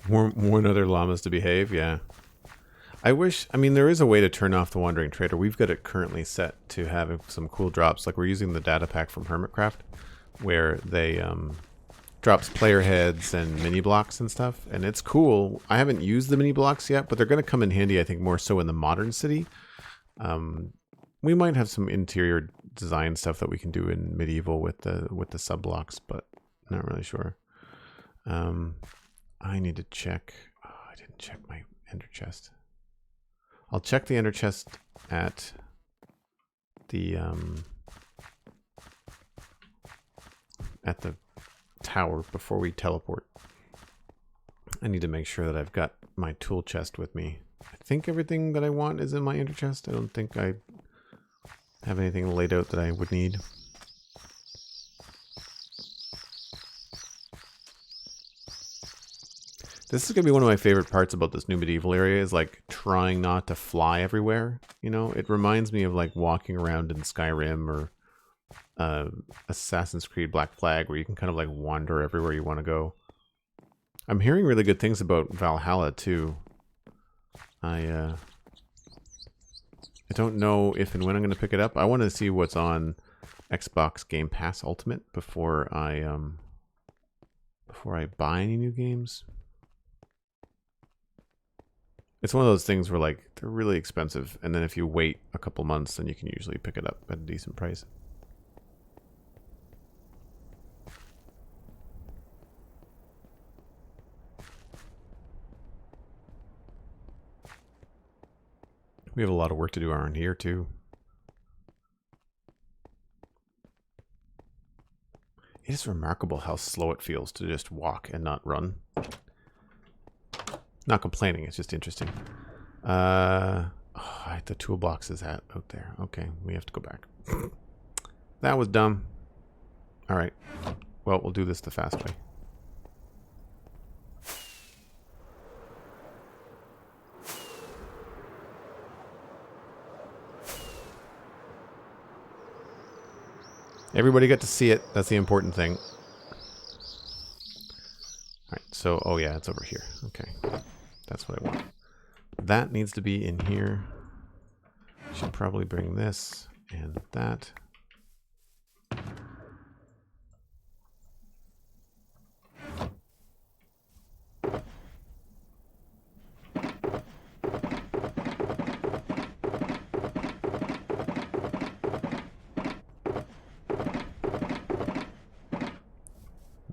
S3: Warn other llamas to behave, yeah. I mean, there is a way to turn off the Wandering Trader. We've got it currently set to have some cool drops. Like, we're using the data pack from Hermitcraft, where they drops player heads and mini blocks and stuff, and it's cool. I haven't used the mini blocks yet, but they're going to come in handy, I think, more so in the modern city. We might have some interior design stuff that we can do in medieval with the sub blocks, but not really sure. I need to check. Oh, I didn't check my ender chest. I'll check the ender chest at the tower before we teleport. I need to make sure that I've got my tool chest with me. I think everything that I want is in my ender chest. I don't think I have anything laid out that I would need. This is going to be one of my favorite parts about this new medieval area, is like trying not to fly everywhere. You know, it reminds me of like walking around in Skyrim or Assassin's Creed Black Flag, where you can kind of like wander everywhere you want to go. I'm hearing really good things about Valhalla too. I don't know if and when I'm going to pick it up. I want to see what's on Xbox Game Pass Ultimate before I buy any new games. It's one of those things where like they're really expensive, and then if you wait a couple months, then you can usually pick it up at a decent price. We have a lot of work to do around here too. It is remarkable how slow it feels to just walk and not run. Not complaining, it's just interesting. The toolbox is out there. Okay, we have to go back. That was dumb. Alright. Well, we'll do this the fast way. Everybody got to see it. That's the important thing. Alright, so, oh yeah, it's over here. Okay. That's what I want. That needs to be in here. Should probably bring this and that.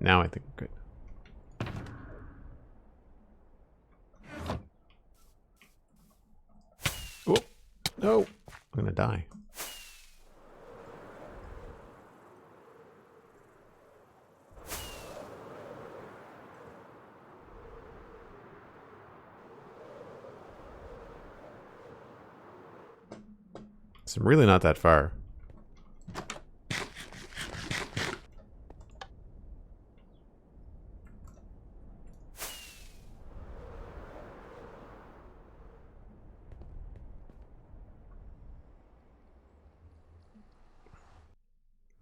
S3: Now I think we're good. Oh, no, I'm gonna die. So I'm really not that far.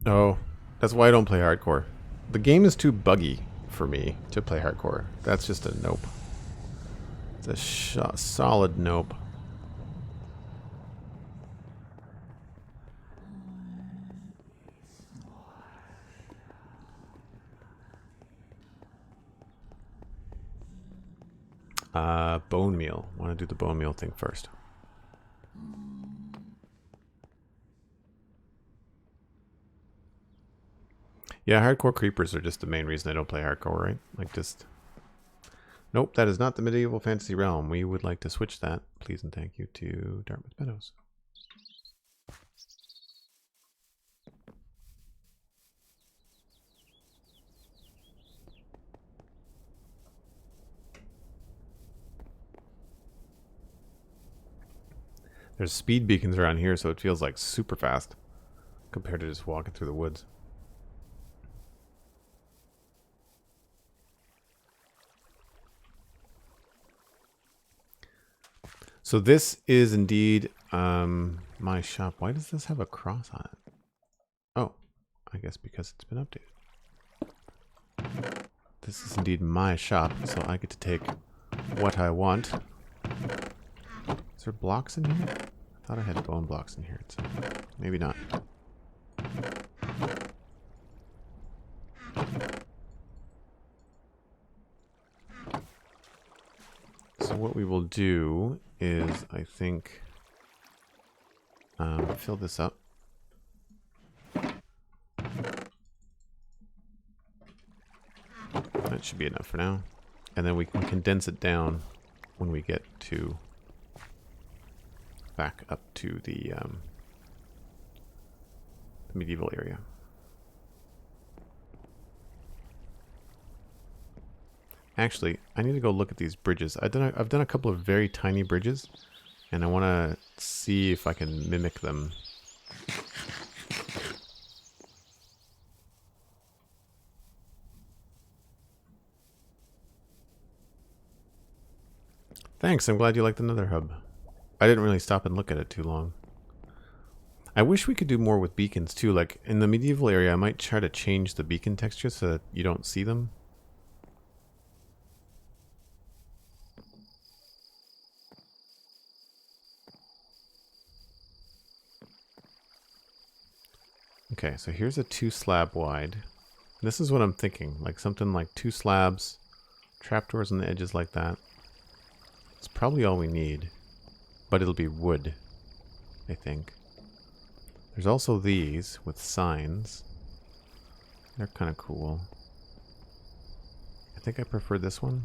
S3: Oh, that's why I don't play hardcore. The game is too buggy for me to play hardcore. That's just a nope. It's a solid nope. Bone meal. Want to do the bone meal thing first. Yeah, hardcore creepers are just the main reason I don't play hardcore, right? Like just... Nope, that is not the medieval fantasy realm. We would like to switch that. Please and thank you to Dartmouth Meadows. There's speed beacons around here, so it feels like super fast compared to just walking through the woods. So this is indeed my shop. Why does this have a cross on it? Oh, I guess because it's been updated. this is indeed my shop, so I get to take what I want. Is there blocks in here? I thought I had bone blocks in here. So maybe not. So what we will do is, I think, fill this up. That should be enough for now. And then we can condense it down when we get to back up to the medieval area. Actually, I need to go look at these bridges. I've done a couple of very tiny bridges, and I want to see if I can mimic them. Thanks, I'm glad you liked the Nether Hub. I didn't really stop and look at it too long. I wish we could do more with beacons too. Like in the medieval area, I might try to change the beacon texture so that you don't see them. Okay, so here's a 2 slab wide. This is what I'm thinking, like something like 2 slabs, trapdoors on the edges like that. It's probably all we need, but it'll be wood, I think. There's also these with signs. They're kind of cool. I think I prefer this one.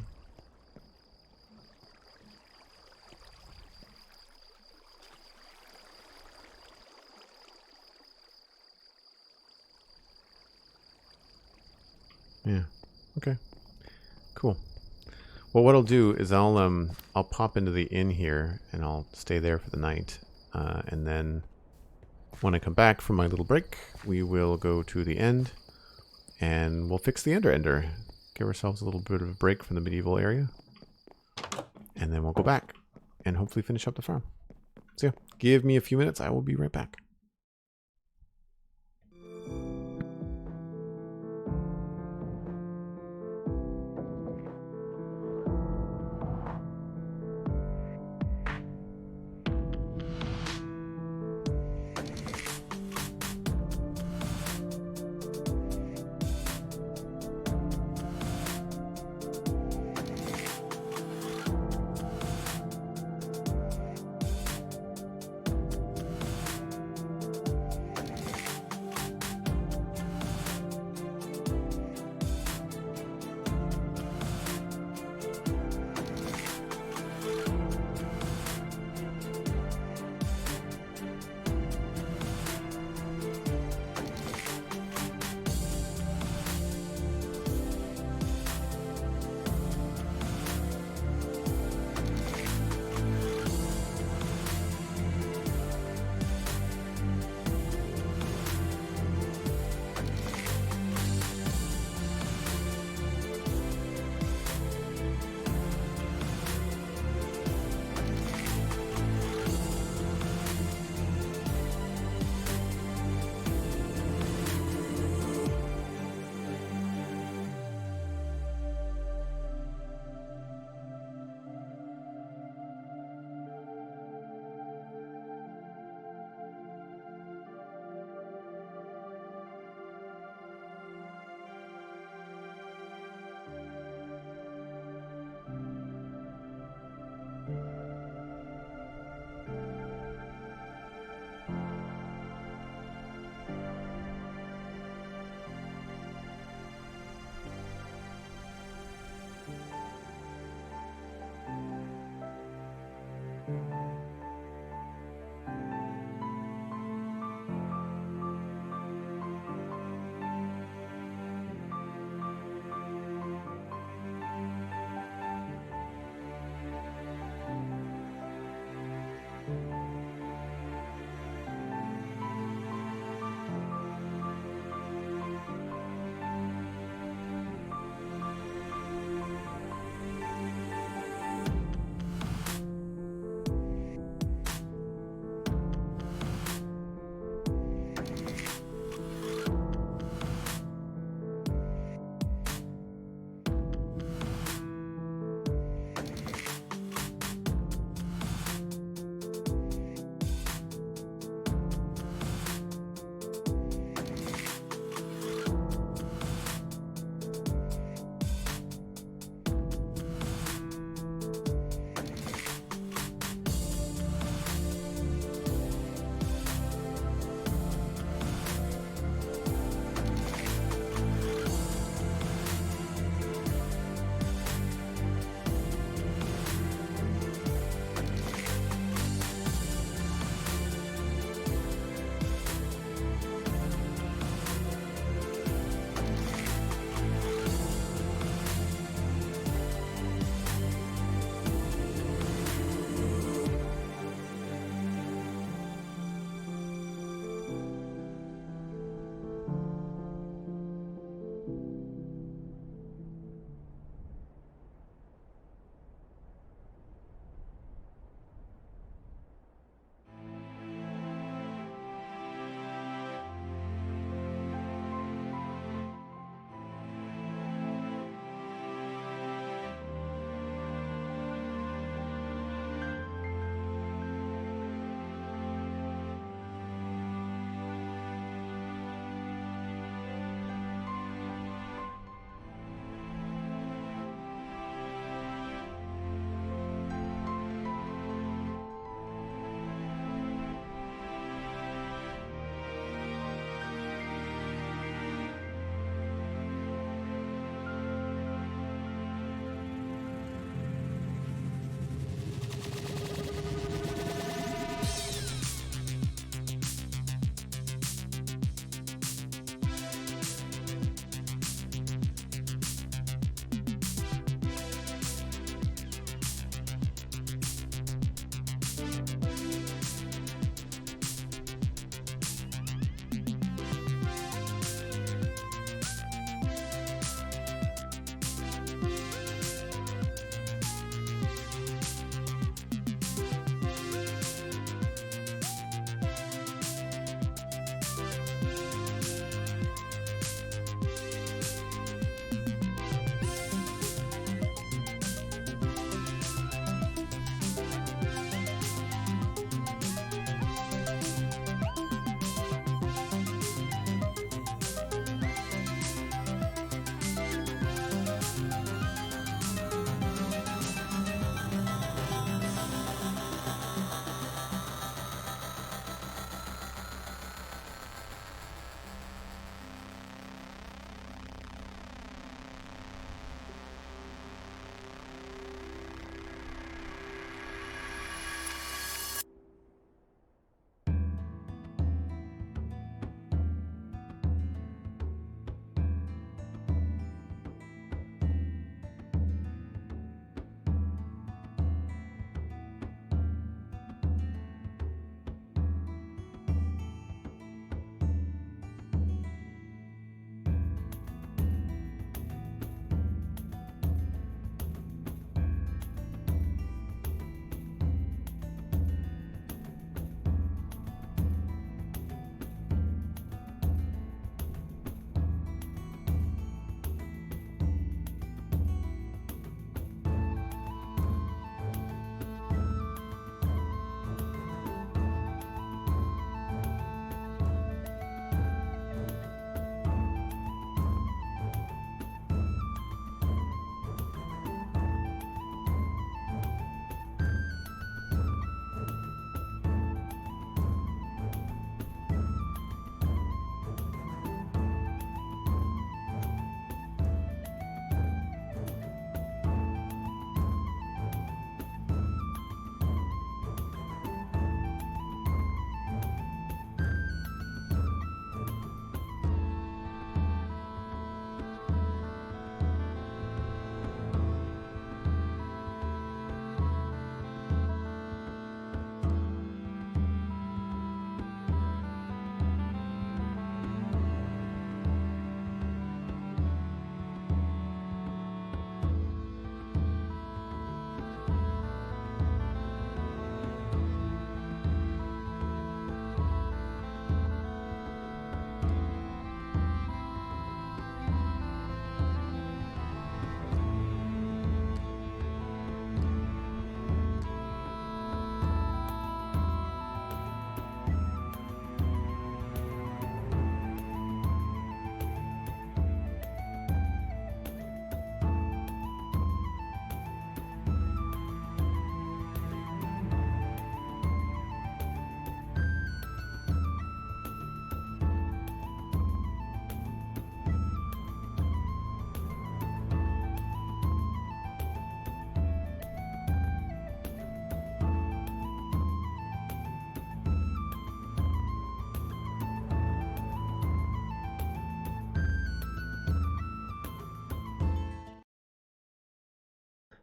S3: Yeah. Okay. Cool. Well, what I'll do is I'll pop into the inn here and I'll stay there for the night, and then when I come back from my little break, we will go to the end and we'll fix the Ender. Give ourselves a little bit of a break from the medieval area, and then we'll go back and hopefully finish up the farm. So yeah, give me a few minutes. I will be right back.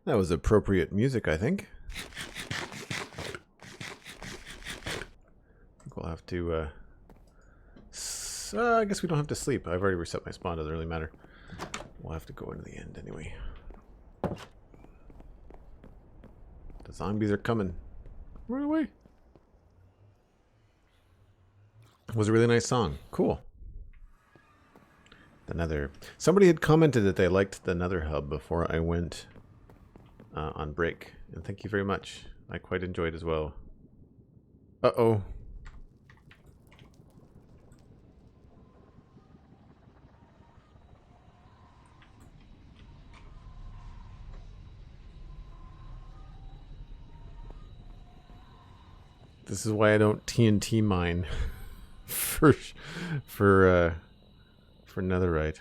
S3: That was appropriate music, I think. We'll have to, I guess we don't have to sleep. I've already reset my spawn, doesn't really matter. We'll have to go into the end anyway. The zombies are coming. Run away. It was a really nice song. Cool. The Nether. Somebody had commented that they liked the Nether hub before I went on break. And thank you very much. I quite enjoyed as well. Uh-oh. This is why I don't TNT mine for netherite.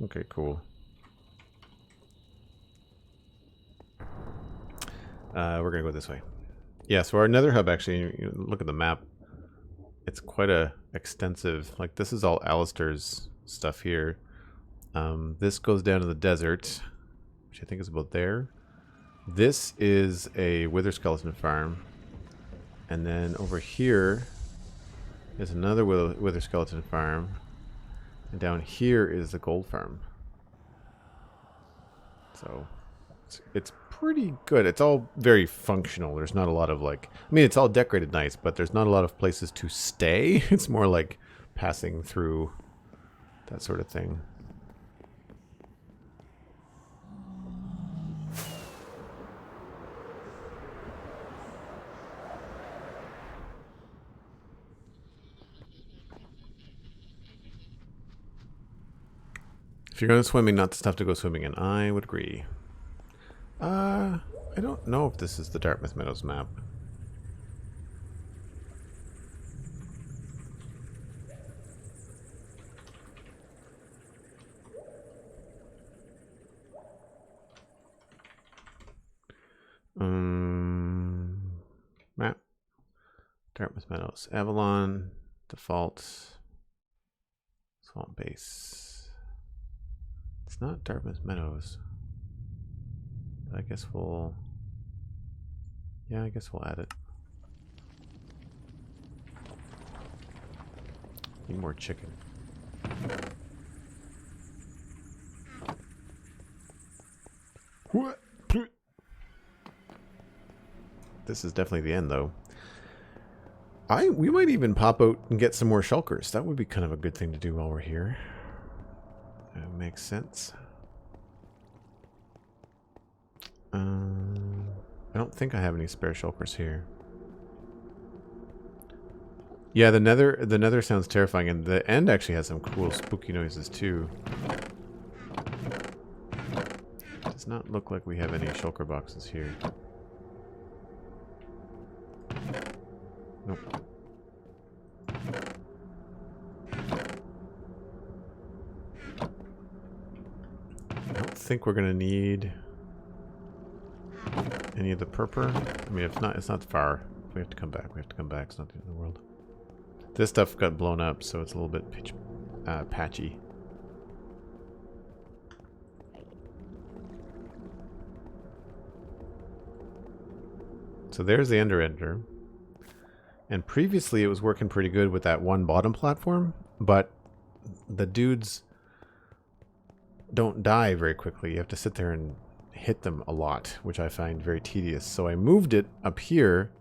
S3: Okay, cool. We're gonna go this way. Yeah, so our nether hub actually, you look at the map, it's quite a extensive, like this is all Alistair's stuff here. This goes down to the desert, which I think is about there. This is a wither skeleton farm. And then over here is another wither skeleton farm. And down here is the gold farm. So it's pretty good. It's all very functional. There's not a lot of like, I mean, it's all decorated nice, but there's not a lot of places to stay. It's more like passing through, that sort of thing. If you're going swimming, not the stuff to go swimming in. I would agree. I don't know if this is the Dartmouth Meadows map. Map. Dartmouth Meadows. Avalon. Default. Swamp Base. It's not Dartmouth Meadows. But I guess we'll... Yeah, I guess we'll add it. Need more chicken. What? This is definitely the end, though. We might even pop out and get some more shulkers. That would be kind of a good thing to do while we're here. That makes sense. I don't think I have any spare shulkers here. Yeah, the nether sounds terrifying, and the end actually has some cool spooky noises too. Does not look like we have any shulker boxes here. Nope. I don't think we're gonna need any of the purple. I mean, it's not far. We have to come back. We have to come back. It's not the end of the world. This stuff got blown up, so it's a little bit patchy. So there's the Ender. And previously it was working pretty good with that one bottom platform, but the dudes don't die very quickly. You have to sit there and hit them a lot, which I find very tedious. So I moved it up here,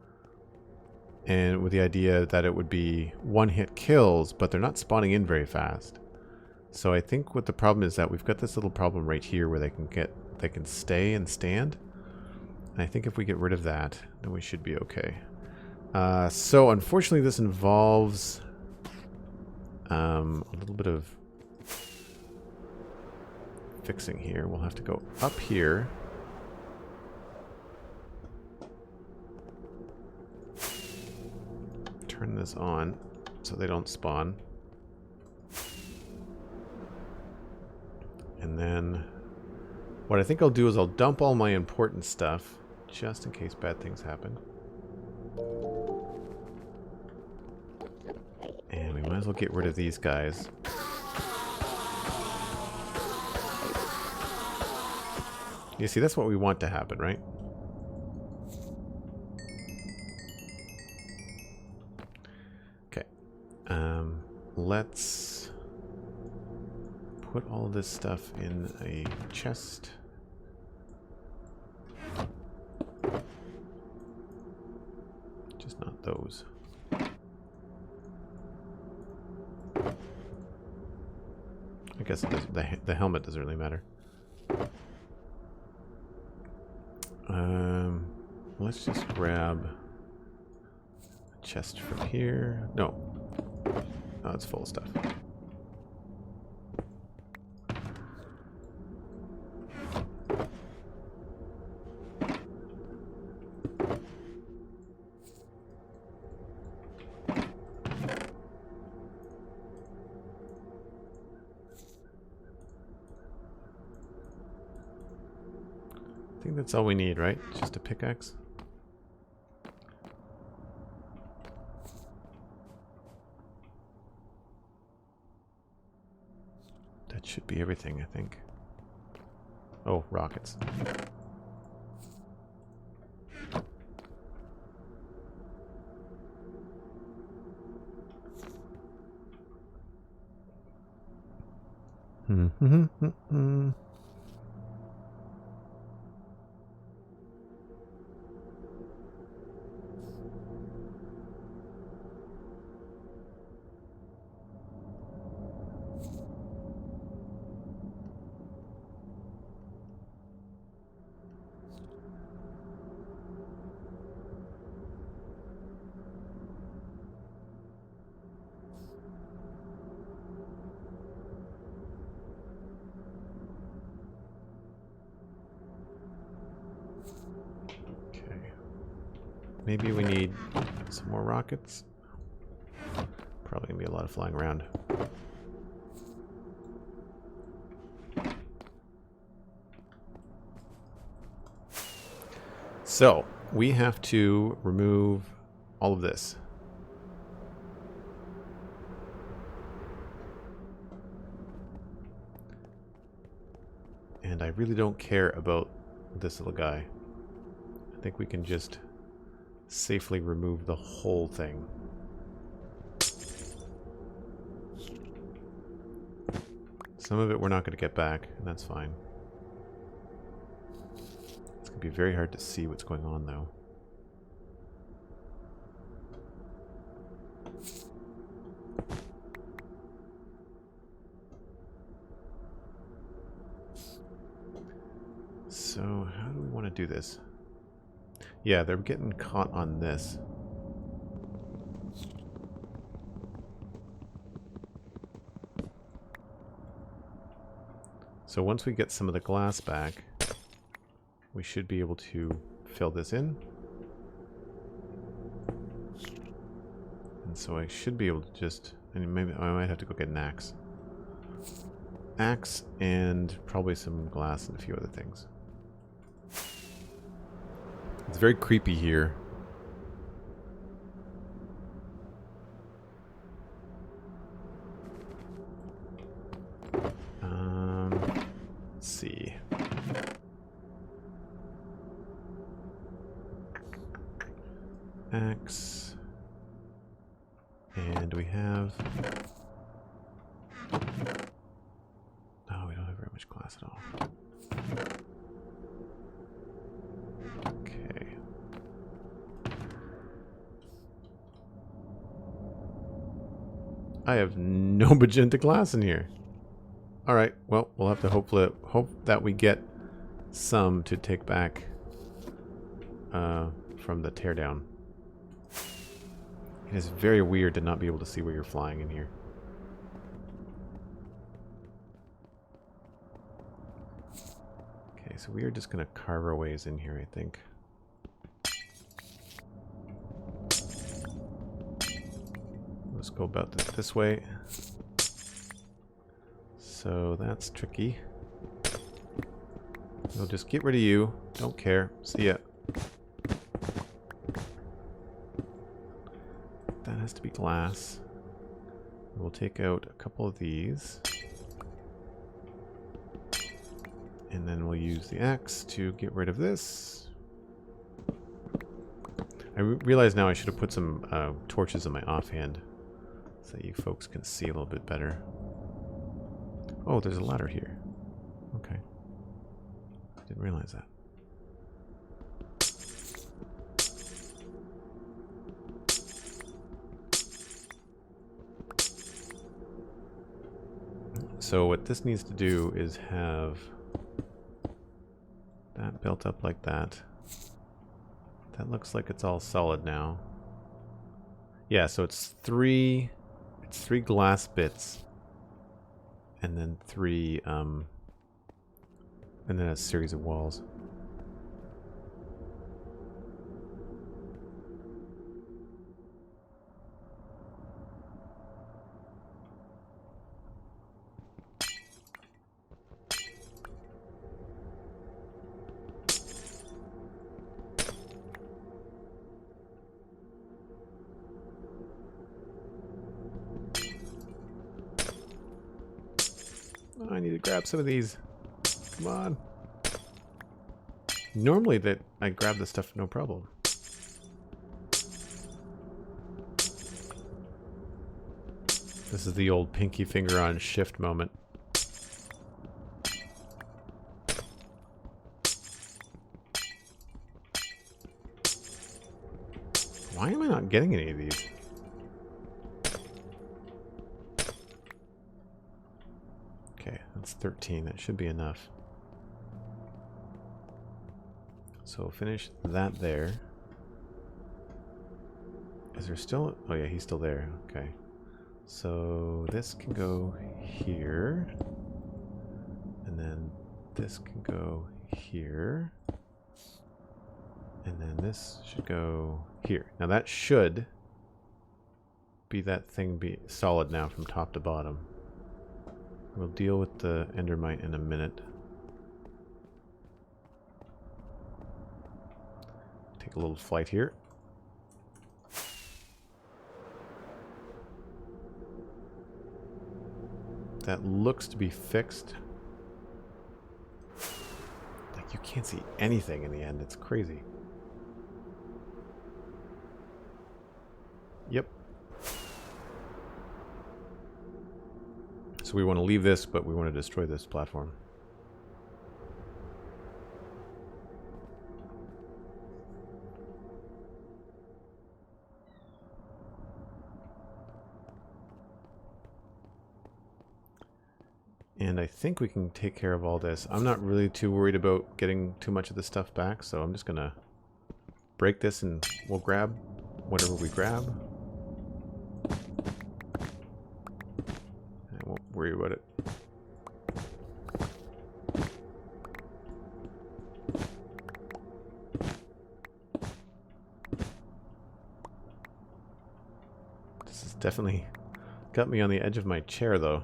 S3: and with the idea that it would be one-hit kills, but they're not spawning in very fast. So I think what the problem is that we've got this little problem right here where they can stay and stand. And I think if we get rid of that, then we should be okay. So unfortunately this involves a little bit of fixing here. We'll have to go up here. Turn this on so they don't spawn. And then what I think I'll do is I'll dump all my important stuff just in case bad things happen. And we might as well get rid of these guys. You see, that's what we want to happen, right? Okay. Let's put all this stuff in a chest. Just not those. I guess it does, the helmet doesn't really matter. Let's just grab a chest from here. No. Oh, it's full of stuff. I think that's all we need, right? Just a pickaxe. That should be everything, I think. Oh, rockets. Maybe we need some more rockets. Probably gonna be a lot of flying around. So, we have to remove all of this. And I really don't care about this little guy. I think we can just safely remove the whole thing. Some of it we're not going to get back, and that's fine. It's going to be very hard to see what's going on, though. So, how do we want to do this? Yeah, they're getting caught on this. So once we get some of the glass back, we should be able to fill this in. And so I should be able to just, and maybe I might have to go get an axe. Axe and probably some glass and a few other things. It's very creepy here. Let's see. Axe. And we have... Oh, we don't have very much glass at all. Okay. I have no magenta glass in here. Alright, well, we'll have to hope that we get some to take back from the teardown. It is very weird to not be able to see where you're flying in here. Okay, so we are just going to carve our ways in here, I think. Let's go about this way. So that's tricky. We'll just get rid of you. Don't care. See ya. That has to be glass. We'll take out a couple of these. And then we'll use the axe to get rid of this. I realize now I should have put some torches in my offhand so that you folks can see a little bit better. Oh, there's a ladder here. Okay. Didn't realize that. So what this needs to do is have that built up like that. That looks like it's all solid now. Yeah, so it's three glass bits. And then and then a series of walls. I need to grab some of these. Come on. Normally that I grab this stuff no problem. This is the old pinky finger on shift moment. Why am I not getting any of these? Okay, that's 13. That should be enough. So finish that there. Is there still... Oh yeah, he's still there. Okay. So this can go here. And then this can go here. And then this should go here. Now that should be that thing be solid now from top to bottom. We'll deal with the Endermite in a minute. Take a little flight here. That looks to be fixed. Like you can't see anything in the end. It's crazy. Yep. So we want to leave this, but we want to destroy this platform. And I think we can take care of all this. I'm not really too worried about getting too much of the stuff back, so I'm just gonna break this and we'll grab whatever we grab. I won't worry about it. This has definitely got me on the edge of my chair, though.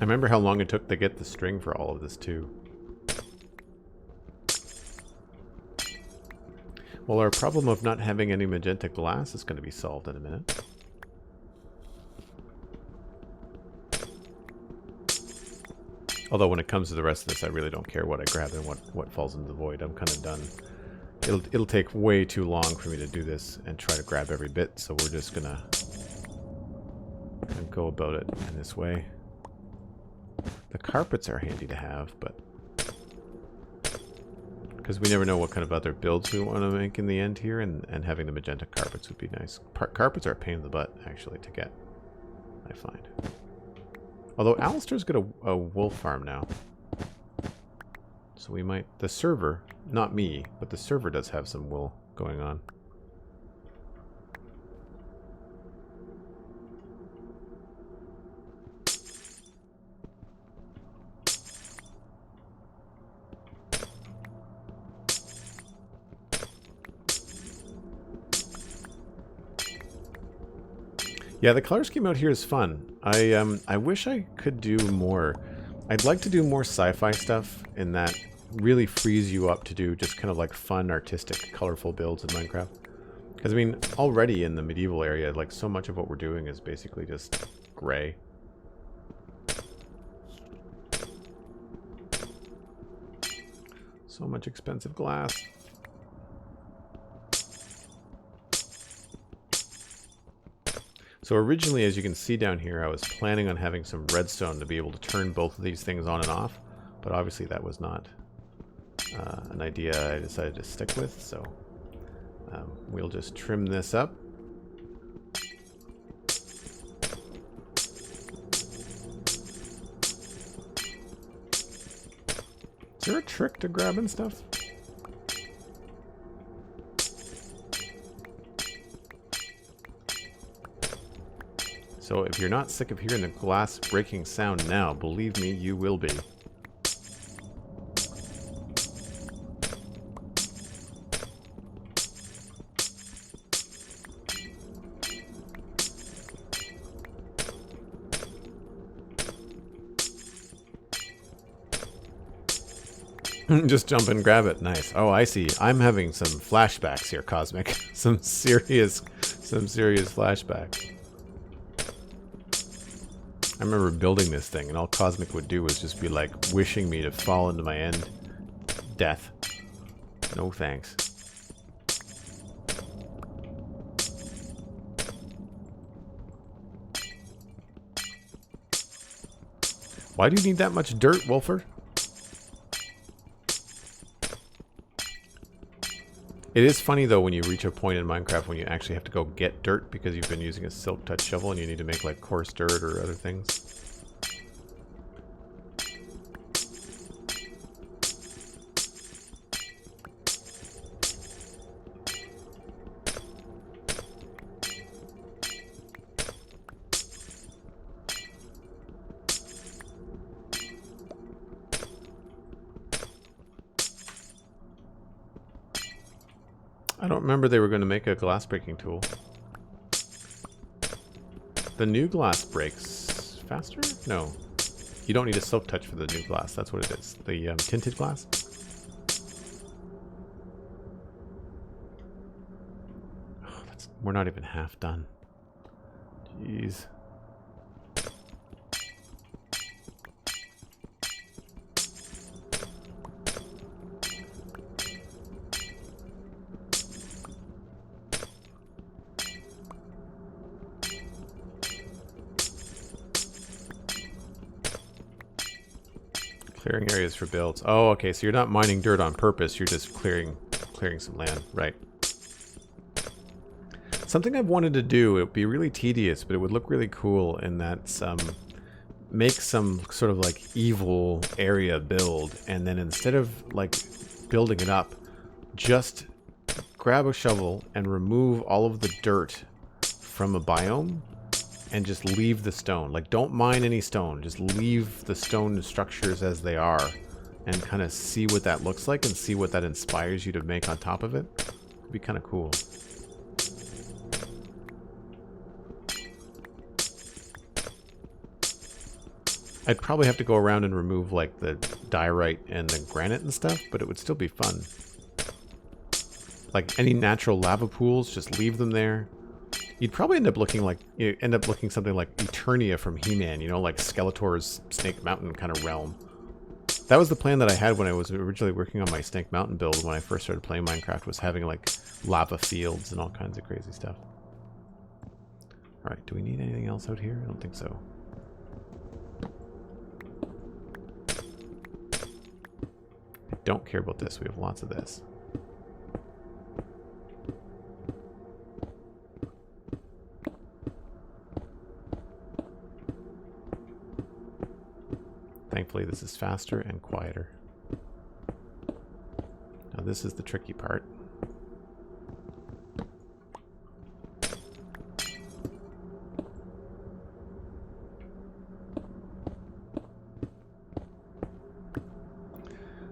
S3: I remember how long it took to get the string for all of this, too. Well, our problem of not having any magenta glass is going to be solved in a minute. Although when it comes to the rest of this, I really don't care what I grab and what falls into the void. I'm kind of done. It'll take way too long for me to do this and try to grab every bit, so we're just gonna go about it in this way. The carpets are handy to have, but because we never know what kind of other builds we want to make in the end here, and having the magenta carpets would be nice. Carpets are a pain in the butt, actually, to get, I find. Although Alistair's got a wool farm now. So we might... The server, not me, but the server does have some wool going on. Yeah, the color scheme out here is fun. I wish I could do more. I'd like to do more sci-fi stuff, and that really frees you up to do just kind of like fun, artistic, colorful builds in Minecraft. Because, I mean, already in the medieval area, like, so much of what we're doing is basically just gray. So much expensive glass. So originally, as you can see down here, I was planning on having some redstone to be able to turn both of these things on and off. But obviously that was not an idea I decided to stick with, so we'll just trim this up. Is there a trick to grabbing stuff? So if you're not sick of hearing the glass breaking sound now, believe me, you will be. Just jump and grab it. Nice. Oh, I see. I'm having some flashbacks here, Cosmic. some serious flashbacks. I remember building this thing, and all Cosmic would do was just be like wishing me to fall into my end death. No thanks. Why do you need that much dirt, Wolfer? It is funny, though, when you reach a point in Minecraft when you actually have to go get dirt because you've been using a silk touch shovel and you need to make, like, coarse dirt or other things. I don't remember they were going to make a glass breaking tool. The new glass breaks faster? No. You don't need a silk touch for the new glass. That's what it is. The tinted glass? Oh, we're not even half done. Jeez. Clearing areas for builds. Oh, okay, so you're not mining dirt on purpose, you're just clearing some land, right. Something I've wanted to do, it would be really tedious, but it would look really cool, and that's make some sort of like evil area build, and then instead of like building it up, just grab a shovel and remove all of the dirt from a biome and just leave the stone. Like, don't mine any stone. Just leave the stone structures as they are and kind of see what that looks like and see what that inspires you to make on top of it. It'd be kind of cool. I'd probably have to go around and remove, like, the diorite and the granite and stuff, but it would still be fun. Like, any natural lava pools, just leave them there. You'd probably end up looking something like Eternia from He-Man, you know, like Skeletor's Snake Mountain kind of realm. That was the plan that I had when I was originally working on my Snake Mountain build when I first started playing Minecraft, was having like lava fields and all kinds of crazy stuff. Alright, do we need anything else out here? I don't think so. I don't care about this. We have lots of this. Thankfully, this is faster and quieter. Now, this is the tricky part.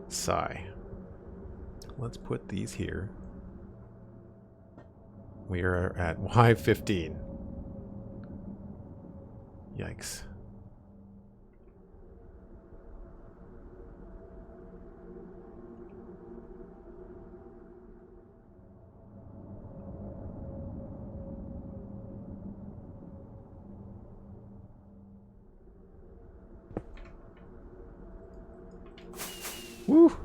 S3: Sigh. Let's put these here. We are at Y15. Yikes. Woo!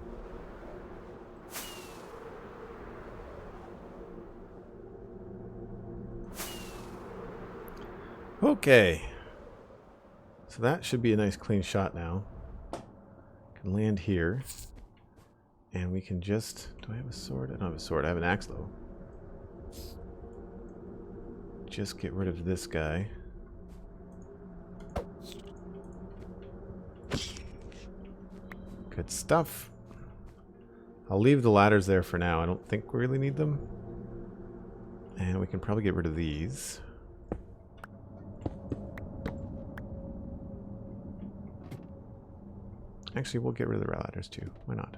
S3: Okay. So that should be a nice clean shot now. Can land here. And we can just... Do I have a sword? I don't have a sword. I have an axe, though. Just get rid of this guy. Good stuff. I'll leave the ladders there for now. I don't think we really need them. And we can probably get rid of these. Actually, we'll get rid of the ladders too. Why not?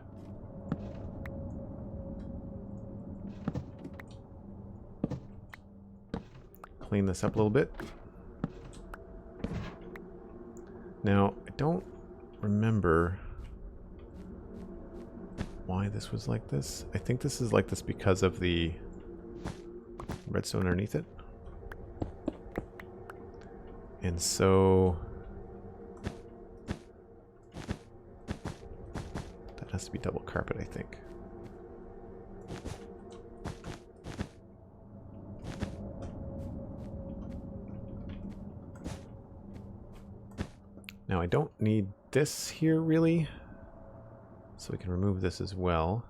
S3: Clean this up a little bit. Now, I don't remember why this was like this. I think this is like this because of the redstone underneath it. And so that has to be double carpet, I think. Now I don't need this here really, so we can remove this as well.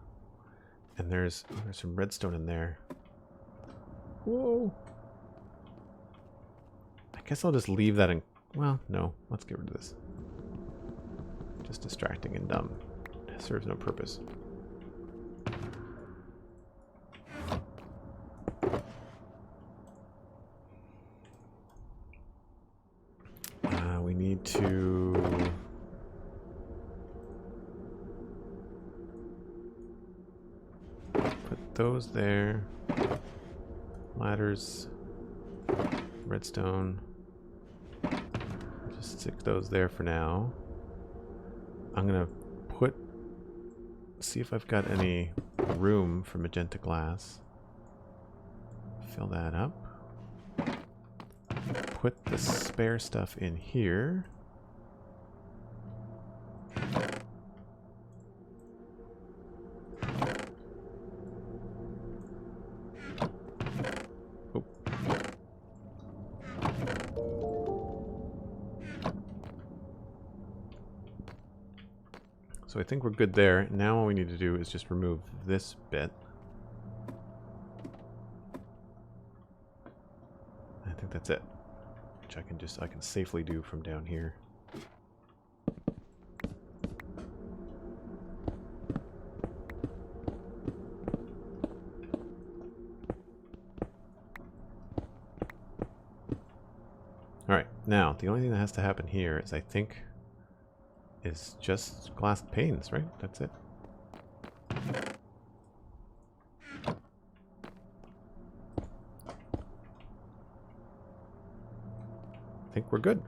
S3: And there's some redstone in there. Whoa! I guess I'll just leave that in. Well, no, let's get rid of this. Just distracting and dumb. It serves no purpose. We need to put those there. Ladders, redstone. Just stick those there for now. I'm gonna see if I've got any room for magenta glass. Fill that up. Put the spare stuff in here. Oh. So I think we're good there. Now all we need to do is just remove this bit. I think that's it. Which I can safely do from down here. Alright, now the only thing that has to happen here is I think is just glass panes, right? That's it. I think we're good.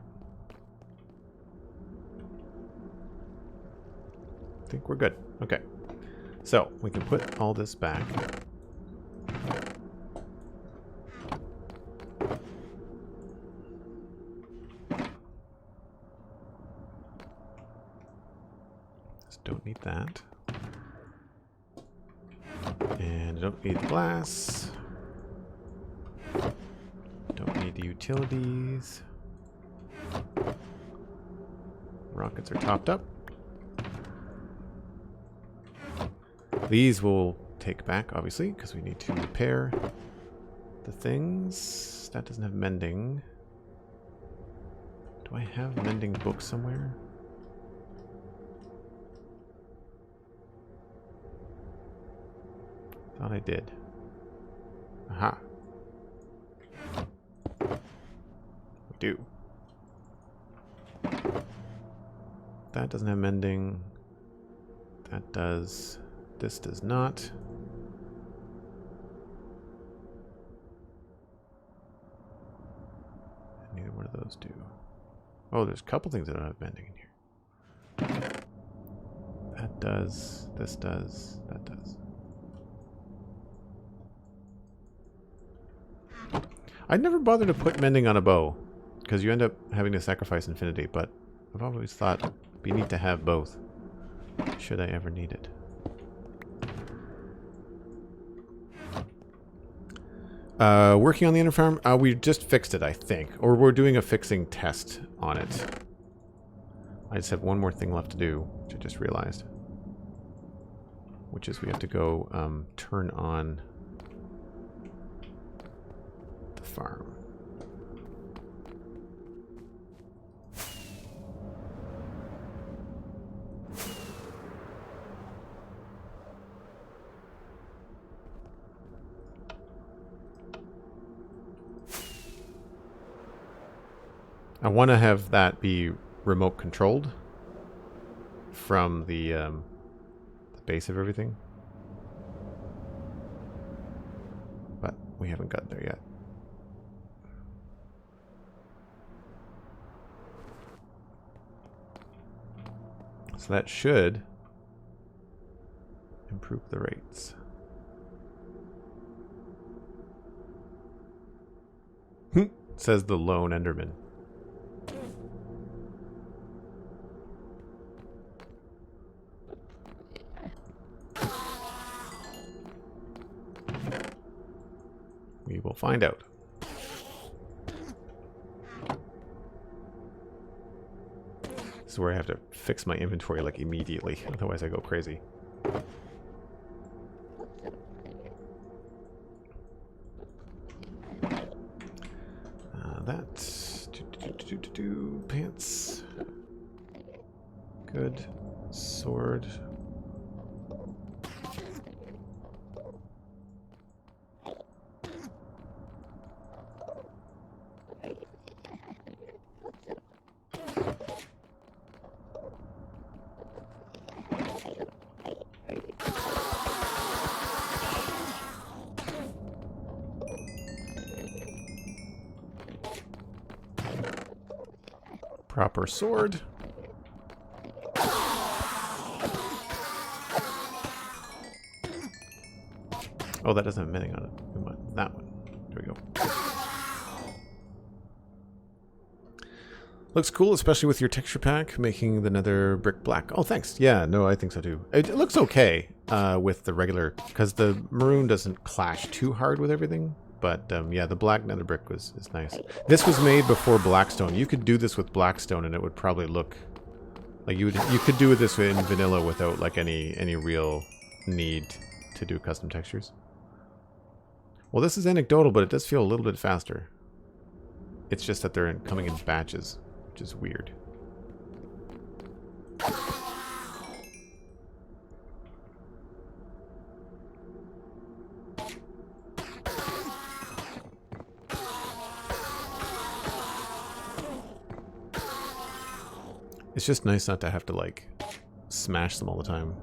S3: I think we're good. Okay. So, we can put all this back. Just don't need that. And I don't need the glass. Don't need the utilities. Rockets are topped up. These we'll take back, obviously, because we need to repair the things. That doesn't have mending. Do I have mending books somewhere? Thought I did. Aha. We do. That doesn't have mending. That does. This does not. Neither one of those do. Oh, there's a couple things that don't have mending in here. That does. This does. That does. I'd never bothered to put mending on a bow, because you end up having to sacrifice infinity, but I've always thought it'd be neat to have both. should I ever need it. Working on the inner farm? We just fixed it, I think. Or we're doing a fixing test on it. I just have one more thing left to do, which I just realized. Which is we have to go turn on the farm. I want to have that be remote controlled from the base of everything. But we haven't got there yet. So that should improve the rates. Says the lone Enderman. We will find out. This is where I have to fix my inventory like immediately, otherwise I go crazy. Pants. Good. Sword. Proper sword. Oh, that doesn't have mending on it. We want that one. There we go. Looks cool, especially with your texture pack, making the nether brick black. Oh, thanks. Yeah, no, I think so too. It looks okay with the regular, because the maroon doesn't clash too hard with everything. But yeah, the black nether brick is nice. This was made before Blackstone. You could do this with Blackstone, and it would probably look like you could do this in vanilla without like any real need to do custom textures. Well, this is anecdotal, but it does feel a little bit faster. It's just that they're coming in batches, which is weird. It's just nice not to have to, like, smash them all the time.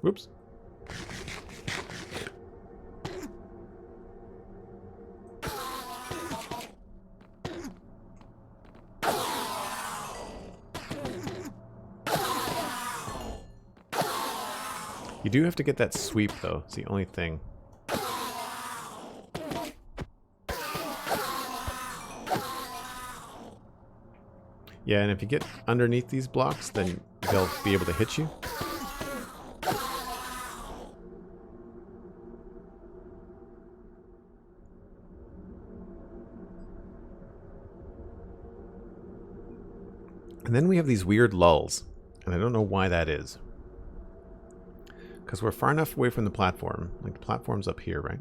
S3: Whoops. You do have to get that sweep, though. It's the only thing. Yeah, and if you get underneath these blocks, then they'll be able to hit you. And then we have these weird lulls, and I don't know why that is. Because we're far enough away from the platform. Like, the platform's up here, right?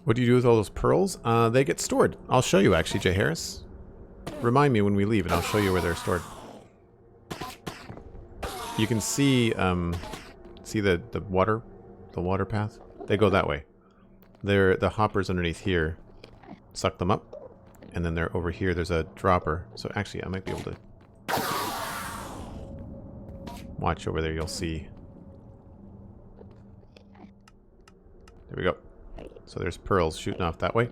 S3: What do you do with all those pearls? They get stored. I'll show you, actually, Jay Harris. Remind me when we leave, and I'll show you where they're stored. You can see the water path. They go that way. They're the hoppers underneath here. Suck them up, and then they're over here. There's a dropper. So actually, I might be able to watch over there. You'll see. There we go. So there's pearls shooting off that way.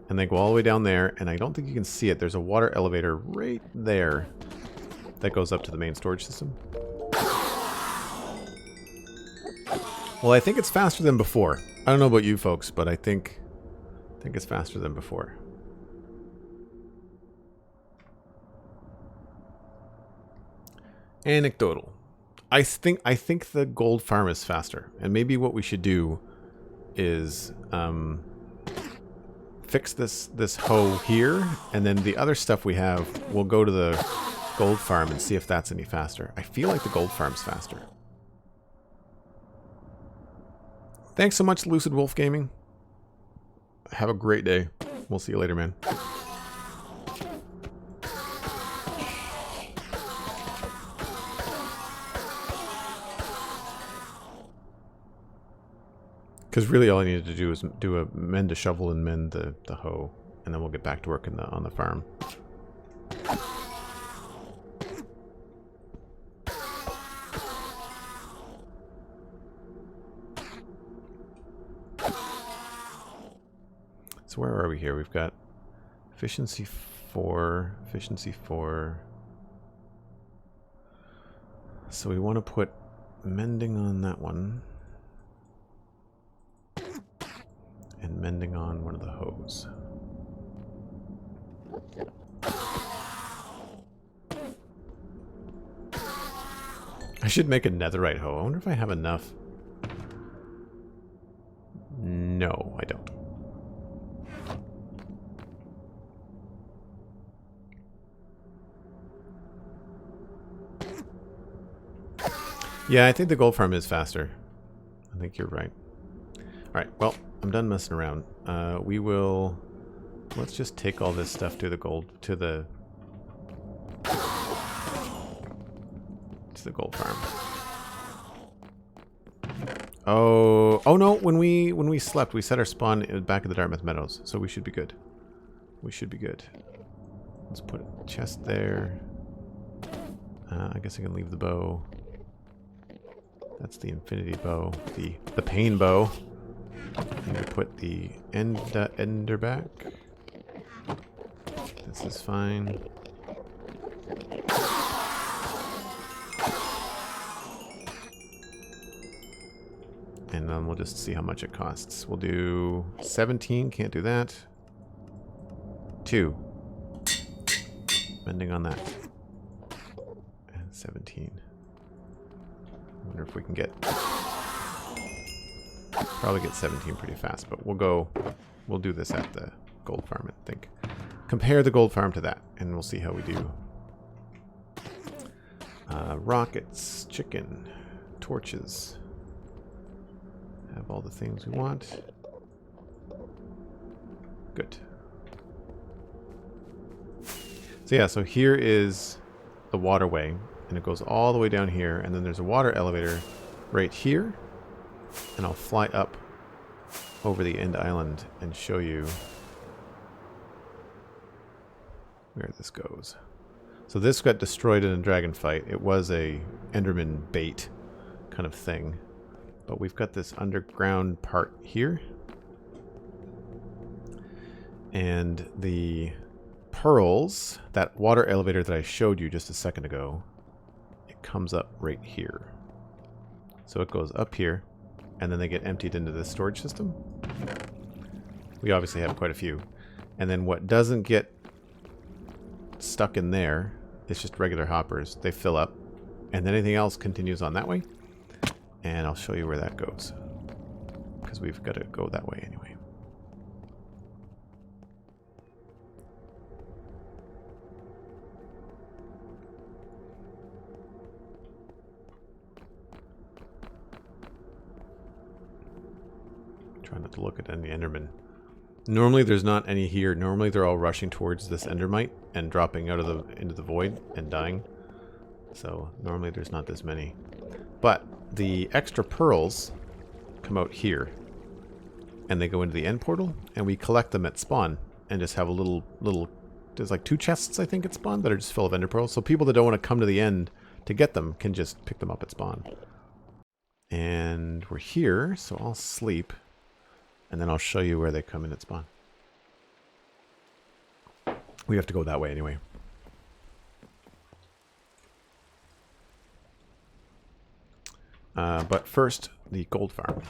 S3: And they go all the way down there, and I don't think you can see it. There's a water elevator right there that goes up to the main storage system. Well, I think it's faster than before. I don't know about you folks, but I think it's faster than before. Anecdotal. I think the gold farm is faster, and maybe what we should do is fix this hoe here, and then the other stuff we have, we'll go to the gold farm and see if that's any faster. I feel like the gold farm's faster. Thanks so much, Lucid Wolf Gaming. Have a great day. We'll see you later, man. Because really all I needed to do is mend a shovel and mend the hoe, and then we'll get back to work on the farm. So where are we here? We've got efficiency 4, efficiency 4. So we want to put mending on that one. And mending on one of the hoes. I should make a netherite hoe. I wonder if I have enough. No, I don't. Yeah, I think the gold farm is faster. I think you're right. Alright, well, I'm done messing around. Let's just take all this stuff to the gold farm. Oh no, when we slept, we set our spawn back at the Dartmouth Meadows, so we should be good. We should be good. Let's put a chest there. I guess I can leave the bow. That's the infinity bow, the pain bow. I'm going to put the ender back. This is fine. And then we'll just see how much it costs. We'll do 17, can't do that. 2. Mending on that. And 17. I wonder if we can get... Probably get 17 pretty fast, but we'll do this at the gold farm, I think. Compare the gold farm to that, and we'll see how we do. Rockets, chicken, torches. Have all the things we want. Good. So yeah, so here is the waterway, and it goes all the way down here, and then there's a water elevator right here. And I'll fly up over the end island and show you where this goes. So this got destroyed in a dragon fight. It was a Enderman bait kind of thing. But we've got this underground part here. And the pearls, that water elevator that I showed you just a second ago, it comes up right here. So it goes up here. And then they get emptied into this storage system. We obviously have quite a few. And then what doesn't get stuck in there is just regular hoppers. They fill up. And then anything else continues on that way. And I'll show you where that goes. Because we've got to go that way anyway. Try not to look at any Enderman. Normally there's not any here. Normally they're all rushing towards this Endermite and dropping out of into the void and dying. So normally there's not this many. But the extra pearls come out here. And they go into the end portal. And we collect them at spawn. And just have a little... There's like 2 chests, I think, at spawn that are just full of ender pearls. So people that don't want to come to the end to get them can just pick them up at spawn. And we're here, so I'll sleep. and then I'll show you where they come in at spawn. We have to go that way anyway. But first, the gold farm.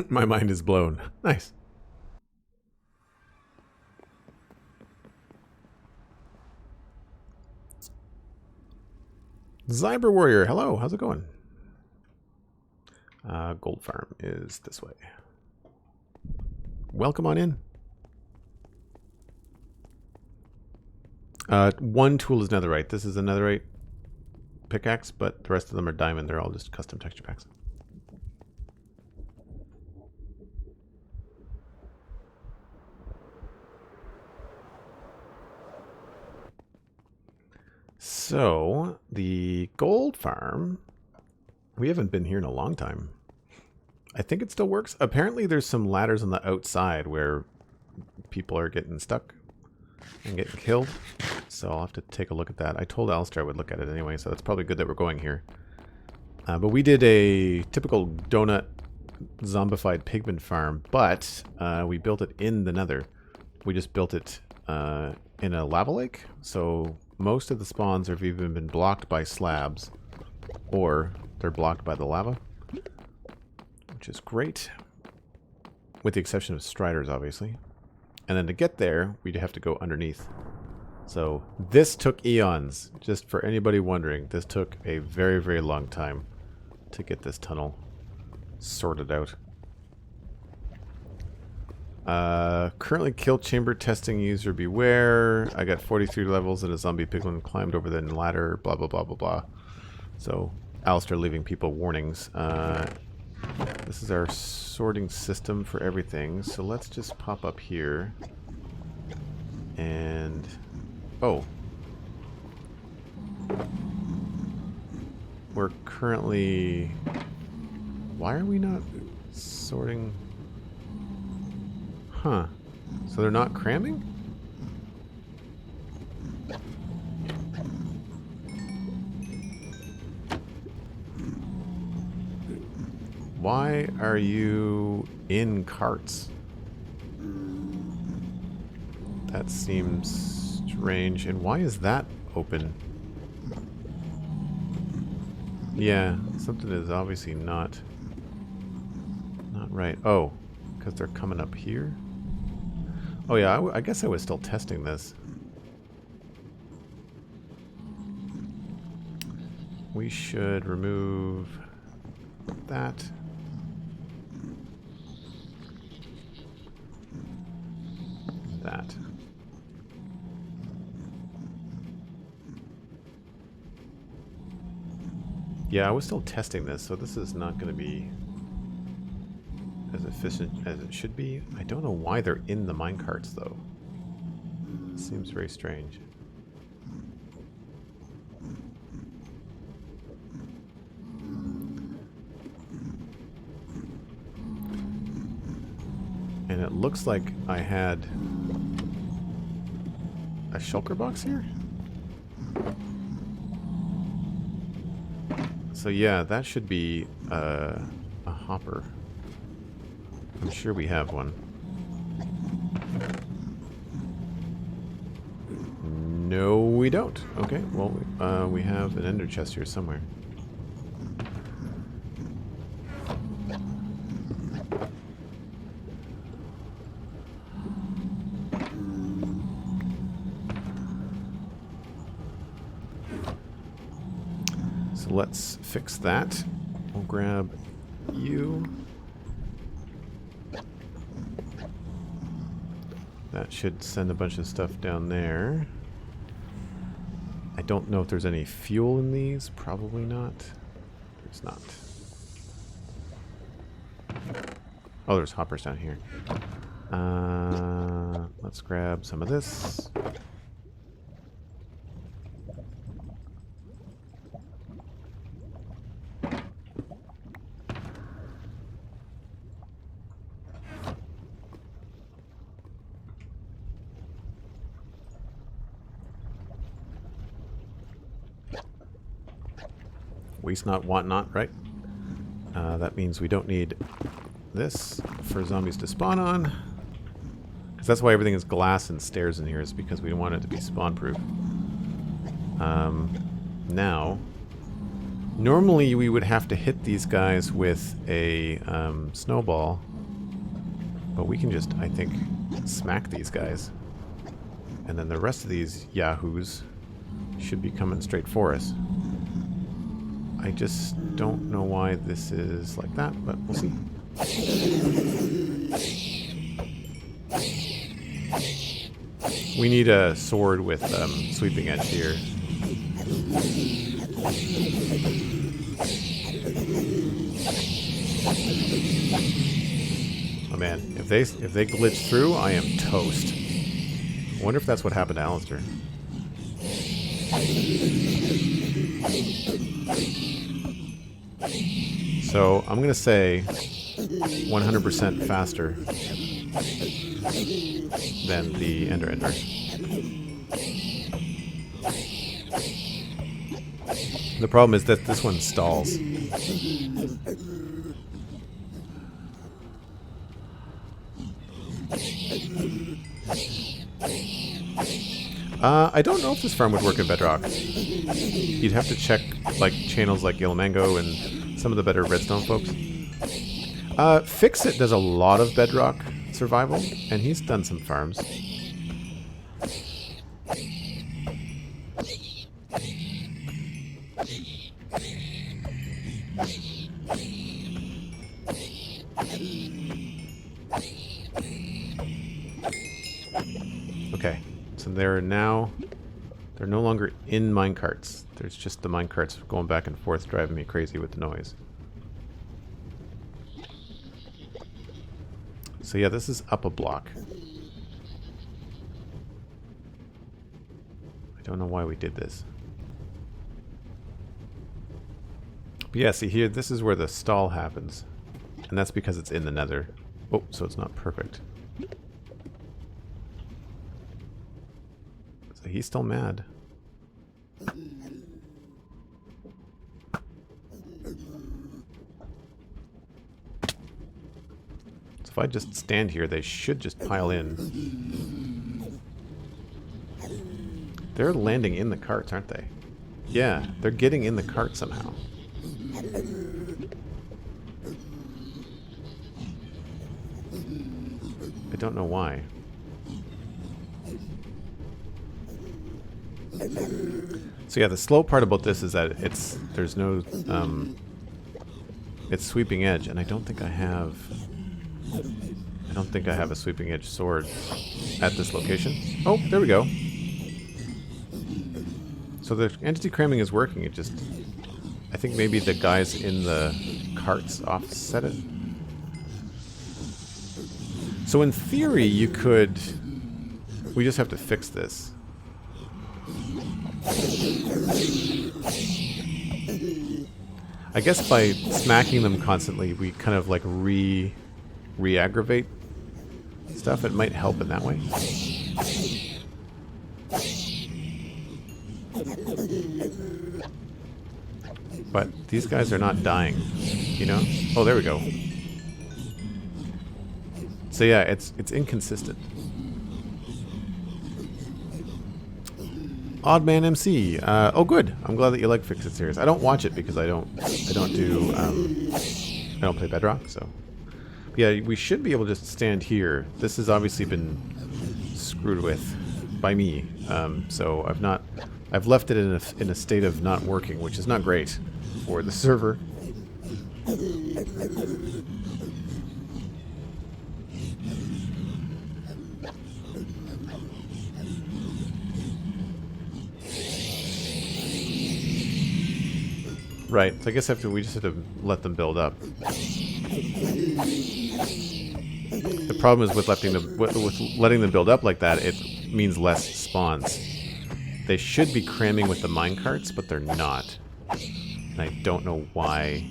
S3: My mind is blown. Nice. Zyber Warrior, hello. How's it going? Gold farm is this way. Welcome on in. One tool is netherite. This is a netherite pickaxe, but the rest of them are diamond. They're all just custom texture packs. So, the gold farm, we haven't been here in a long time. I think it still works. Apparently there's some ladders on the outside where people are getting stuck and getting killed. So I'll have to take a look at that. I told Alistair I would look at it anyway, so that's probably good that we're going here. But we did a typical donut zombified pigman farm, but we built it in the nether. We just built it in a lava lake, so most of the spawns have either been blocked by slabs or they're blocked by the lava, which is great, with the exception of striders, obviously. And then to get there, we'd have to go underneath. So this took eons. Just for anybody wondering, this took a very, very long time to get this tunnel sorted out. Currently kill chamber testing, user beware. I got 43 levels and a zombie piglin climbed over the ladder, blah, blah, blah, blah, blah. So, Alistair leaving people warnings. This is our sorting system for everything. So let's just pop up here. And... oh. We're currently... why are we not sorting... huh. So they're not cramming? Why are you in carts? That seems strange. And why is that open? Yeah, something is obviously not right. Oh, because they're coming up here? Oh yeah, I guess I was still testing this. We should remove that. That. Yeah, I was still testing this, so this is not going to be as efficient as it should be. I don't know why they're in the minecarts, though. It seems very strange. And it looks like I had a shulker box here? So yeah, that should be a hopper. I'm sure we have one. No, we don't. Okay, well, we have an ender chest here somewhere. So let's fix that. We'll grab you. That should send a bunch of stuff down there. I don't know if there's any fuel in these. Probably not. There's not. Oh, there's hoppers down here. Let's grab some of this. Waste not, want not, right? That means we don't need this for zombies to spawn on. Because that's why everything is glass and stairs in here, is because we want it to be spawn-proof. Now, normally we would have to hit these guys with a snowball. But we can just, I think, smack these guys. And then the rest of these yahoos should be coming straight for us. I just don't know why this is like that, but we'll see. We need a sword with sweeping edge here. Oh man, if they glitch through, I am toast. I wonder if that's what happened to Alistair. So I'm gonna say 100% faster than the Ender. The problem is that this one stalls. I don't know if this farm would work in Bedrock. You'd have to check like channels like Yellowmango and some of the better Redstone folks. Fixit does a lot of Bedrock survival, and he's done some farms. Okay, so they're no longer in minecarts. There's just the minecarts going back and forth, driving me crazy with the noise. So yeah, this is up a block. I don't know why we did this. But yeah, see here, this is where the stall happens. And that's because it's in the nether. Oh, so it's not perfect. So he's still mad. So if I just stand here, they should just pile in. They're landing in the carts, aren't they? Yeah, they're getting in the cart somehow. I don't know why. So yeah, the slow part about this is that there's no it's sweeping edge, and I don't think I have a sweeping edge sword at this location. Oh, there we go. So the entity cramming is working. It just, I think maybe the guys in the carts offset it. So in theory, you could. We just have to fix this. I guess by smacking them constantly, we kind of like re-aggravate stuff. It might help in that way. But these guys are not dying, you know? Oh, there we go. So yeah, it's inconsistent. Oddman MC. Oh, good. I'm glad that you like Fix It series. I don't watch it because I don't play Bedrock. So yeah, we should be able to just stand here. This has obviously been screwed with by me. So I've left it in a state of not working, which is not great for the server. Right, so I guess we just have to let them build up. The problem is with letting them build up like that, it means less spawns. They should be cramming with the minecarts, but they're not. And I don't know why.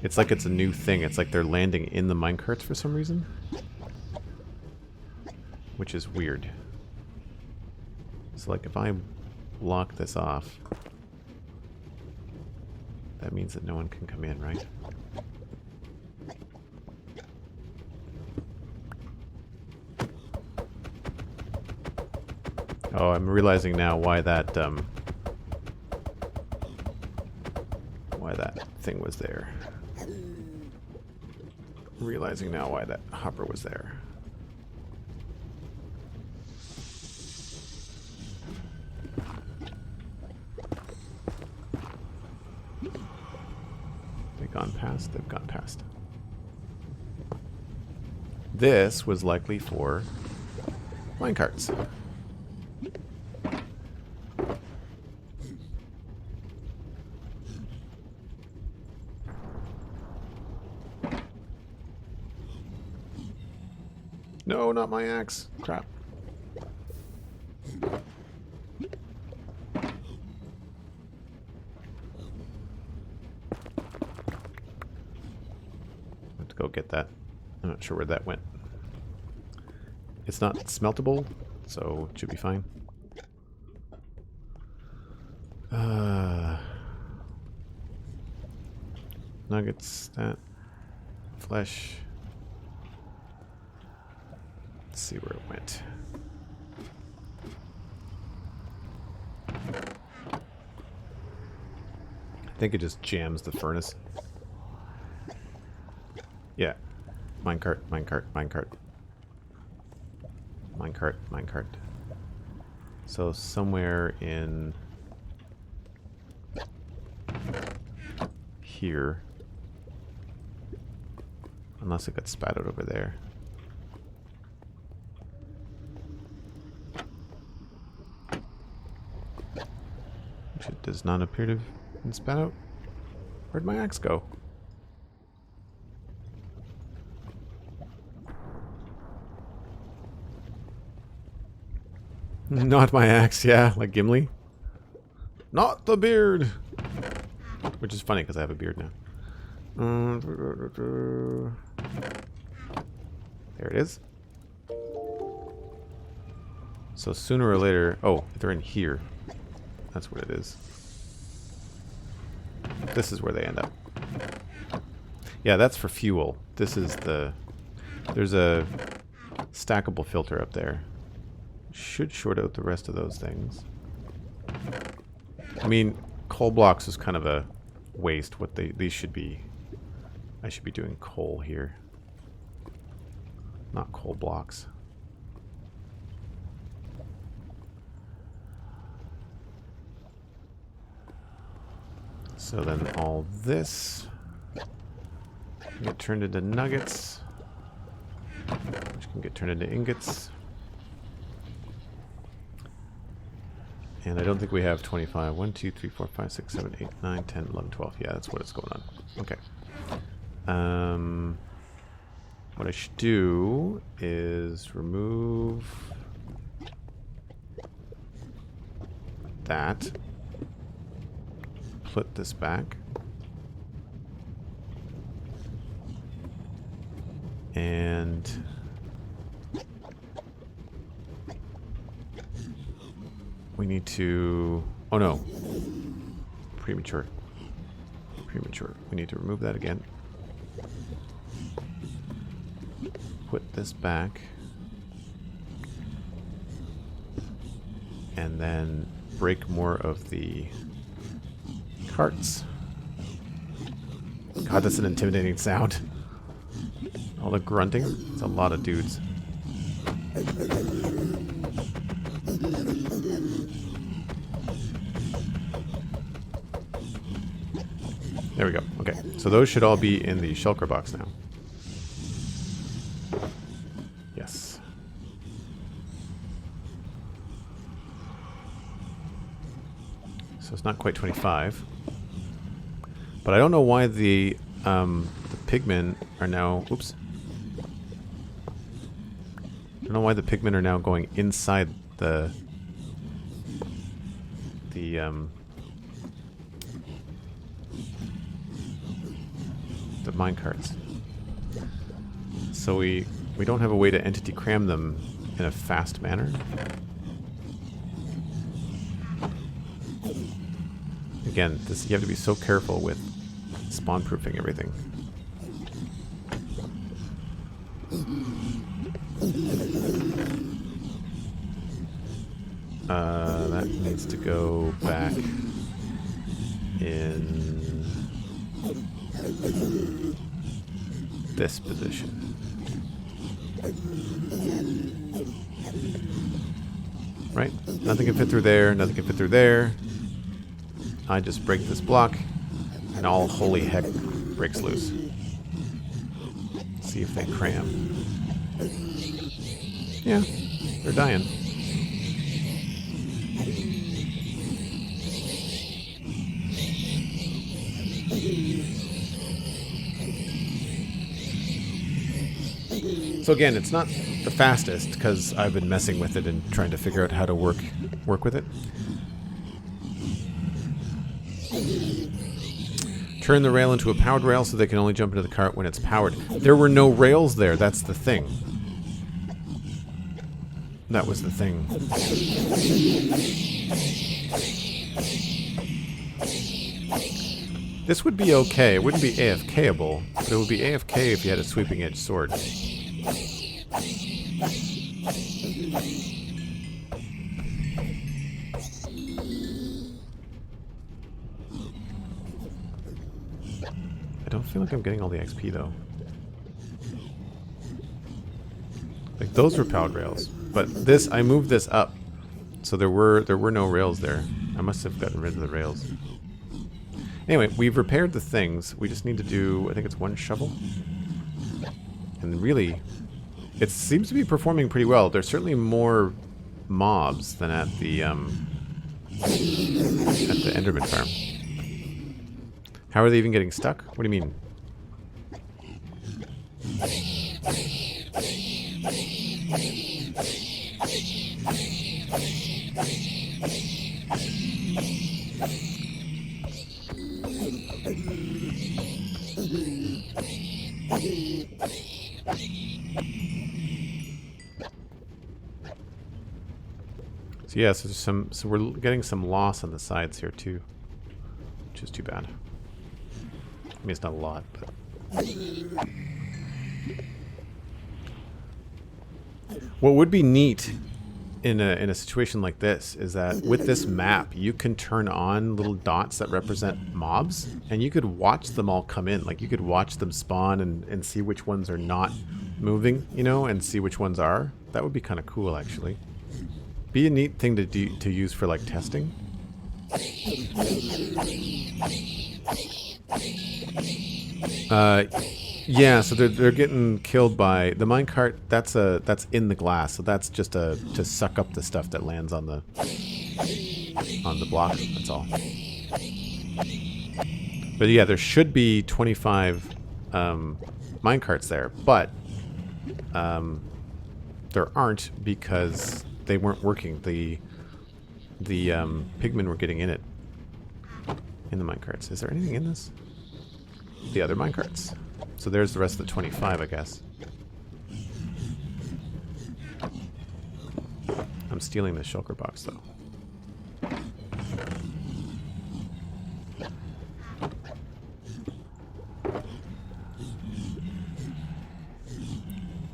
S3: It's like it's a new thing. It's like they're landing in the minecarts for some reason. Which is weird. So like if I block this off... That means that no one can come in, right? Oh, I'm realizing now why that thing was there. Realizing now why that hopper was there. They've gone past. They've gone past. This was likely for minecarts. No, not my axe. Crap. Have to go get that. I'm not sure where that went. It's not smeltable, so it should be fine. Nuggets, that. Flesh. Let's see where it went. I think it just jams the furnace. Yeah. Minecart, minecart, minecart. Minecart, minecart. So somewhere in here. Unless it got spat out over there. Which it does not appear to have been spat out. Where'd my axe go? Not my axe, yeah, like Gimli. Not the beard! Which is funny because I have a beard now. There it is. So sooner or later... Oh, they're in here. That's what it is. This is where they end up. Yeah, that's for fuel. This is the... There's a stackable filter up there. Should short out the rest of those things. I mean, coal blocks is kind of a waste. What these should be... I should be doing coal here. Not coal blocks. So then all this can get turned into nuggets, which can get turned into ingots. And I don't think we have 25. 1, 2, 3, 4, 5, 6, 7, 8, 9, 10, 11, 12. Yeah, that's what is going on. Okay. What I should do is remove that. Put this back. And we need to... Oh no. Premature. Premature. We need to remove that again. Put this back. And then break more of the carts. God, that's an intimidating sound. All the grunting. It's a lot of dudes. There we go. Okay, so those should all be in the shulker box now. Yes. So it's not quite 25. But I don't know why the pigmen are now... Oops. I don't know why the pigmen are now going inside the minecarts. So we don't have a way to entity cram them in a fast manner. I think again, this you have to be so careful with spawn-proofing everything. That needs to go back in this position. Right? Nothing can fit through there, nothing can fit through there. I just break this block, and all holy heck breaks loose. See if they cram. Yeah, they're dying. So again, it's not the fastest because I've been messing with it and trying to figure out how to work with it. Turn the rail into a powered rail so they can only jump into the cart when it's powered. There were no rails there, that's the thing. That was the thing. This would be okay. It wouldn't be AFK-able, but it would be AFK if you had a sweeping edge sword. I don't feel like I'm getting all the XP though. Like those were powered rails, but this I moved this up, so there were no rails there. I must have gotten rid of the rails. Anyway, we've repaired the things. We just need to do, I think it's one shovel. And really, it seems to be performing pretty well. There's certainly more mobs than at the Enderman farm. How are they even getting stuck? What do you mean? So yeah, so we're getting some loss on the sides here too, which is too bad. I mean, it's not a lot, but what would be neat in a situation like this is that with this map, you can turn on little dots that represent mobs, and you could watch them all come in. Like you could watch them spawn and see which ones are not moving, you know, and see which ones are. That would be kind of cool, actually. Be a neat thing to use for like testing. Yeah, so they're getting killed by the minecart. That's in the glass, so that's just to suck up the stuff that lands on the block. That's all. But yeah, there should be 25 minecarts there, but there aren't because they weren't working. The pigmen were getting in the minecarts. Is there anything in this? The other minecarts. So there's the rest of the 25, I guess. I'm stealing the shulker box, though.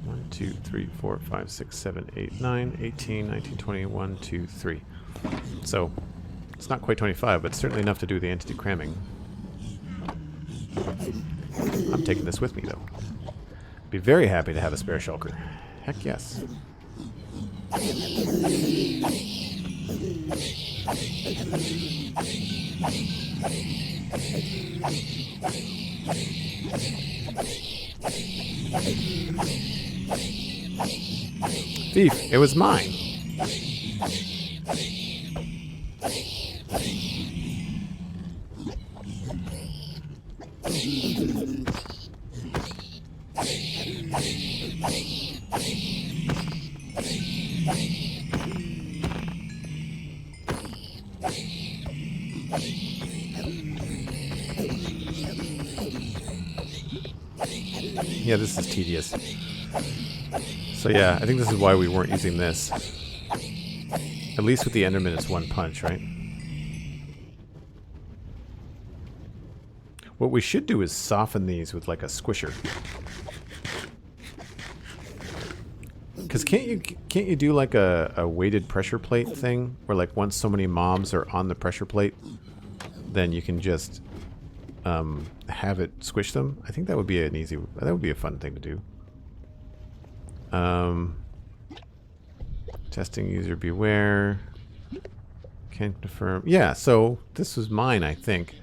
S3: One, 2, 3, 4, 5, 6, 7, 8, 9, 18, 19, 20, 1, 2, 3. So it's not quite 25, but certainly enough to do the entity cramming. I'm taking this with me, though. Be very happy to have a spare shulker. Heck yes. Thief, it was mine. Yeah, this is tedious. So yeah, I think this is why we weren't using this. At least with the Enderman, it's one punch, right? What we should do is soften these with like a squisher. Because can't you do like a weighted pressure plate thing where like once so many mobs are on the pressure plate, then you can just have it squish them? I think that would be that would be a fun thing to do. Testing user beware. Can't confirm. Yeah, so this was mine, I think.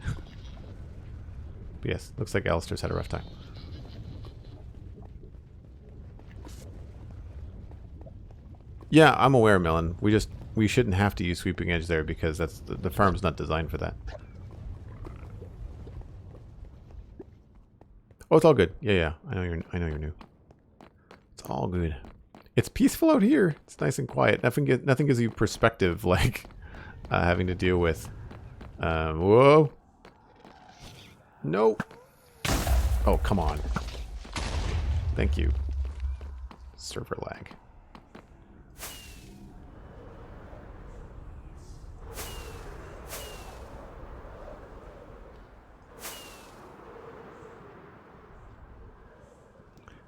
S3: But yes, looks like Alistair's had a rough time. Yeah, I'm aware, Melon. We shouldn't have to use sweeping edge there because that's the farm's not designed for that. Oh, it's all good. Yeah. I know you're new. It's all good. It's peaceful out here. It's nice and quiet. Nothing gives you perspective like having to deal with. Whoa. Nope. Oh, come on. Thank you. Server lag.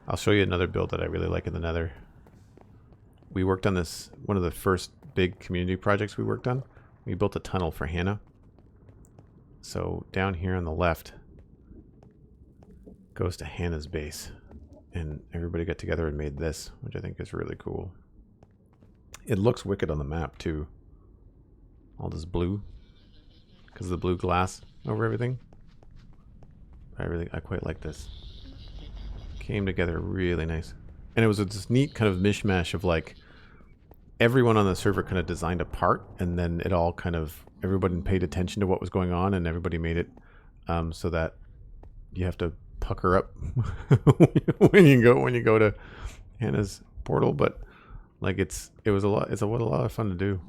S3: I'll show you another build that I really like in the Nether. We worked on this, one of the first big community projects we worked on. We built a tunnel for Hannah. So down here on the left goes to Hannah's base. And everybody got together and made this, which I think is really cool. It looks wicked on the map too. All this blue. Because of the blue glass over everything. I quite like this. Came together really nice. And it was this neat kind of mishmash of like everyone on the server kind of designed a part, and then it all kind of everybody paid attention to what was going on, and everybody made it so that you have to pucker up when you go to Hannah's portal. But like it's a lot of fun to do.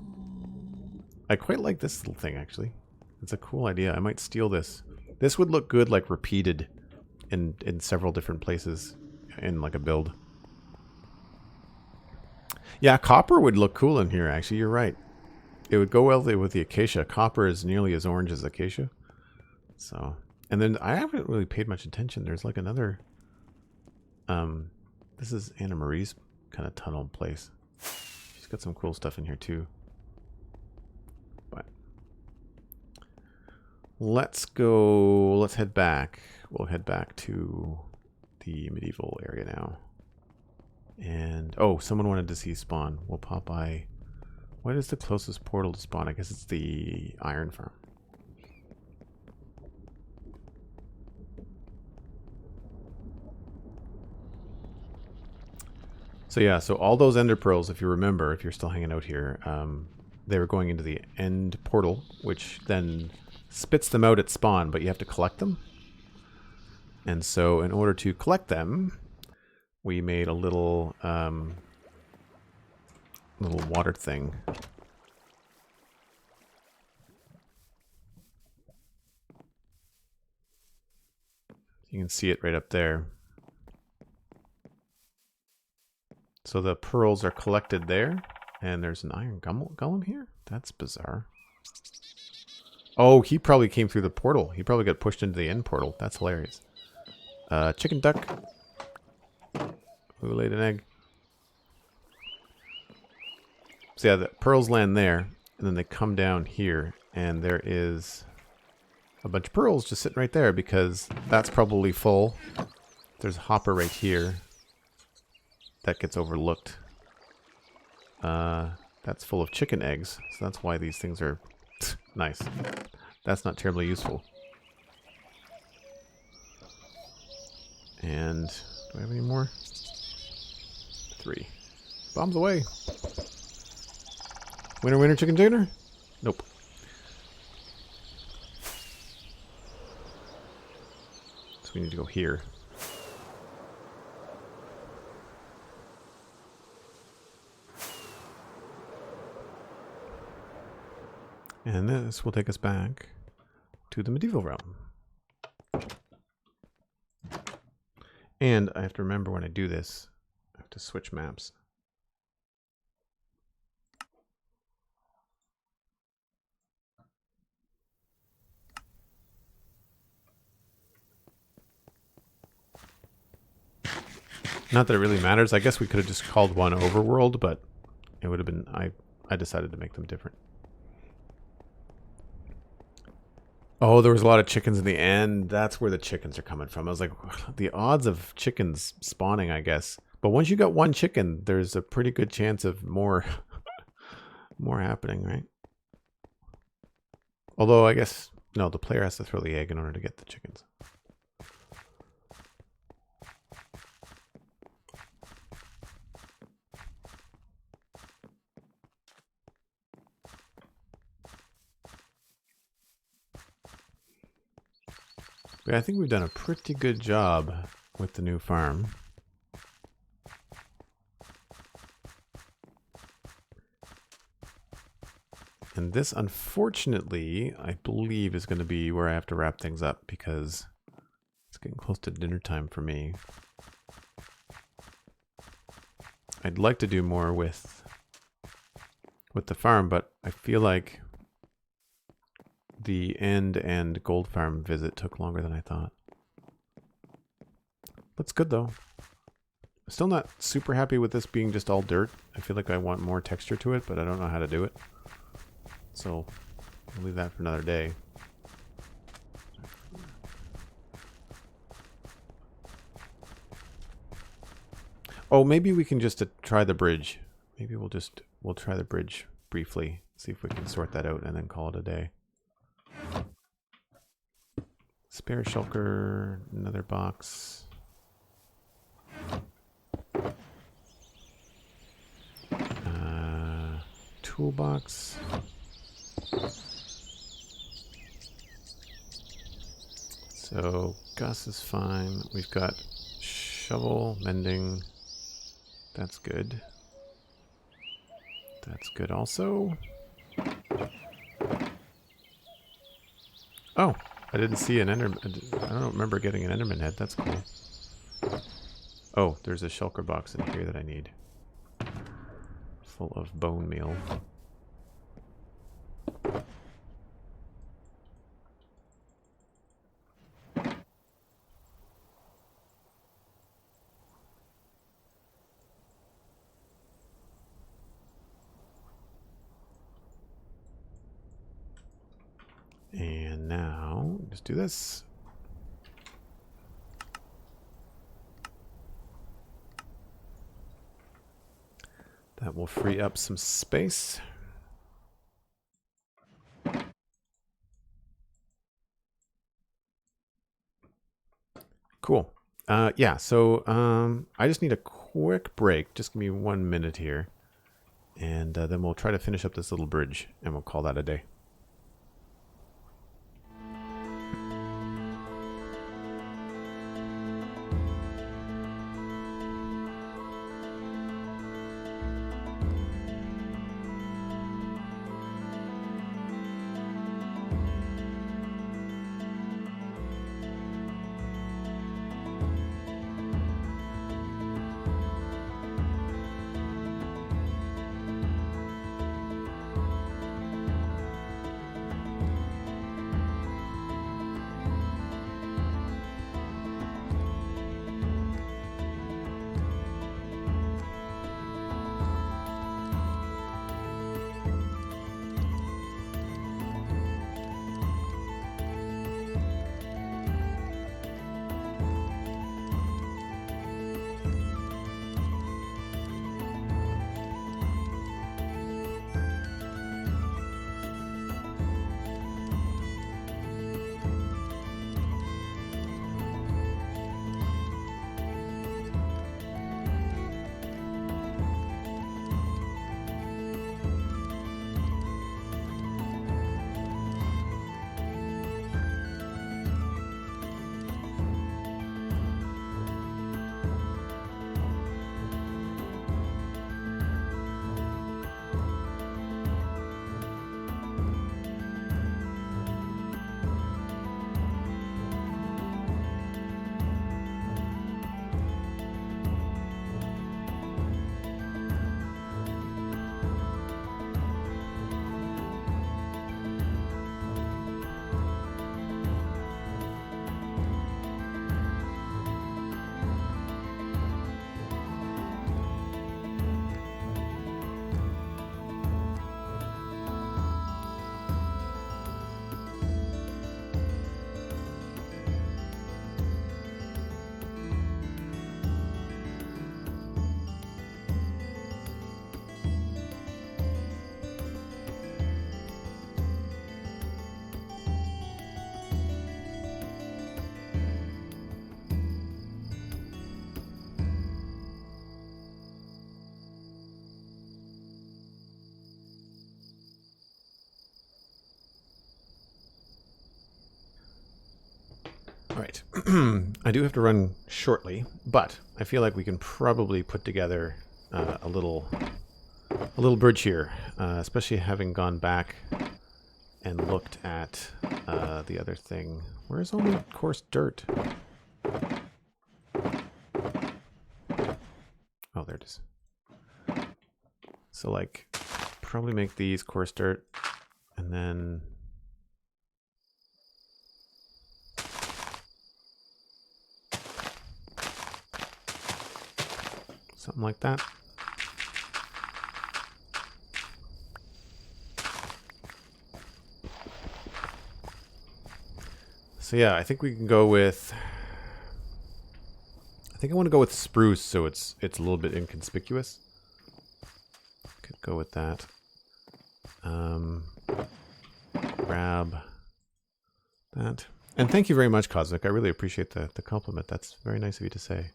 S3: I quite like this little thing actually. It's a cool idea. I might steal this. This would look good like repeated in several different places in like a build. Yeah, copper would look cool in here actually. You're right. It would go well with the acacia. Copper is nearly as orange as acacia. So, and then I haven't really paid much attention. There's like another this is Anna Marie's kind of tunnel place. She's got some cool stuff in here too. But let's head back. We'll head back to the medieval area now. And, oh, someone wanted to see spawn. We'll pop by. What is the closest portal to spawn? I guess it's the iron farm. So yeah, so all those ender pearls, if you remember, if you're still hanging out here, they were going into the end portal, which then spits them out at spawn, but you have to collect them. And so in order to collect them, we made a little little water thing. You can see it right up there. So the pearls are collected there, and there's an iron golem here? That's bizarre. Oh, he probably came through the portal. He probably got pushed into the end portal. That's hilarious. Chicken duck. Who laid an egg? So yeah, the pearls land there, and then they come down here, and there is a bunch of pearls just sitting right there because that's probably full. There's a hopper right here that gets overlooked. That's full of chicken eggs, so that's why these things are nice. That's not terribly useful. And do I have any more? 3. Bombs away. Winner, winner, chicken dinner? Nope. So we need to go here. And this will take us back to the medieval realm. And I have to remember when I do this, I have to switch maps. Not that it really matters. I guess we could have just called one overworld, but it would have been... I decided to make them different. Oh, there was a lot of chickens in the end. That's where the chickens are coming from. I was like, the odds of chickens spawning, I guess. But once you got one chicken, there's a pretty good chance of more, more happening, right? Although, I guess, no, the player has to throw the egg in order to get the chickens. But I think we've done a pretty good job with the new farm. And this, unfortunately, I believe is going to be where I have to wrap things up because it's getting close to dinner time for me. I'd like to do more with the farm, but I feel like the end and gold farm visit took longer than I thought. That's good though. Still not super happy with this being just all dirt. I feel like I want more texture to it, but I don't know how to do it. So I'll leave that for another day. Oh, maybe we can just try the bridge. Maybe we'll try the bridge briefly, see if we can sort that out and then call it a day. Spare shulker, another box. Toolbox. So Gus is fine. We've got shovel, mending. That's good. That's good also. Oh, I didn't see an Enderman. I don't remember getting an Enderman head. That's cool. Oh, there's a shulker box in here that I need. Full of bone meal. And now, just do this. That will free up some space. Cool. Yeah, so I just need a quick break. Just give me 1 minute here. And then we'll try to finish up this little bridge, and we'll call that a day. right. I do have to run shortly, but I feel like we can probably put together a little bridge here, especially having gone back and looked at the other thing. Where's all my coarse dirt? Oh, there it is. So, like, probably make these coarse dirt, and then something like that. So yeah, I think we can go with... I think I want to go with spruce, so it's a little bit inconspicuous. Could go with that. Grab that. And thank you very much, Cosmic. I really appreciate the compliment. That's very nice of you to say.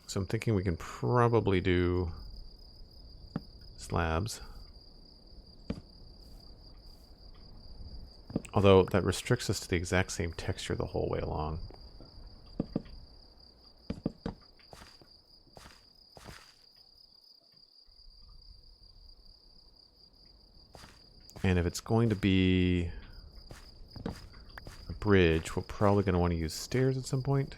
S3: So I'm thinking we can probably do slabs. Although that restricts us to the exact same texture the whole way along. And if it's going to be a bridge, we're probably going to want to use stairs at some point.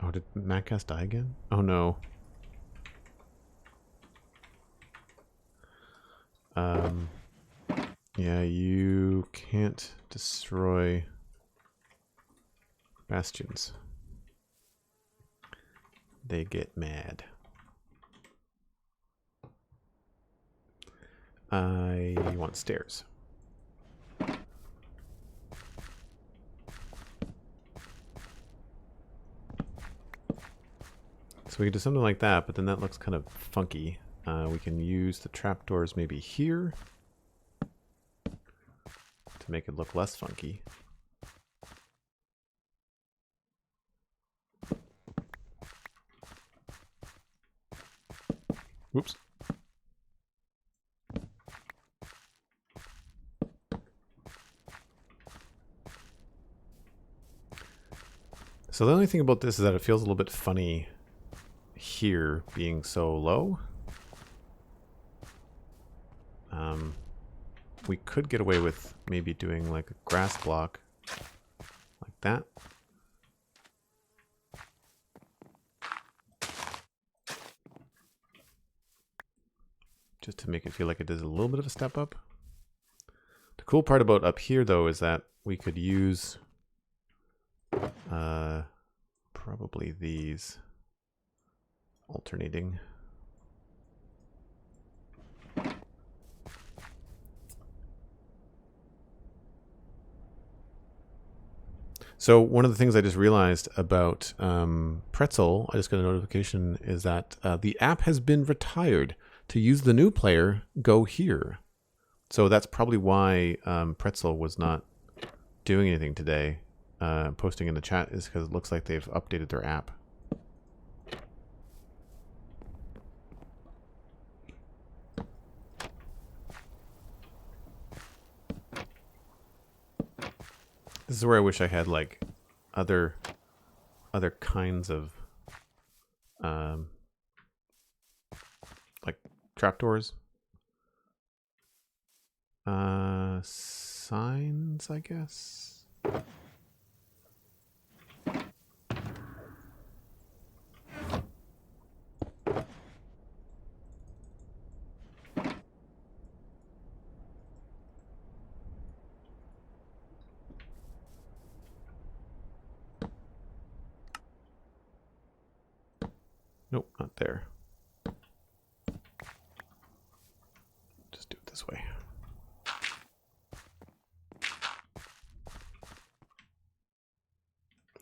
S3: Oh, did Maccast die again? Oh no. Yeah, you can't destroy bastions. They get mad. I want stairs. So we can do something like that, but then that looks kind of funky. We can use the trapdoors maybe here to make it look less funky. Whoops. So the only thing about this is that it feels a little bit funny here being so low. We could get away with maybe doing like a grass block like that. Just to make it feel like it does a little bit of a step up. The cool part about up here though is that we could use probably these alternating. So one of the things I just realized about Pretzel, I just got a notification, is that the app has been retired. To use the new player, go here. So that's probably why Pretzel was not doing anything today. Posting in the chat is because it looks like they've updated their app. This is where I wish I had like other kinds of like trapdoors. Signs, I guess. Nope, not there. Just do it this way.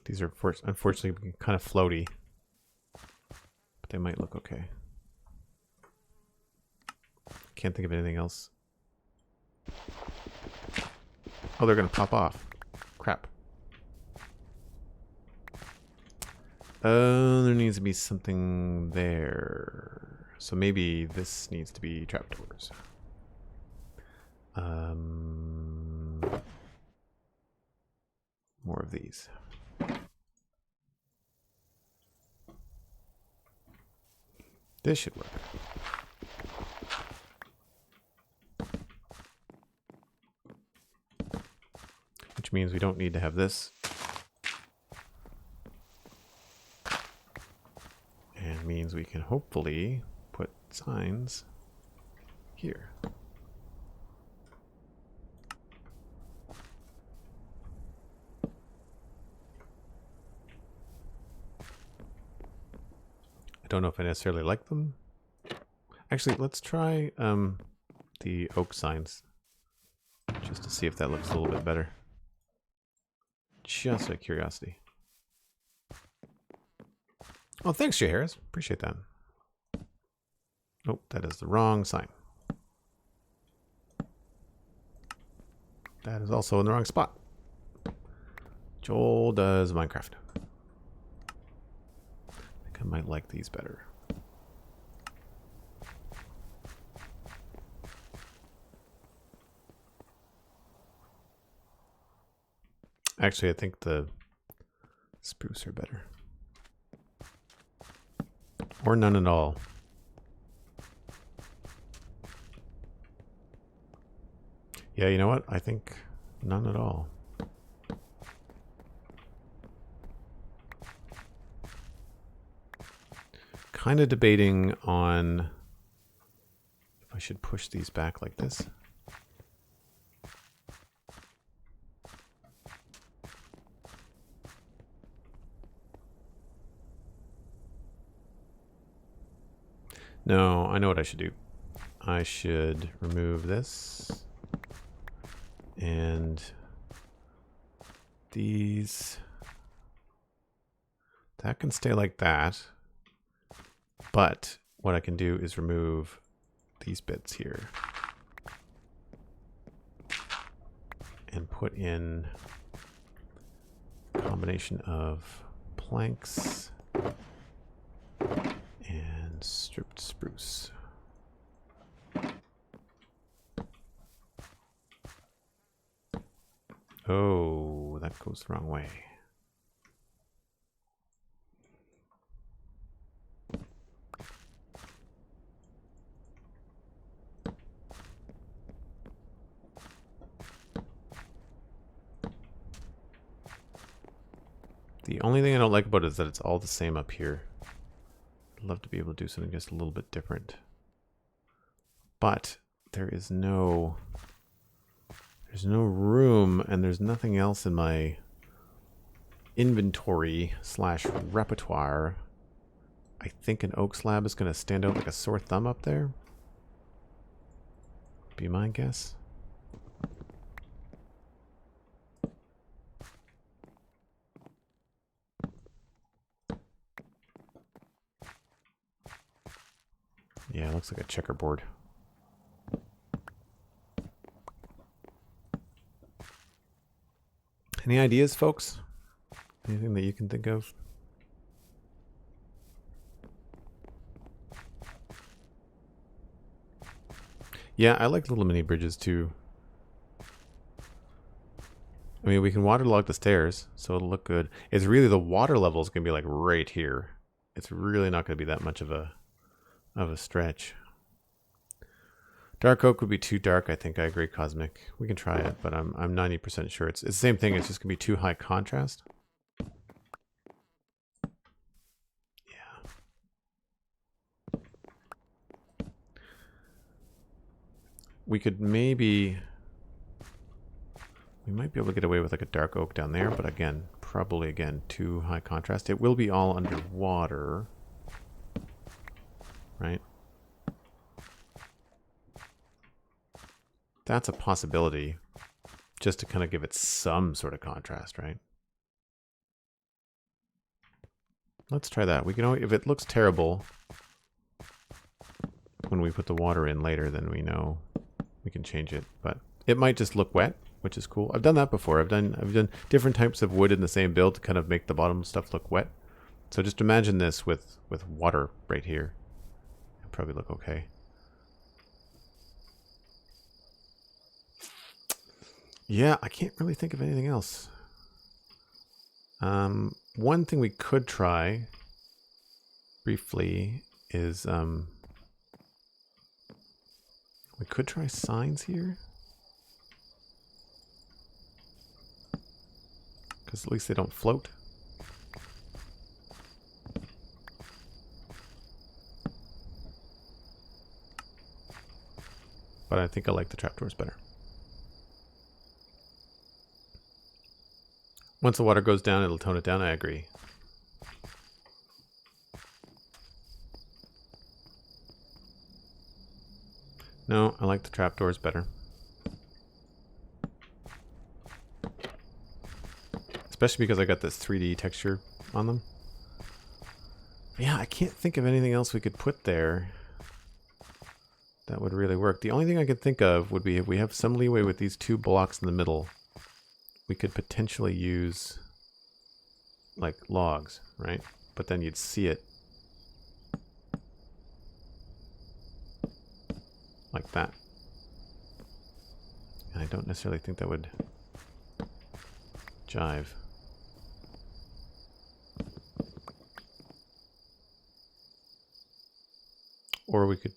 S3: These are unfortunately kind of floaty, but they might look okay. Can't think of anything else. Oh, they're gonna pop off. Crap. There needs to be something there. So maybe this needs to be trapdoors. More of these. This should work. Which means we don't need to have this. And means we can hopefully put signs here. I don't know if I necessarily like them. Actually, let's try the oak signs just to see if that looks a little bit better. Just out of curiosity. Oh, thanks, Jay Harris. Appreciate that. Oh, that is the wrong sign. That is also in the wrong spot. Joel does Minecraft. I think I might like these better. Actually, I think the spruce are better. Or none at all. Yeah, you know what? I think none at all. Kind of debating on if I should push these back like this. No, I know what I should do. I should remove this. And these. That can stay like that. But what I can do is remove these bits here. And put in a combination of planks and stripped spruce. Oh, that goes the wrong way. The only thing I don't like about it is that it's all the same up here. I'd love to be able to do something just a little bit different. But there is no... There's no room, and there's nothing else in my inventory / repertoire. I think an oak slab is going to stand out like a sore thumb up there. Be my guess. Yeah, it looks like a checkerboard. Any ideas, folks? Anything that you can think of? Yeah, I like little mini bridges too. I mean, we can waterlog the stairs, so it'll look good. It's really the water level is going to be like right here. It's really not going to be that much of a stretch. Dark oak would be too dark, I think. I agree, Cosmic. We can try it, but I'm 90% sure it's the same thing. It's just going to be too high contrast. Yeah. We could maybe... We might be able to get away with like a dark oak down there, but again, probably again, too high contrast. It will be all underwater. Right? That's a possibility, just to kind of give it some sort of contrast, right? Let's try that. We can only, if it looks terrible when we put the water in later, then we know we can change it. But it might just look wet, which is cool. I've done that before. I've done different types of wood in the same build to kind of make the bottom stuff look wet. So just imagine this with water right here. probably look okay. Yeah, I can't really think of anything else. One thing we could try briefly is we could try signs here. Because at least they don't float. But I think I like the trapdoors better. Once the water goes down, it'll tone it down. I agree. No, I like the trapdoors better. Especially because I got this 3D texture on them. But yeah, I can't think of anything else we could put there that would really work. The only thing I could think of would be if we have some leeway with these two blocks in the middle, we could potentially use like logs, right? But then you'd see it like that. And I don't necessarily think that would jive. Or we could...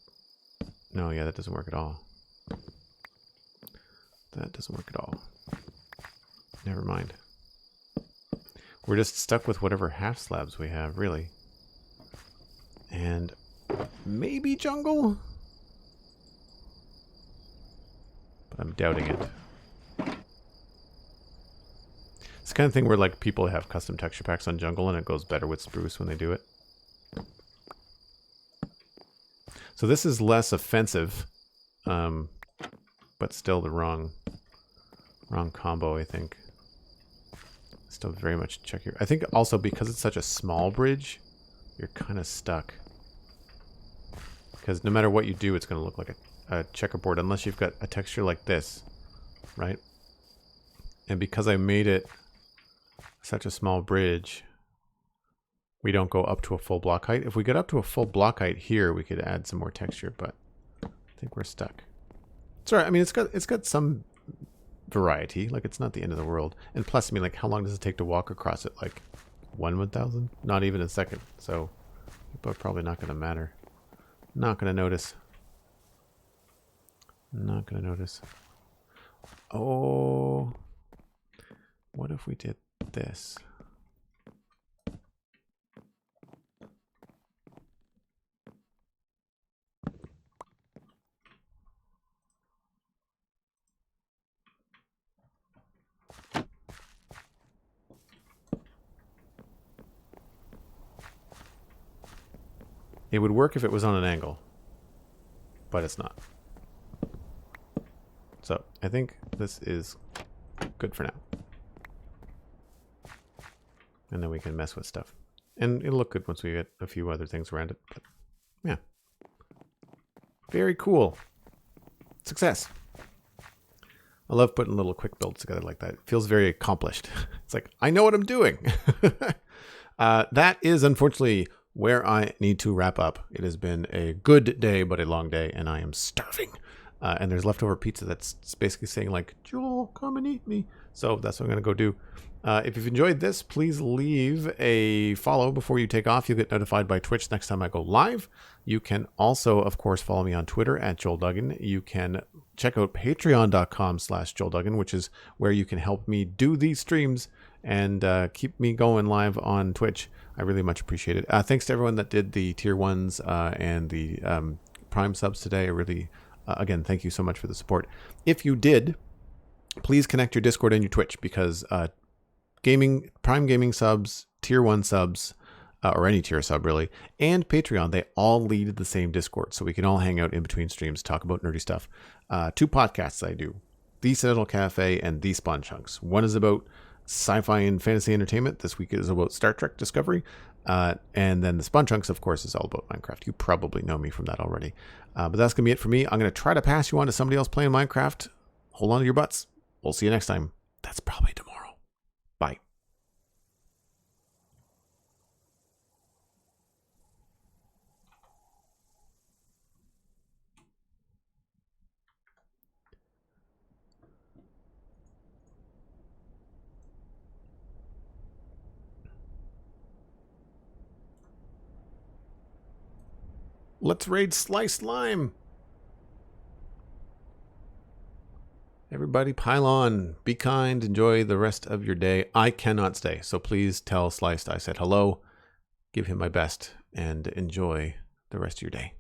S3: No, yeah, that doesn't work at all. That doesn't work at all. Never mind. We're just stuck with whatever half slabs we have, really. And maybe jungle? But I'm doubting it. It's the kind of thing where like people have custom texture packs on jungle and it goes better with spruce when they do it. So this is less offensive, but still the wrong combo, I think. Still very much check here. I think also because it's such a small bridge, you're kind of stuck. Because no matter what you do, it's going to look like a checkerboard unless you've got a texture like this, right? And because I made it such a small bridge, we don't go up to a full block height. If we get up to a full block height here, we could add some more texture, but I think we're stuck. It's all right. I mean, it's got some variety. Like, it's not the end of the world. And plus, I mean, like, how long does it take to walk across it? Like, 1/1000? Not even a second. So, people are probably not going to matter. Not going to notice. Not going to notice. Oh. What if we did this? It would work if it was on an angle, but it's not. So I think this is good for now. And then we can mess with stuff. And it'll look good once we get a few other things around it. But yeah. Very cool. Success. I love putting little quick builds together like that. It feels very accomplished. It's like, I know what I'm doing. That is unfortunately where I need to wrap up. It has been a good day, but a long day, and I am starving. And there's leftover pizza that's basically saying like, Joel, come and eat me. So that's what I'm going to go do. If you've enjoyed this, please leave a follow before you take off. You'll get notified by Twitch next time I go live. You can also, of course, follow me on Twitter at Joel Duggan. You can check out patreon.com/Joel Duggan, which is where you can help me do these streams and keep me going live on Twitch. I really much appreciate it. Thanks to everyone that did the tier 1s and the Prime subs today. I really, again, thank you so much for the support. If you did, please connect your Discord and your Twitch because Prime Gaming subs, tier 1 subs, or any tier sub really, and Patreon, they all lead the same Discord. So we can all hang out in between streams, talk about nerdy stuff. 2 podcasts I do, The Citadel Cafe and The Spawn Chunks. One is about sci-fi and fantasy entertainment. This week is about Star Trek Discovery. And then the Spawn Chunks, of course, is all about Minecraft. You probably know me from that already. But that's going to be it for me. I'm going to try to pass you on to somebody else playing Minecraft. Hold on to your butts. We'll see you next time. That's probably tomorrow. Bye. Let's raid Slice Slime. Everybody pile on. Be kind. Enjoy the rest of your day. I cannot stay, so please tell Sliced I said hello. Give him my best and enjoy the rest of your day.